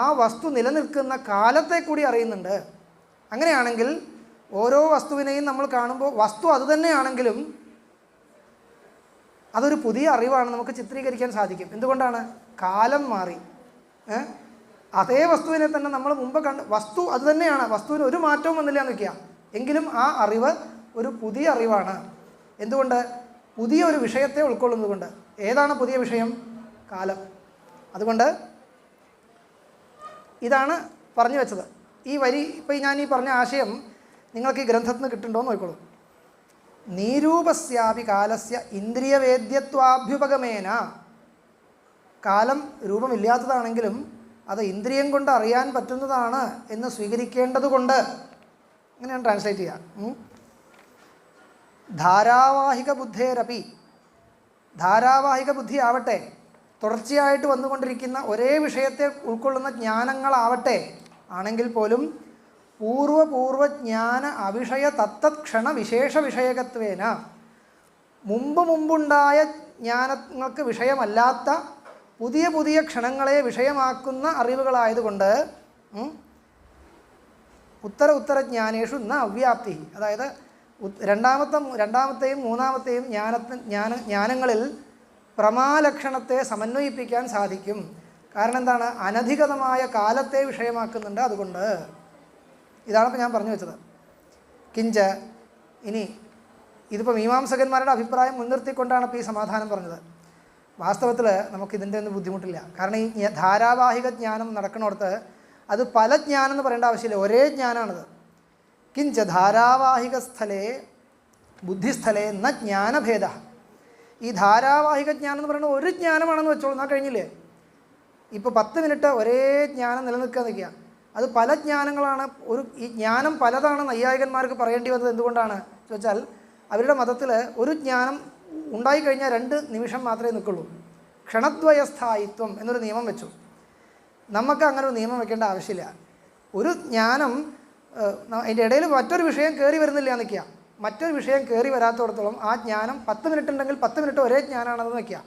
ആ വസ്തു നിലനിൽക്കുന്ന കാലത്തെ കൂടി അറിയുന്നുണ്ട്. അങ്ങനെയാണെങ്കിൽ ഓരോ വസ്തുവിനെയും നമ്മൾ കാണുമ്പോൾ വസ്തു അതുതന്നെയാണെങ്കിലും അതൊരു പുതിയ അറിവാണ്, നമുക്ക് ചിത്രീകരിക്കാൻ സാധിക്കും. എന്തുകൊണ്ടാണ്? കാലം മാറി. അതേ വസ്തുവിനെ തന്നെ നമ്മൾ മുമ്പ് കണ്ട്, വസ്തു അതുതന്നെയാണ്, വസ്തുവിന് ഒരു മാറ്റവും വന്നില്ല എന്ന് വയ്ക്കുക, എങ്കിലും ആ അറിവ് ഒരു പുതിയ അറിവാണ്. എന്തുകൊണ്ട്? പുതിയ ഒരു വിഷയത്തെ ഉൾക്കൊള്ളുന്നതുകൊണ്ട്. ഏതാണ് പുതിയ വിഷയം? കാലം. അതുകൊണ്ട് ഇതാണ് പറഞ്ഞു വെച്ചത്. ഈ വരി ഇപ്പോൾ ഞാൻ ഈ പറഞ്ഞ ആശയം നിങ്ങൾക്ക് ഈ ഗ്രന്ഥത്തിൽ നിന്ന് കിട്ടുന്നുണ്ടോ എന്ന് നോക്കിക്കോളൂ. നീരൂപസ്യാപി കാലസ്യ ഇന്ദ്രിയവേദ്യത്വാഭ്യുപഗമേന. കാലം രൂപമില്ലാത്തതാണെങ്കിലും അത് ഇന്ദ്രിയം കൊണ്ട് അറിയാൻ പറ്റുന്നതാണ് എന്ന് സ്വീകരിക്കേണ്ടതുകൊണ്ട്, അങ്ങനെയാണ് ട്രാൻസ്ലേറ്റ് ചെയ്യുക. ധാരാവാഹിക ബുദ്ധേരപി, ധാരാവാഹിക ബുദ്ധി ആവട്ടെ, തുടർച്ചയായിട്ട് വന്നുകൊണ്ടിരിക്കുന്ന ഒരേ വിഷയത്തെ ഉൾക്കൊള്ളുന്ന ജ്ഞാനങ്ങളാവട്ടെ ആണെങ്കിൽ പോലും പൂർവപൂർവജ്ഞാന അവിഷയ തത്തത്ക്ഷണ വിശേഷ വിഷയകത്വേന, മുമ്പുണ്ടായ ജ്ഞാനങ്ങൾക്ക് വിഷയമല്ലാത്ത പുതിയ പുതിയ ക്ഷണങ്ങളെ വിഷയമാക്കുന്ന അറിവുകളായതുകൊണ്ട് ഉത്തരജ്ഞാനേഷു ന അവ്യാപ്തി. അതായത് രണ്ടാമത്തെയും മൂന്നാമത്തെയും ജ്ഞാനങ്ങളിൽ പ്രമാലക്ഷണത്തെ സമന്വയിപ്പിക്കാൻ സാധിക്കും. കാരണം എന്താണ്? അനധികതമായ കാലത്തെ വിഷയമാക്കുന്നുണ്ട്. അതുകൊണ്ട് ഇതാണിപ്പോൾ ഞാൻ പറഞ്ഞു വെച്ചത്. കിഞ്ച ഇനി ഇതിപ്പോൾ മീമാംസകന്മാരുടെ അഭിപ്രായം മുൻനിർത്തിക്കൊണ്ടാണ് ഇപ്പോൾ ഈ സമാധാനം പറഞ്ഞത്. വാസ്തവത്തിൽ നമുക്കിതിൻ്റെ ഒന്നും ബുദ്ധിമുട്ടില്ല. കാരണം ഈ ധാരാവാഹിക ജ്ഞാനം നടക്കുന്നിടത്ത് അത് പല ജ്ഞാനം എന്ന് പറയേണ്ട ആവശ്യമില്ല, ഒരേ ജ്ഞാനമാണിത്. കിഞ്ച ധാരാവാഹിക സ്ഥലേ ബുദ്ധിസ്ഥലേ ന ജ്ഞാനഭേദ. ഈ ധാരാവാഹിക ജ്ഞാനം എന്ന് പറയുന്നത് ഒരു ജ്ഞാനമാണെന്ന് വെച്ചോളൂ, എന്നാൽ കഴിഞ്ഞില്ലേ? ഇപ്പോൾ 10 മിനിറ്റ് ഒരേ ജ്ഞാനം നിലനിൽക്കുക നിൽക്കുക, അത് പല ജ്ഞാനങ്ങളാണ്. ഈ ജ്ഞാനം പലതാണ് നൈയായികന്മാർക്ക് പറയേണ്ടി വന്നത്. എന്തുകൊണ്ടാണ് ചോദിച്ചാൽ, അവരുടെ മതത്തിൽ ഒരു ജ്ഞാനം ഉണ്ടായിക്കഴിഞ്ഞാൽ 2 നിമിഷം മാത്രമേ നിൽക്കുള്ളൂ. ക്ഷണദ്വയസ്ഥായിത്വം എന്നൊരു നിയമം വെച്ചു. നമുക്ക് അങ്ങനെ ഒരു നിയമം വെക്കേണ്ട ആവശ്യമില്ല. ഒരു ജ്ഞാനം അതിൻ്റെ ഇടയിൽ മറ്റൊരു വിഷയം കയറി വരുന്നില്ല നിൽക്കുക, മറ്റൊരു വിഷയം കയറി വരാത്തോടത്തോളം ആ ജ്ഞാനം 10 മിനിറ്റ് ഉണ്ടെങ്കിൽ 10 മിനിറ്റ് ഒരേ ജ്ഞാനമാണെന്ന് നിൽക്കുക.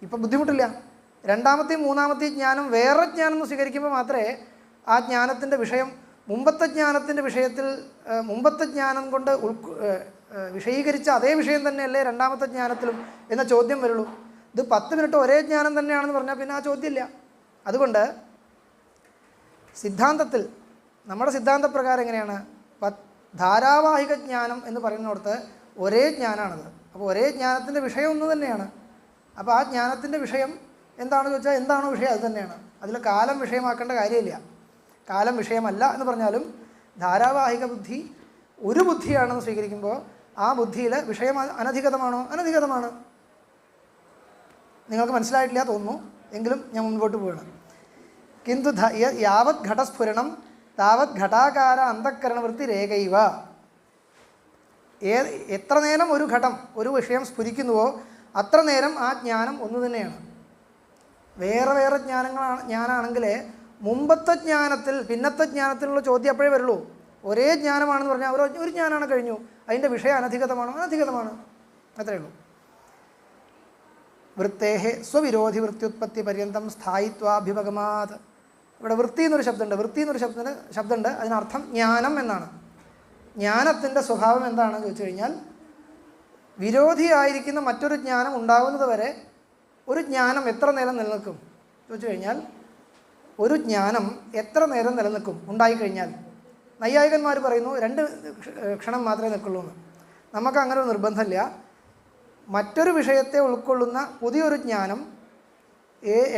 ഇപ്പം ബുദ്ധിമുട്ടില്ല. രണ്ടാമത്തെയും മൂന്നാമത്തെയും ജ്ഞാനം വേറെ ജ്ഞാനം എന്ന് സ്വീകരിക്കുമ്പോൾ മാത്രമേ ആ ജ്ഞാനത്തിൻ്റെ വിഷയം മുമ്പത്തെ ജ്ഞാനത്തിൻ്റെ വിഷയത്തിൽ മുമ്പത്തെ ജ്ഞാനം കൊണ്ട് വിഷയീകരിച്ച അതേ വിഷയം തന്നെയല്ലേ രണ്ടാമത്തെ ജ്ഞാനത്തിലും എന്ന ചോദ്യം വരുള്ളൂ. ഇത് 10 മിനിറ്റ് ഒരേ ജ്ഞാനം തന്നെയാണെന്ന് പറഞ്ഞാൽ പിന്നെ ആ ചോദ്യമില്ല. അതുകൊണ്ട് സിദ്ധാന്തത്തിൽ നമ്മുടെ സിദ്ധാന്തപ്രകാരം എങ്ങനെയാണ്, ധാരാവാഹിക ജ്ഞാനം എന്ന് പറയുന്നിടത്ത് ഒരേ ജ്ഞാനമാണത്. അപ്പോൾ ഒരേ ജ്ഞാനത്തിൻ്റെ വിഷയം ഒന്ന് തന്നെയാണ്. അപ്പോൾ ആ ജ്ഞാനത്തിൻ്റെ വിഷയം എന്താണെന്ന് ചോദിച്ചാൽ എന്താണോ വിഷയം അത് തന്നെയാണ്. അതിൽ കാലം വിഷയമാക്കേണ്ട കാര്യമില്ല. കാലം വിഷയമല്ല എന്ന് പറഞ്ഞാലും ധാരാവാഹിക ബുദ്ധി ഒരു ബുദ്ധിയാണെന്ന് സ്വീകരിക്കുമ്പോൾ ആ ബുദ്ധിയിൽ വിഷയം അനധികതമാണോ? അനധികതമാണ്. നിങ്ങൾക്ക് മനസ്സിലായിട്ടില്ല തോന്നുന്നു, എങ്കിലും ഞാൻ മുൻപോട്ട് പോവുകയാണ്. കിന്തു യാവത് ഘടസ്ഫുരണം താവത് ഘടാകാര അന്തഃകരണവൃത്തി രേഖൈവ. എത്ര നേരം ഒരു ഘടം ഒരു വിഷയം സ്ഫുരിക്കുന്നുവോ അത്ര നേരം ആ ജ്ഞാനം ഒന്നു തന്നെയാണ്. വേറെ വേറെ ജ്ഞാനാണെങ്കിൽ മുമ്പത്തെ ജ്ഞാനത്തിൽ പിന്നത്തെ ജ്ഞാനത്തിലുള്ള ചോദ്യം അപ്പോഴേ വരുള്ളൂ. ഒരേ ജ്ഞാനമാണെന്ന് പറഞ്ഞാൽ ഒരു ജ്ഞാനമാണ് കഴിഞ്ഞു, അതിൻ്റെ വിഷയം അനധികതമാണോ? അനധികതമാണ്, അത്രയേ ഉള്ളൂ. വൃത്തേഹേ സ്വവിരോധി വൃത്യുത്പത്തി പര്യന്തം സ്ഥായിത്വാഭിഭഗമാത്. ഇവിടെ വൃത്തി എന്നൊരു ശബ്ദമുണ്ട്. വൃത്തി എന്നൊരു ശബ്ദമുണ്ട്, അതിനർത്ഥം ജ്ഞാനം എന്നാണ്. ജ്ഞാനത്തിൻ്റെ സ്വഭാവം എന്താണെന്ന് ചോദിച്ചു കഴിഞ്ഞാൽ വിരോധിയായിരിക്കുന്ന മറ്റൊരു ജ്ഞാനം ഉണ്ടാകുന്നത് വരെ ഒരു ജ്ഞാനം എത്ര നേരം നിലനിൽക്കും ചോദിച്ചു കഴിഞ്ഞാൽ ഒരു ജ്ഞാനം എത്ര നേരം നിലനിൽക്കും ഉണ്ടായിക്കഴിഞ്ഞാൽ? നൈയായികന്മാർ പറയുന്നു 2 ക്ഷണം മാത്രമേ നിൽക്കുള്ളൂ എന്ന്. നമുക്ക് അങ്ങനെ ഒരു നിർബന്ധമില്ല. മറ്റൊരു വിഷയത്തെ ഉൾക്കൊള്ളുന്ന പുതിയൊരു ജ്ഞാനം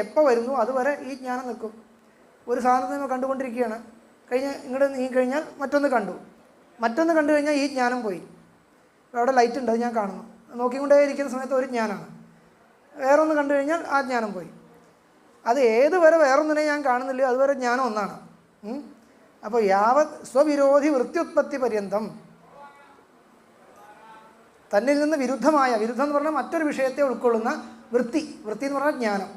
എപ്പോൾ വരുന്നു അതുവരെ ഈ ജ്ഞാനം നിൽക്കും. ഒരു സാധനത്തെ നമ്മൾ കണ്ടുകൊണ്ടിരിക്കുകയാണ്, ഇങ്ങോട്ട് നീങ്ങിക്കഴിഞ്ഞാൽ മറ്റൊന്ന് കണ്ടു, മറ്റൊന്ന് കണ്ടു കഴിഞ്ഞാൽ ഈ ജ്ഞാനം പോയി. അവിടെ ലൈറ്റ് ഉണ്ട്, അത് ഞാൻ കാണുന്നു, നോക്കിക്കൊണ്ടേ ഇരിക്കുന്ന സമയത്ത് ഒരു ജ്ഞാനമാണ്. വേറൊന്ന് കണ്ടു കഴിഞ്ഞാൽ ആ ജ്ഞാനം പോയി. അത് ഏതുവരെ വേറൊന്നിനെ ഞാൻ കാണുന്നില്ല അതുവരെ ജ്ഞാനം ഒന്നാണ്. അപ്പോൾ യാവത് സ്വവിരോധി വൃത്യുത്പത്തി പര്യന്തം, തന്നിൽ നിന്ന് വിരുദ്ധം എന്ന് പറഞ്ഞാൽ മറ്റൊരു വിഷയത്തെ ഉൾക്കൊള്ളുന്ന വൃത്തി എന്ന് പറഞ്ഞാൽ ജ്ഞാനം.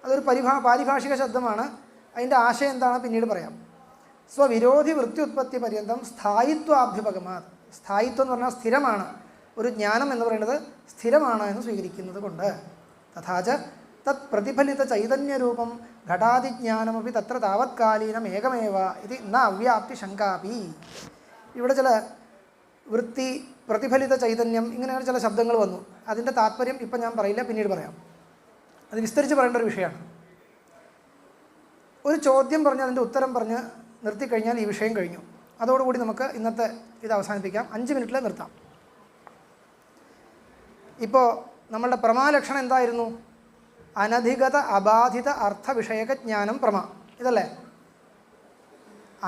അതൊരു പാരിഭാഷിക ശബ്ദമാണ്. അതിൻ്റെ ആശയം എന്താണ് പിന്നീട് പറയാം. സ്വവിരോധി വൃത്യുത്പത്തി പര്യന്തം സ്ഥായിത്വാഭ്യുപഗമാ. സ്ഥായിത്വം എന്ന് പറഞ്ഞാൽ സ്ഥിരമാണ്. ഒരു ജ്ഞാനം എന്ന് പറയുന്നത് സ്ഥിരമാണ് എന്ന് സ്വീകരിക്കുന്നത് കൊണ്ട് തഥാച തത് പ്രതിഫലിത ചൈതന്യരൂപം ഘടാതിജ്ഞാനമപി തത്ര താവത്കാലീനം ഏകമേവ ഇത് ന അവ്യാപ്തി ശങ്കാപി. ഇവിടെ ചില വൃത്തി, പ്രതിഫലിത ചൈതന്യം, ഇങ്ങനെയാണ് ചില ശബ്ദങ്ങൾ വന്നു. അതിൻ്റെ താത്പര്യം ഇപ്പം ഞാൻ പറയില്ല, പിന്നീട് പറയാം. അത് വിസ്തരിച്ച് പറയേണ്ട ഒരു വിഷയമാണ്. ഒരു ചോദ്യം പറഞ്ഞ് അതിൻ്റെ ഉത്തരം പറഞ്ഞ് നിർത്തിക്കഴിഞ്ഞാൽ ഈ വിഷയം കഴിഞ്ഞു. അതോടുകൂടി നമുക്ക് ഇന്നത്തെ ഇത് അവസാനിപ്പിക്കാം. 5 മിനിറ്റിൽ നിർത്താം. ഇപ്പോൾ നമ്മളുടെ പ്രമാലക്ഷണം എന്തായിരുന്നു? അനധികത അബാധിത അർത്ഥവിഷയക ജ്ഞാനം പ്രമ. ഇതല്ലേ?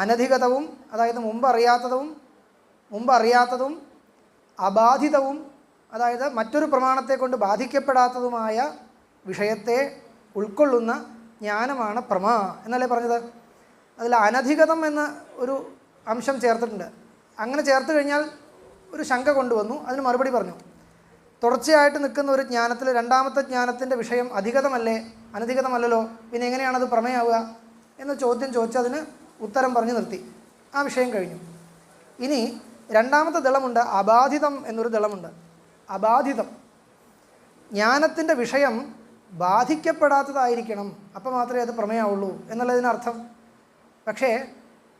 അനധികതവും, അതായത് മുമ്പ് അറിയാത്തതും അബാധിതവും, അതായത് മറ്റൊരു പ്രമാണത്തെ കൊണ്ട് ബാധിക്കപ്പെടാത്തതുമായ വിഷയത്തെ ഉൾക്കൊള്ളുന്ന ജ്ഞാനമാണ് പ്രമ എന്നല്ലേ പറഞ്ഞത്? അതിൽ അനധികതം എന്ന ഒരു അംശം ചേർത്തിട്ടുണ്ട്. അങ്ങനെ ചേർത്ത് കഴിഞ്ഞാൽ ഒരു ശങ്ക കൊണ്ടുവന്നു, അതിന് മറുപടി പറഞ്ഞു. തുടർച്ചയായിട്ട് നിൽക്കുന്ന ഒരു ജ്ഞാനത്തിൽ രണ്ടാമത്തെ ജ്ഞാനത്തിൻ്റെ വിഷയം അധികതമല്ലേ, അനധികതമല്ലല്ലോ, പിന്നെ എങ്ങനെയാണത് പ്രമേയാവുക എന്ന ചോദ്യം ചോദിച്ചതിന് ഉത്തരം പറഞ്ഞു നിർത്തി. ആ വിഷയം കഴിഞ്ഞു. ഇനി രണ്ടാമത്തെ ദളമുണ്ട്, അബാധിതം എന്നൊരു ദളമുണ്ട്. അബാധിതം, ജ്ഞാനത്തിൻ്റെ വിഷയം ബാധിക്കപ്പെടാത്തതായിരിക്കണം, അപ്പോൾ മാത്രമേ അത് പ്രമേയാവുള്ളൂ എന്നുള്ളതിനർത്ഥം. പക്ഷേ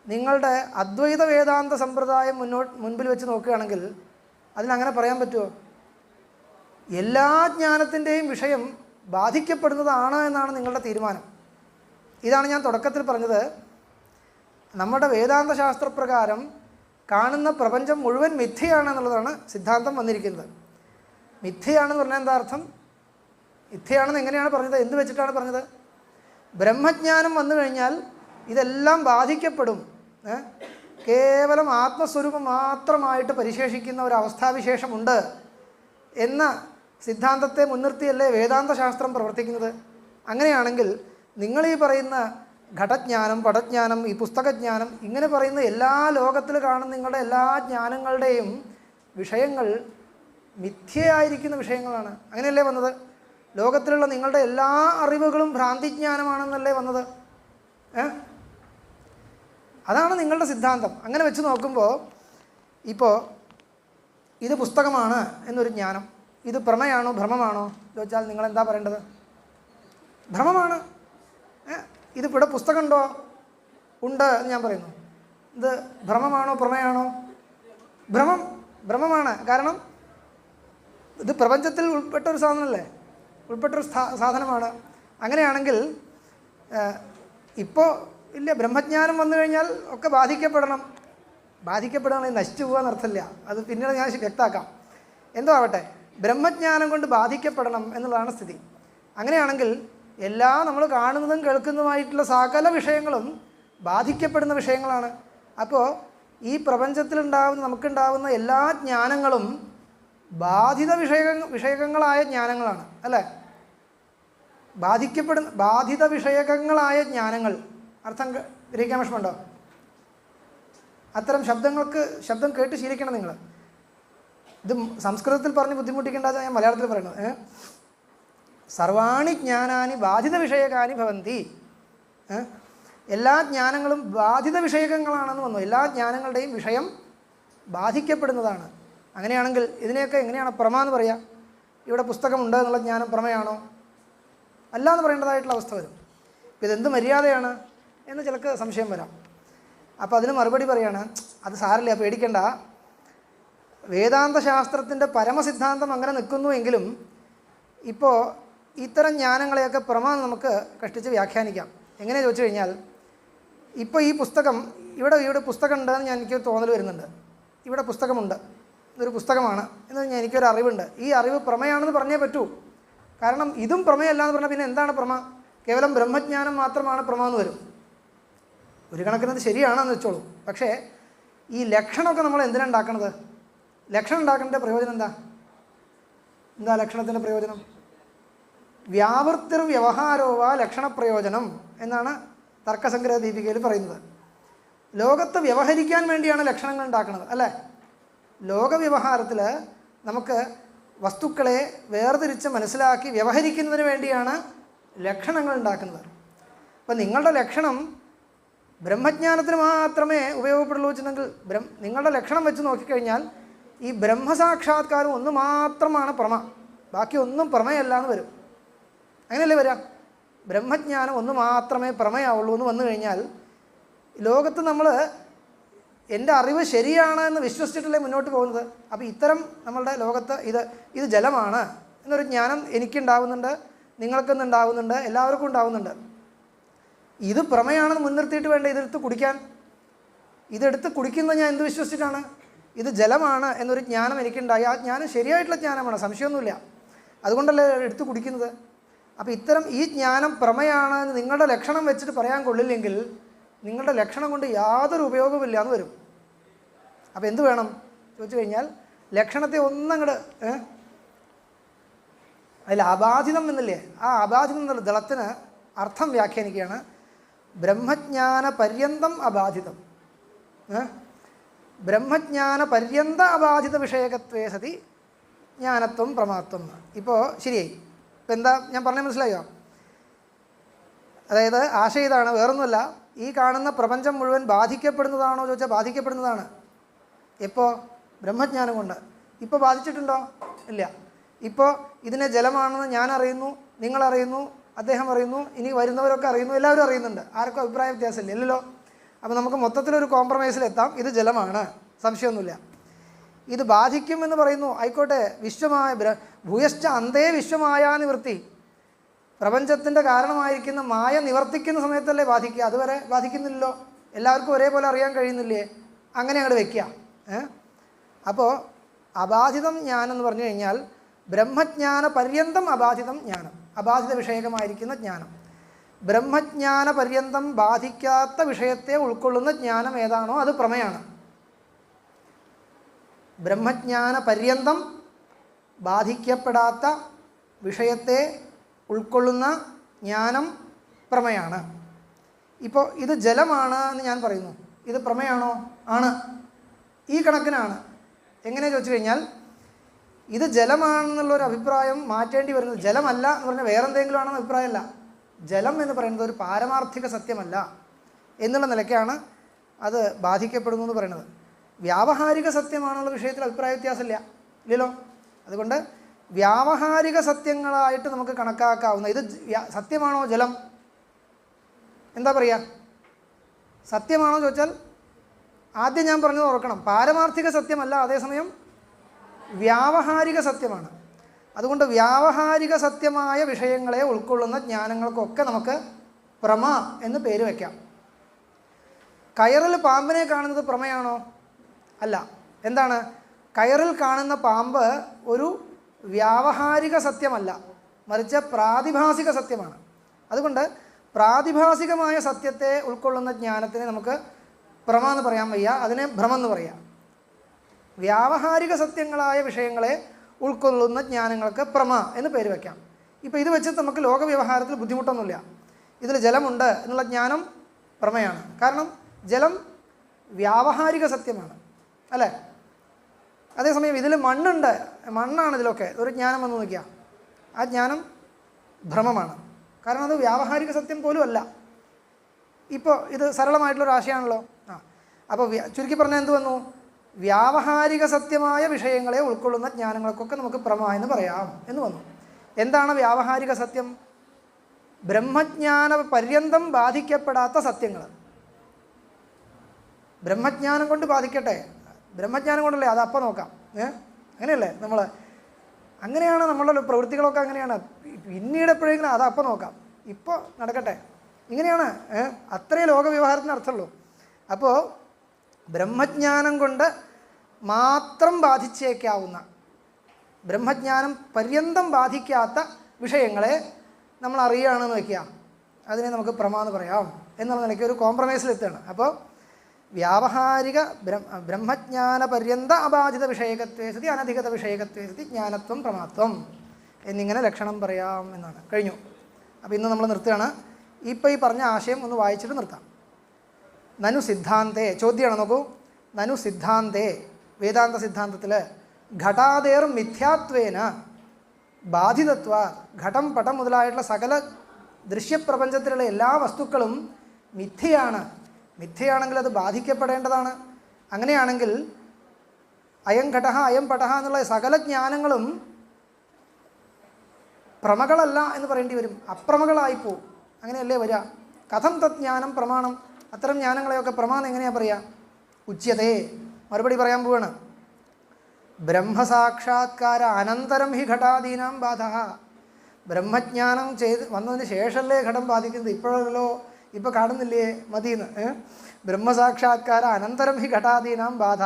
നിങ്ങളുടെ അദ്വൈത വേദാന്ത സമ്പ്രദായം മുൻപിൽ വെച്ച് നോക്കുകയാണെങ്കിൽ അതിനങ്ങനെ പറയാൻ പറ്റുമോ? എല്ലാ ജ്ഞാനത്തിൻ്റെയും വിഷയം ബാധിക്കപ്പെടുന്നതാണ് എന്നാണ് നിങ്ങളുടെ തീരുമാനം. ഇതാണ് ഞാൻ തുടക്കത്തിൽ പറഞ്ഞത്. നമ്മുടെ വേദാന്ത ശാസ്ത്രപ്രകാരം കാണുന്ന പ്രപഞ്ചം മുഴുവൻ മിഥ്യയാണെന്നുള്ളതാണ് സിദ്ധാന്തം വന്നിരിക്കുന്നത്. മിഥ്യയാണെന്ന് പറഞ്ഞാൽ എന്താ അർത്ഥം? മിഥ്യയാണെന്ന് എങ്ങനെയാണ് പറഞ്ഞത്? എന്ത് വെച്ചിട്ടാണ് പറഞ്ഞത്? ബ്രഹ്മജ്ഞാനം വന്നു കഴിഞ്ഞാൽ ഇതെല്ലാം ബാധിക്കപ്പെടും. കേവലം ആത്മസ്വരൂപം മാത്രമായിട്ട് പരിശേഷിക്കുന്ന ഒരു അവസ്ഥാവിശേഷമുണ്ട് എന്ന സിദ്ധാന്തത്തെ മുൻനിർത്തിയല്ലേ വേദാന്ത ശാസ്ത്രം പ്രവർത്തിക്കുന്നത്. അങ്ങനെയാണെങ്കിൽ നിങ്ങൾ ഈ പറയുന്ന ഘടജ്ഞാനം, പടജ്ഞാനം, ഈ പുസ്തകജ്ഞാനം, ഇങ്ങനെ പറയുന്ന എല്ലാ ലോകത്തിൽ കാണുന്ന നിങ്ങളുടെ എല്ലാ ജ്ഞാനങ്ങളുടെയും വിഷയങ്ങൾ മിഥ്യയായിരിക്കുന്ന വിഷയങ്ങളാണ്. അങ്ങനെയല്ലേ വന്നത്? ലോകത്തിലുള്ള നിങ്ങളുടെ എല്ലാ അറിവുകളും ഭ്രാന്തിജ്ഞാനമാണെന്നല്ലേ വന്നത്? അതാണ് നിങ്ങളുടെ സിദ്ധാന്തം. അങ്ങനെ വെച്ച് നോക്കുമ്പോൾ ഇപ്പോൾ ഇത് പുസ്തകമാണ് എന്നൊരു ജ്ഞാനം, ഇത് പ്രമയാണോ ഭ്രമമാണോ ചോദിച്ചാൽ നിങ്ങൾ എന്താ പറയേണ്ടത്? ഭ്രമമാണ്. ഇത് ഇവിടെ പുസ്തകമുണ്ടോ? ഉണ്ട് എന്ന് ഞാൻ പറയുന്നു. ഇത് ഭ്രമമാണോ പ്രമേയാണോ? ഭ്രമമാണ്. കാരണം ഇത് പ്രപഞ്ചത്തിൽ ഉൾപ്പെട്ട ഒരു സാധനമല്ലേ, ഉൾപ്പെട്ടൊരു സാധനമാണ്. അങ്ങനെയാണെങ്കിൽ ഇപ്പോൾ ഇല്ല, ബ്രഹ്മജ്ഞാനം വന്നു കഴിഞ്ഞാൽ ഒക്കെ ബാധിക്കപ്പെടണം നശിച്ചു പോകാൻ അർത്ഥമില്ല. അത് പിന്നീട് ഞാൻ വ്യക്തമാക്കാം. എന്തോ ആവട്ടെ, ബ്രഹ്മജ്ഞാനം കൊണ്ട് ബാധിക്കപ്പെടണം എന്നുള്ളതാണ് സ്ഥിതി. അങ്ങനെയാണെങ്കിൽ എല്ലാ നമ്മൾ കാണുന്നതും കേൾക്കുന്നതുമായിട്ടുള്ള സകല വിഷയങ്ങളും ബാധിക്കപ്പെടുന്ന വിഷയങ്ങളാണ്. അപ്പോൾ ഈ പ്രപഞ്ചത്തിലുണ്ടാകുന്ന നമുക്കുണ്ടാകുന്ന എല്ലാ ജ്ഞാനങ്ങളും വിഷയകങ്ങളായ ജ്ഞാനങ്ങളാണ് അല്ലേ? ബാധിത വിഷയകങ്ങളായ ജ്ഞാനങ്ങൾ. അർത്ഥം ഗ്രഹിക്കാൻ വിഷമമുണ്ടോ? അത്തരം ശബ്ദം കേട്ട് ശീലിക്കണം നിങ്ങൾ. ഇത് സംസ്കൃതത്തിൽ പറഞ്ഞ് ബുദ്ധിമുട്ടിക്കേണ്ടത് ഞാൻ മലയാളത്തിൽ പറയുന്നത്. സർവാണി ജ്ഞാനാനി ബാധിത വിഷയകാനി ഭവന്തി. എല്ലാ ജ്ഞാനങ്ങളും ബാധിത വിഷയകങ്ങളാണെന്ന് വന്നു. എല്ലാ ജ്ഞാനങ്ങളുടെയും വിഷയം ബാധിക്കപ്പെടുന്നതാണ്. അങ്ങനെയാണെങ്കിൽ ഇതിനെയൊക്കെ എങ്ങനെയാണ് പ്രമ എന്ന് പറയുക? ഇവിടെ പുസ്തകമുണ്ട് എന്നുള്ള ജ്ഞാനം പ്രമയാണോ? അല്ല എന്ന് പറയേണ്ടതായിട്ടുള്ള അവസ്ഥ വരും. ഇതെന്ത് മര്യാദയാണ് എന്ന് ചിലക്ക് സംശയം വരാം. അപ്പോൾ അതിന് മറുപടി പറയാണ്, അത് സാരമില്ല, പേടിക്കണ്ട. വേദാന്ത ശാസ്ത്രത്തിൻ്റെ പരമസിദ്ധാന്തം അങ്ങനെ നിൽക്കുന്നുവെങ്കിലും ഇപ്പോൾ ഇത്തരം ജ്ഞാനങ്ങളെയൊക്കെ പ്രമ നമുക്ക് കഷ്ടിച്ച് വ്യാഖ്യാനിക്കാം. എങ്ങനെ ചോദിച്ചു കഴിഞ്ഞാൽ, ഇപ്പോൾ ഈ പുസ്തകം ഇവിടെ പുസ്തകം ഉണ്ടെന്ന് എനിക്കൊരു തോന്നൽ വരുന്നുണ്ട്. ഇവിടെ പുസ്തകമുണ്ട്, ഇതൊരു പുസ്തകമാണ് എന്ന് എനിക്കൊരു അറിവുണ്ട്. ഈ അറിവ് പ്രമയാണെന്ന് പറഞ്ഞേ പറ്റൂ. കാരണം ഇതും പ്രമയല്ല എന്ന് പറഞ്ഞാൽ പിന്നെ എന്താണ് പ്രമ? കേവലം ബ്രഹ്മജ്ഞാനം മാത്രമാണ് പ്രമ എന്ന് വരും. ഒരു കണക്കിനത് ശരിയാണെന്ന് വെച്ചോളൂ. പക്ഷേ ഈ ലക്ഷണമൊക്കെ നമ്മൾ എന്തിനാണ് ഉണ്ടാക്കണത്? ലക്ഷണം ഉണ്ടാക്കേണ്ട പ്രയോജനം എന്താ ലക്ഷണത്തിൻ്റെ പ്രയോജനം? വ്യാവൃത്തിർ വ്യവഹാരോവ ലക്ഷണപ്രയോജനം എന്നാണ് തർക്കസംഗ്രഹ ദീപികയിൽ പറയുന്നത്. ലോകത്ത് വ്യവഹരിക്കാൻ വേണ്ടിയാണ് ലക്ഷണങ്ങൾ ഉണ്ടാക്കുന്നത് അല്ലേ? ലോകവ്യവഹാരത്തിൽ നമുക്ക് വസ്തുക്കളെ വേർതിരിച്ച് മനസ്സിലാക്കി വ്യവഹരിക്കുന്നതിന് വേണ്ടിയാണ് ലക്ഷണങ്ങൾ ഉണ്ടാക്കുന്നത്. അപ്പം നിങ്ങളുടെ ലക്ഷണം ബ്രഹ്മജ്ഞാനത്തിന് മാത്രമേ ഉപയോഗപ്പെടുള്ളൂ വെച്ചിട്ടുണ്ടെങ്കിൽ നിങ്ങളുടെ ലക്ഷണം വെച്ച് നോക്കിക്കഴിഞ്ഞാൽ ഈ ബ്രഹ്മസാക്ഷാത്കാരം ഒന്ന് മാത്രമാണ് പ്രമ, ബാക്കി ഒന്നും പ്രമയല്ല എന്ന് വരും. അങ്ങനെയല്ലേ വരാം? ബ്രഹ്മജ്ഞാനം ഒന്ന് മാത്രമേ പ്രമേയാവുള്ളൂ എന്ന് വന്നു കഴിഞ്ഞാൽ ലോകത്ത് നമ്മൾ എൻ്റെ അറിവ് ശരിയാണ് എന്ന് വിശ്വസിച്ചിട്ടല്ലേ മുന്നോട്ട് പോകുന്നത്. അപ്പോൾ ഇത്തരം നമ്മളുടെ ലോകത്ത് ഇത് ജലമാണ് എന്നൊരു ജ്ഞാനം എനിക്കുണ്ടാവുന്നുണ്ട്, നിങ്ങൾക്കൊന്നുണ്ടാവുന്നുണ്ട്, എല്ലാവർക്കും ഉണ്ടാവുന്നുണ്ട്. ഇത് പ്രമേയാണെന്ന് മുൻനിർത്തിയിട്ട് വേണ്ട ഇതെടുത്ത് കുടിക്കാൻ. ഇതെടുത്ത് കുടിക്കുന്നത് ഞാൻ എന്ത് വിശ്വസിച്ചിട്ടാണ്? ഇത് ജലമാണ് എന്നൊരു ജ്ഞാനം എനിക്കുണ്ടായി. ആ ജ്ഞാനം ശരിയായിട്ടുള്ള ജ്ഞാനമാണ്, സംശയമൊന്നുമില്ല. അതുകൊണ്ടല്ലേ എടുത്ത് കുടിക്കുന്നത്. അപ്പോൾ ഇത്തരം ഈ ജ്ഞാനം പ്രമയാണ് എന്ന് നിങ്ങളുടെ ലക്ഷണം വെച്ചിട്ട് പറയാൻ കൊള്ളില്ലെങ്കിൽ നിങ്ങളുടെ ലക്ഷണം കൊണ്ട് യാതൊരു ഉപയോഗമില്ല എന്ന് വരും. അപ്പോൾ എന്ത് വേണം ചോദിച്ചു കഴിഞ്ഞാൽ ലക്ഷണത്തെ ഒന്നങ്ങട് അതിൽ അബാധിതം എന്നില്ലേ, ആ അബാധിതം എന്നുള്ള ദളത്തിന് അർത്ഥം വ്യാഖ്യാനിക്കുകയാണ്. ബ്രഹ്മജ്ഞാന പര്യന്തം അബാധിതം. ബ്രഹ്മജ്ഞാന പര്യന്ത അബാധിത വിഷയകത്വേ സതി ജ്ഞാനത്വം പ്രമാത്വം. ഇപ്പോൾ ശരിയായി. ഇപ്പം എന്താ ഞാൻ പറഞ്ഞത് മനസ്സിലായോ? അതായത് ആശയം ഇതാണ്, വേറൊന്നുമല്ല. ഈ കാണുന്ന പ്രപഞ്ചം മുഴുവൻ ബാധിക്കപ്പെടുന്നതാണോ ചോദിച്ചാൽ ബാധിക്കപ്പെടുന്നതാണ്. എപ്പോൾ? ബ്രഹ്മജ്ഞാനം കൊണ്ട്. ഇപ്പോൾ ബാധിച്ചിട്ടുണ്ടോ? ഇല്ല. ഇപ്പോൾ ഇതിനെ ജലമാണെന്ന് ഞാൻ അറിയുന്നു, നിങ്ങളറിയുന്നു, അദ്ദേഹം അറിയുന്നു, ഇനി വരുന്നവരൊക്കെ അറിയുന്നു, എല്ലാവരും അറിയുന്നുണ്ട്. ആർക്കും അഭിപ്രായ വ്യത്യാസമില്ല, ഇല്ലല്ലോ. അപ്പോൾ നമുക്ക് മൊത്തത്തിലൊരു കോംപ്രമൈസിലെത്താം. ഇത് ജലമാണ്, സംശയമൊന്നുമില്ല. ഇത് ബാധിക്കും എന്ന് പറയുന്നു, ആയിക്കോട്ടെ. വിശ്വമായ ഭൂയശ്ച അന്തേ വിശ്വമായ നിവൃത്തി. പ്രപഞ്ചത്തിൻ്റെ കാരണമായിരിക്കുന്ന മായ നിവർത്തിക്കുന്ന സമയത്തല്ലേ ബാധിക്കുക, അതുവരെ ബാധിക്കുന്നില്ലല്ലോ. എല്ലാവർക്കും ഒരേപോലെ അറിയാൻ കഴിയുന്നില്ലേ? അങ്ങനെ അങ്ങോട്ട് വയ്ക്കുക. അപ്പോൾ അബാധിതം ജ്ഞാനം എന്ന് പറഞ്ഞു കഴിഞ്ഞാൽ ബ്രഹ്മജ്ഞാന പര്യന്തം അബാധിതം ജ്ഞാനം, അബാധിത വിഷയകമായിരിക്കുന്ന ജ്ഞാനം. ബ്രഹ്മജ്ഞാന പര്യന്തം ബാധിക്കാത്ത വിഷയത്തെ ഉൾക്കൊള്ളുന്ന ജ്ഞാനം ഏതാണോ അത് പ്രമയാണ്. ബ്രഹ്മജ്ഞാന പര്യന്തം ബാധിക്കപ്പെടാത്ത വിഷയത്തെ ഉൾക്കൊള്ളുന്ന ജ്ഞാനം പ്രമയാണ്. ഇപ്പോൾ ഇത് ജലമാണ് എന്ന് ഞാൻ പറയുന്നു, ഇത് പ്രമയാണോ? ആണ്. ഈ കണക്കിനാണ്. എങ്ങനെ ചോദിച്ചു കഴിഞ്ഞാൽ ഇത് ജലമാണെന്നുള്ളൊരു അഭിപ്രായം മാറ്റേണ്ടി വരുന്നത്. ജലമല്ല എന്ന് പറഞ്ഞാൽ വേറെ എന്തെങ്കിലും ആണെന്ന് അഭിപ്രായമല്ല. ജലം എന്ന് പറയുന്നത് ഒരു പാരമാർത്ഥിക സത്യമല്ല എന്നുള്ള നിലയ്ക്കാണ് അത് ബാധിക്കപ്പെടുന്നു എന്ന് പറയുന്നത്. വ്യാവഹാരിക സത്യമാണെന്നുള്ള വിഷയത്തിൽ അഭിപ്രായ വ്യത്യാസമില്ല, ഇല്ലല്ലോ. അതുകൊണ്ട് വ്യാവഹാരിക സത്യങ്ങളായിട്ട് നമുക്ക് കണക്കാക്കാവുന്ന ഇത് സത്യമാണോ ജലം? എന്താ പറയുക? സത്യമാണോ ചോദിച്ചാൽ ആദ്യം ഞാൻ പറഞ്ഞത് ഓർക്കണം, പാരമാർത്ഥിക സത്യമല്ല, അതേസമയം വ്യാവഹാരിക സത്യമാണ്. അതുകൊണ്ട് വ്യാവഹാരിക സത്യമായ വിഷയങ്ങളെ ഉൾക്കൊള്ളുന്ന ജ്ഞാനങ്ങൾക്കൊക്കെ നമുക്ക് പ്രമ എന്ന് പേര് വയ്ക്കാം. കയറിൽ പാമ്പിനെ കാണുന്നത് പ്രമയാണോ? അല്ല. എന്താണ്? കയറിൽ കാണുന്ന പാമ്പ് ഒരു വ്യാവഹാരിക സത്യമല്ല, മറിച്ച് പ്രാതിഭാസിക സത്യമാണ്. അതുകൊണ്ട് പ്രാതിഭാസികമായ സത്യത്തെ ഉൾക്കൊള്ളുന്ന ജ്ഞാനത്തിനെ നമുക്ക് പ്രമ എന്ന് പറയാൻ വയ്യ, അതിനെ ഭ്രമം എന്ന് പറയാം. വ്യാവഹാരിക സത്യങ്ങളായ വിഷയങ്ങളെ ഉൾക്കൊള്ളുന്ന ജ്ഞാനങ്ങൾക്ക് പ്രമ എന്ന് പേര് വയ്ക്കാം. ഇപ്പോൾ ഇത് വെച്ച് നമുക്ക് ലോകവ്യവഹാരത്തിൽ ബുദ്ധിമുട്ടൊന്നുമില്ല. ഇതിൽ ജലമുണ്ട് എന്നുള്ള ജ്ഞാനം പ്രമയാണ്. കാരണം ജലം വ്യാവഹാരിക സത്യമാണ്, അല്ലേ? അതേസമയം ഇതിൽ മണ്ണുണ്ട്, മണ്ണാണ് ഇതിലൊക്കെ ഒരു ജ്ഞാനം വന്ന് നോക്കിയാൽ ആ ജ്ഞാനം ഭ്രമമാണ്. കാരണം അത് വ്യാവഹാരിക സത്യം പോലും അല്ല. ഇപ്പോൾ ഇത് സരളമായിട്ടുള്ളൊരു ആശയമാണല്ലോ. അപ്പോൾ ചുരുക്കി പറഞ്ഞാൽ എന്ത് വന്നു? വ്യാവഹാരിക സത്യമായ വിഷയങ്ങളെ ഉൾക്കൊള്ളുന്ന ജ്ഞാനങ്ങൾക്കൊക്കെ നമുക്ക് പ്രമ എന്ന് പറയാം എന്ന് വന്നു. എന്താണ് വ്യാവഹാരിക സത്യം? ബ്രഹ്മജ്ഞാന പര്യന്തം ബാധിക്കപ്പെടാത്ത സത്യങ്ങൾ. ബ്രഹ്മജ്ഞാനം കൊണ്ട് ബാധിക്കട്ടെ, ബ്രഹ്മജ്ഞാനം കൊണ്ടല്ലേ, അത് അപ്പം നോക്കാം. അങ്ങനെയല്ലേ നമ്മൾ? അങ്ങനെയാണ് നമ്മളുടെ പ്രവൃത്തികളൊക്കെ അങ്ങനെയാണ്. പിന്നീട് എപ്പോഴെങ്കിലും അത് അപ്പം നോക്കാം, ഇപ്പോൾ നടക്കട്ടെ, ഇങ്ങനെയാണ്. അത്രയേ ലോകവ്യവഹാരത്തിന് അർത്ഥമുള്ളൂ. അപ്പോൾ ബ്രഹ്മജ്ഞാനം കൊണ്ട് മാത്രം ബാധിച്ചേക്കാവുന്ന, ബ്രഹ്മജ്ഞാനം പര്യന്തം ബാധിക്കാത്ത വിഷയങ്ങളെ നമ്മൾ അറിയുകയാണെന്ന് വയ്ക്കുക, അതിനെ നമുക്ക് പ്രമ എന്ന് പറയാം എന്നുള്ള നിലയ്ക്ക് ഒരു കോംപ്രമൈസിലെത്തുകയാണ്. അപ്പോൾ വ്യാവഹാരിക ബ്രഹ്മജ്ഞാന പര്യന്ത അബാധിത വിഷയകത്വേ സതി അനധികത വിഷയകത്വേ സതി ജ്ഞാനത്വം പ്രമാത്വം എന്നിങ്ങനെ ലക്ഷണം പറയാം എന്നാണ്. കഴിഞ്ഞു. അപ്പോൾ ഇന്ന് നമ്മൾ നിർത്തുകയാണ്. ഇപ്പോൾ ഈ പറഞ്ഞ ആശയം ഒന്ന് വായിച്ചിട്ട് നിർത്താം. നനു സിദ്ധാന്തേ, ചോദ്യമാണ് നോക്കൂ. നനു സിദ്ധാന്തേ, വേദാന്ത സിദ്ധാന്തത്തിൽ ഘടാദേർ മിഥ്യാത്വേന ബാധിതത്വ, ഘടം പടം മുതലായിട്ടുള്ള സകല ദൃശ്യപ്രപഞ്ചത്തിലുള്ള എല്ലാ വസ്തുക്കളും മിഥ്യയാണ്. മിഥ്യയാണെങ്കിൽ അത് ബാധിക്കപ്പെടേണ്ടതാണ്. അങ്ങനെയാണെങ്കിൽ അയം ഘട അയം പട എന്നുള്ള സകല ജ്ഞാനങ്ങളും പ്രമകളല്ല എന്ന് പറയേണ്ടി വരും, അപ്രമകളായിപ്പോവും. അങ്ങനെയല്ലേ വരിക? കഥം തജ്ഞാനം പ്രമാണം? അത്തരം ജ്ഞാനങ്ങളെയൊക്കെ പ്രമാണം എങ്ങനെയാണ് പറയുക? ഉച്യതേ, മറുപടി പറയാൻ പോവാണ്. ബ്രഹ്മസാക്ഷാത്കാര അനന്തരം ഹി ഘടാദീനാം ബാധ. ബ്രഹ്മജ്ഞാനം വന്നതിന് ശേഷമല്ലേ ഘടം ബാധിക്കുന്നത്, ഇപ്പോഴല്ലോ, ഇപ്പോൾ കാണുന്നില്ലേ മതിയെന്ന്. ബ്രഹ്മസാക്ഷാത്കാര അനന്തരം ഹി ഘടാദീനാം ബാധ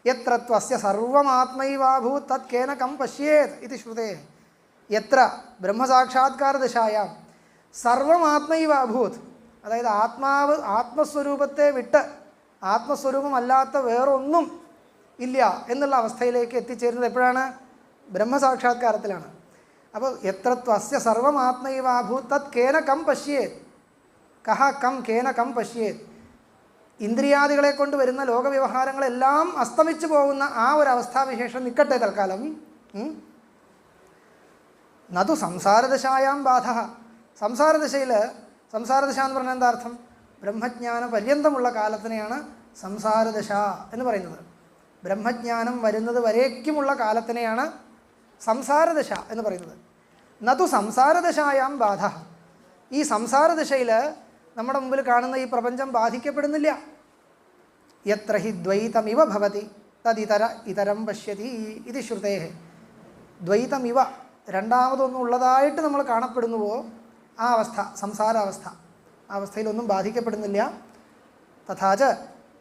യത്ര ത്വസ്യ സർവമാത്മൈവാഭൂത് തത് കേന കം പശ്യേത് ഇതി ശ്രുതേ. എത്ര ബ്രഹ്മസാക്ഷാത്കാരദശായാം സർവമാത്മൈവാഭൂത്, അതായത് ആത്മാവ് ആത്മസ്വരൂപത്തെ വിട്ട് ആത്മസ്വരൂപമല്ലാത്ത വേറൊന്നും ഇല്ല എന്നുള്ള അവസ്ഥയിലേക്ക് എത്തിച്ചേരുന്നത് എപ്പോഴാണ്? ബ്രഹ്മസാക്ഷാത്കാരത്തിലാണ്. അപ്പോൾ എത്ര ത്വസ്യ സർവമാത്മൈവാഭൂത് തത് കേന കം പശ്യേത്. കഹ കം കേന കം പശ്യേത്. ഇന്ദ്രിയാദികളെ കൊണ്ട് വരുന്ന ലോകവ്യവഹാരങ്ങളെല്ലാം അസ്തമിച്ചു പോകുന്ന ആ ഒരു അവസ്ഥാവിശേഷം നിൽക്കട്ടെ തൽക്കാലം. നതു സംസാരദശായാം ബാധ. സംസാരദശയിൽ, സംസാരദശ എന്ന് പറഞ്ഞാൽ എന്താ അർത്ഥം? ബ്രഹ്മജ്ഞാന പര്യന്തമുള്ള കാലത്തിനെയാണ് സംസാരദശ എന്ന് പറയുന്നത്. ബ്രഹ്മജ്ഞാനം വരുന്നത് വരേക്കുമുള്ള കാലത്തിനെയാണ് സംസാരദശ എന്ന് പറയുന്നത്. നതു സംസാരദശായാം ബാധ. ഈ സംസാരദശയിൽ നമ്മുടെ മുമ്പിൽ കാണുന്ന ഈ പ്രപഞ്ചം ബാധിക്കപ്പെടുന്നില്ല. യത്ര ഹി ദ്വൈതമിവ ഭവതി തദിതര ഇതരം പശ്യതി ഇത് ശ്രുതേ. ദ്വൈതമിവ, രണ്ടാമതൊന്നും ഉള്ളതായിട്ട് നമ്മൾ കാണപ്പെടുന്നുവോ ആ അവസ്ഥ, സംസാരാവസ്ഥ, ആ അവസ്ഥയിലൊന്നും ബാധിക്കപ്പെടുന്നില്ല. തഥാച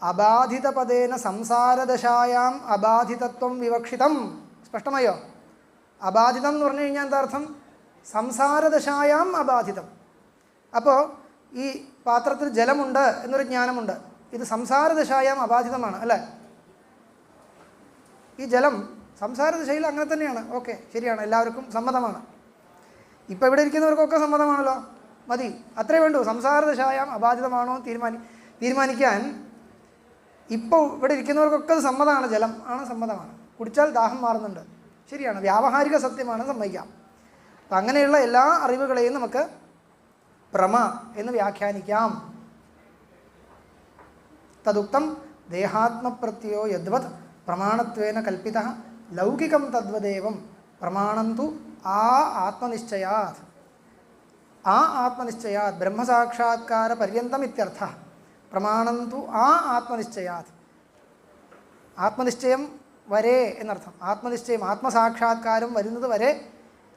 അബാധിതപദേന സംസാരദശായാം അബാധിതത്വം വിവക്ഷിതം. സ്പഷ്ടമായോ? അബാധിതം എന്ന് പറഞ്ഞു കഴിഞ്ഞാൽ എന്താ അർത്ഥം? സംസാരദശായാം അബാധിതം. അപ്പോൾ ഈ പാത്രത്തിൽ ജലമുണ്ട് എന്നൊരു ജ്ഞാനമുണ്ട്, ഇത് സംസാരദശായാം അബാധിതമാണ്, അല്ലേ? ഈ ജലം സംസാരദശയിൽ അങ്ങനെ തന്നെയാണ്. ഓക്കെ, ശരിയാണ്, എല്ലാവർക്കും സമ്മതമാണ്. ഇപ്പോൾ ഇവിടെ ഇരിക്കുന്നവർക്കൊക്കെ സമ്മതമാണല്ലോ, മതി, അത്രേ വേണ്ടൂ. സംസാരദശായാം അബാധിതമാണോ തീരുമാനിക്കാൻ ഇപ്പോൾ ഇവിടെ ഇരിക്കുന്നവർക്കൊക്കെ അത് സമ്മതമാണ്. ജലം ആണ്, സമ്മതമാണ്. കുടിച്ചാൽ ദാഹം മാറുന്നുണ്ട്, ശരിയാണ്, വ്യാവഹാരിക സത്യമാണ്, സമ്മതിക്കാം. അപ്പം അങ്ങനെയുള്ള എല്ലാ അറിവുകളെയും നമുക്ക് പ്രമ എന്ന് വ്യാഖ്യാനിക്കാം. തദുക്തം ദേഹാത്മപ്രത്യോ യദ്വത് പ്രമാണത്വേന കൽപ്പിത ലൗകികം തദ്വദേവം പ്രമാണന്തു ആ ആത്മനിശ്ചയാത്. ആ ആത്മനിശ്ചയാത് ബ്രഹ്മസാക്ഷാത്കാര പര്യന്തം ഇത്യർത്ഥ. പ്രമാണന്തു ആ ആത്മനിശ്ചയാത്. ആത്മനിശ്ചയം വരെ എന്നർത്ഥം. ആത്മനിശ്ചയം, ആത്മസാക്ഷാത്കാരം വരുന്നത് വരെ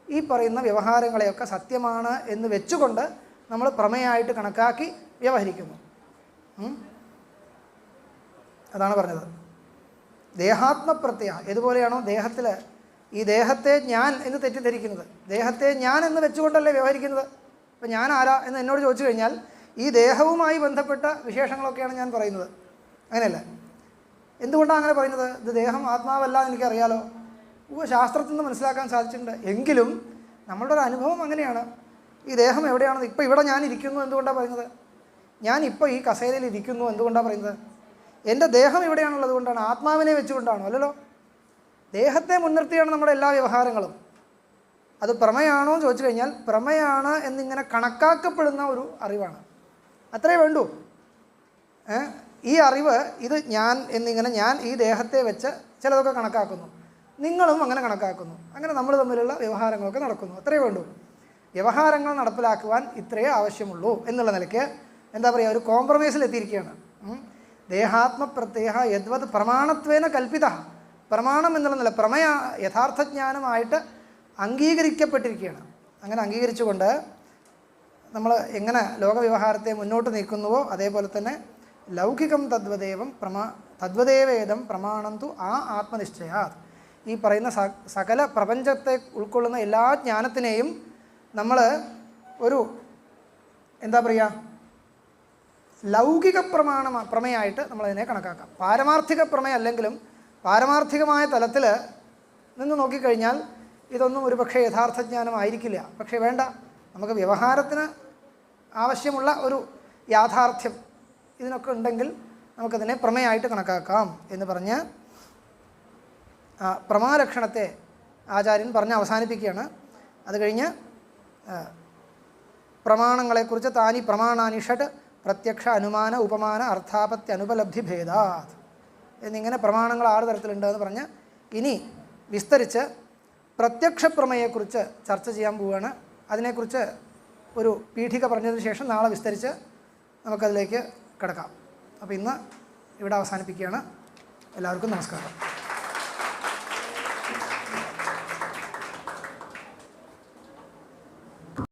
ഈ പറയുന്ന വ്യവഹാരങ്ങളെയൊക്കെ സത്യമാണ് എന്ന് വെച്ചുകൊണ്ട് നമ്മൾ പ്രമേയമായിട്ട് കണക്കാക്കി വ്യവഹരിക്കുന്നു. അതാണ് പറഞ്ഞത്. ദേഹാത്മപ്രത്യ ഏതുപോലെയാണോ ദേഹത്തിൽ ഈ ദേഹത്തെ ഞാൻ എന്ന് തെറ്റിദ്ധരിക്കുന്നത്, ദേഹത്തെ ഞാൻ എന്ന് വെച്ചുകൊണ്ടല്ലേ വ്യവഹരിക്കുന്നത്. ഇപ്പം ഞാൻ ആരാ എന്ന് എന്നോട് ചോദിച്ചു കഴിഞ്ഞാൽ ഈ ദേഹവുമായി ബന്ധപ്പെട്ട വിശേഷങ്ങളൊക്കെയാണ് ഞാൻ പറയുന്നത്, അങ്ങനെയല്ല. എന്തുകൊണ്ടാണ് അങ്ങനെ പറയുന്നത്? ഇത് ദേഹം ആത്മാവല്ല എന്ന് എനിക്കറിയാലോ, ശാസ്ത്രത്തിൽ നിന്ന് മനസ്സിലാക്കാൻ സാധിച്ചിട്ടുണ്ട്. എങ്കിലും നമ്മളുടെ ഒരു അനുഭവം അങ്ങനെയാണ്. ഈ ദേഹം എവിടെയാണെന്ന്, ഇപ്പോൾ ഇവിടെ ഞാൻ ഇരിക്കുന്നു എന്തുകൊണ്ടാണ് പറയുന്നത്? ഞാൻ ഇപ്പോൾ ഈ കസേരയിൽ ഇരിക്കുന്നു എന്തുകൊണ്ടാണ് പറയുന്നത്? എൻ്റെ ദേഹം ഇവിടെയാണുള്ളത് കൊണ്ടാണ്, ആത്മാവിനെ വെച്ചുകൊണ്ടാണോ? അല്ലല്ലോ. ദേഹത്തെ മുൻനിർത്തിയാണ് നമ്മുടെ എല്ലാ വ്യവഹാരങ്ങളും. അത് പ്രമേയാണോ എന്ന് ചോദിച്ചു കഴിഞ്ഞാൽ പ്രമേയാണ് എന്നിങ്ങനെ കണക്കാക്കപ്പെടുന്ന ഒരു അറിവാണ്, അത്രേ വേണ്ടൂ. ഈ അറിവ്, ഇത് ഞാൻ എന്നിങ്ങനെ ഞാൻ ഈ ദേഹത്തെ വെച്ച് ചിലതൊക്കെ കണക്കാക്കുന്നു, നിങ്ങളും അങ്ങനെ കണക്കാക്കുന്നു, അങ്ങനെ നമ്മൾ തമ്മിലുള്ള വ്യവഹാരങ്ങളൊക്കെ നടക്കുന്നു, അത്രേ വേണ്ടൂ. വ്യവഹാരങ്ങൾ നടപ്പിലാക്കുവാൻ ഇത്രയേ ആവശ്യമുള്ളൂ എന്നുള്ള നിലയ്ക്ക് എന്താ പറയുക, ഒരു കോംപ്രമൈസിലെത്തിയിരിക്കുകയാണ്. ദേഹാത്മപ്രത്യേക യദ്വത് പ്രമാണത്വേന കൽപ്പിത. പ്രമാണം എന്നുള്ള നില പ്രമേയ യഥാർത്ഥജ്ഞാനമായിട്ട് അംഗീകരിക്കപ്പെട്ടിരിക്കുകയാണ്. അങ്ങനെ അംഗീകരിച്ചുകൊണ്ട് നമ്മൾ എങ്ങനെ ലോകവ്യവഹാരത്തെ മുന്നോട്ട് നീക്കുന്നുവോ അതേപോലെ തന്നെ ലൗകികം തദ്വദേവേദം പ്രമാണന്തു ആ ആത്മനിശ്ചയാത്. ഈ പറയുന്ന സകല പ്രപഞ്ചത്തെ ഉൾക്കൊള്ളുന്ന എല്ലാ ജ്ഞാനത്തിനെയും നമ്മൾ ഒരു എന്താ പറയുക, ലൗകിക പ്രമേയമായിട്ട് നമ്മളതിനെ കണക്കാക്കാം. പാരമാർത്ഥിക പ്രമേയം അല്ലെങ്കിലും പാരമാർത്ഥികമായ തലത്തിൽ നിന്ന് നോക്കിക്കഴിഞ്ഞാൽ ഇതൊന്നും ഒരു പക്ഷേ യഥാർത്ഥജ്ഞാനമായിരിക്കില്ല. പക്ഷേ വേണ്ട, നമുക്ക് വ്യവഹാരത്തിന് ആവശ്യമുള്ള ഒരു യാഥാർത്ഥ്യം ഇതിനൊക്കെ ഉണ്ടെങ്കിൽ നമുക്കതിനെ പ്രമേയമായിട്ട് കണക്കാക്കാം എന്ന് പറഞ്ഞ് പ്രമാലക്ഷണത്തെ ആചാര്യൻ പറഞ്ഞ് അവസാനിപ്പിക്കുകയാണ്. അത് കഴിഞ്ഞ് പ്രമാണങ്ങളെക്കുറിച്ച് താനി പ്രമാണാനി ഷട്ട് പ്രത്യക്ഷ അനുമാന ഉപമാന അർത്ഥാപത്യ അനുപലബ്ധി ഭേദാത് എന്നിങ്ങനെ പ്രമാണങ്ങൾ 6 തരത്തിലുണ്ട് എന്ന് പറഞ്ഞ് ഇനി വിസ്തരിച്ച് പ്രത്യക്ഷ പ്രമേയെക്കുറിച്ച് ചർച്ച ചെയ്യാൻ പോവുകയാണ്. അതിനെക്കുറിച്ച് ഒരു പീഠിക പറഞ്ഞതിന് ശേഷം നാളെ വിസ്തരിച്ച് നമുക്കതിലേക്ക് കിടക്കാം. അപ്പോൾ ഇന്ന് ഇവിടെ അവസാനിപ്പിക്കുകയാണ്. എല്ലാവർക്കും നമസ്കാരം.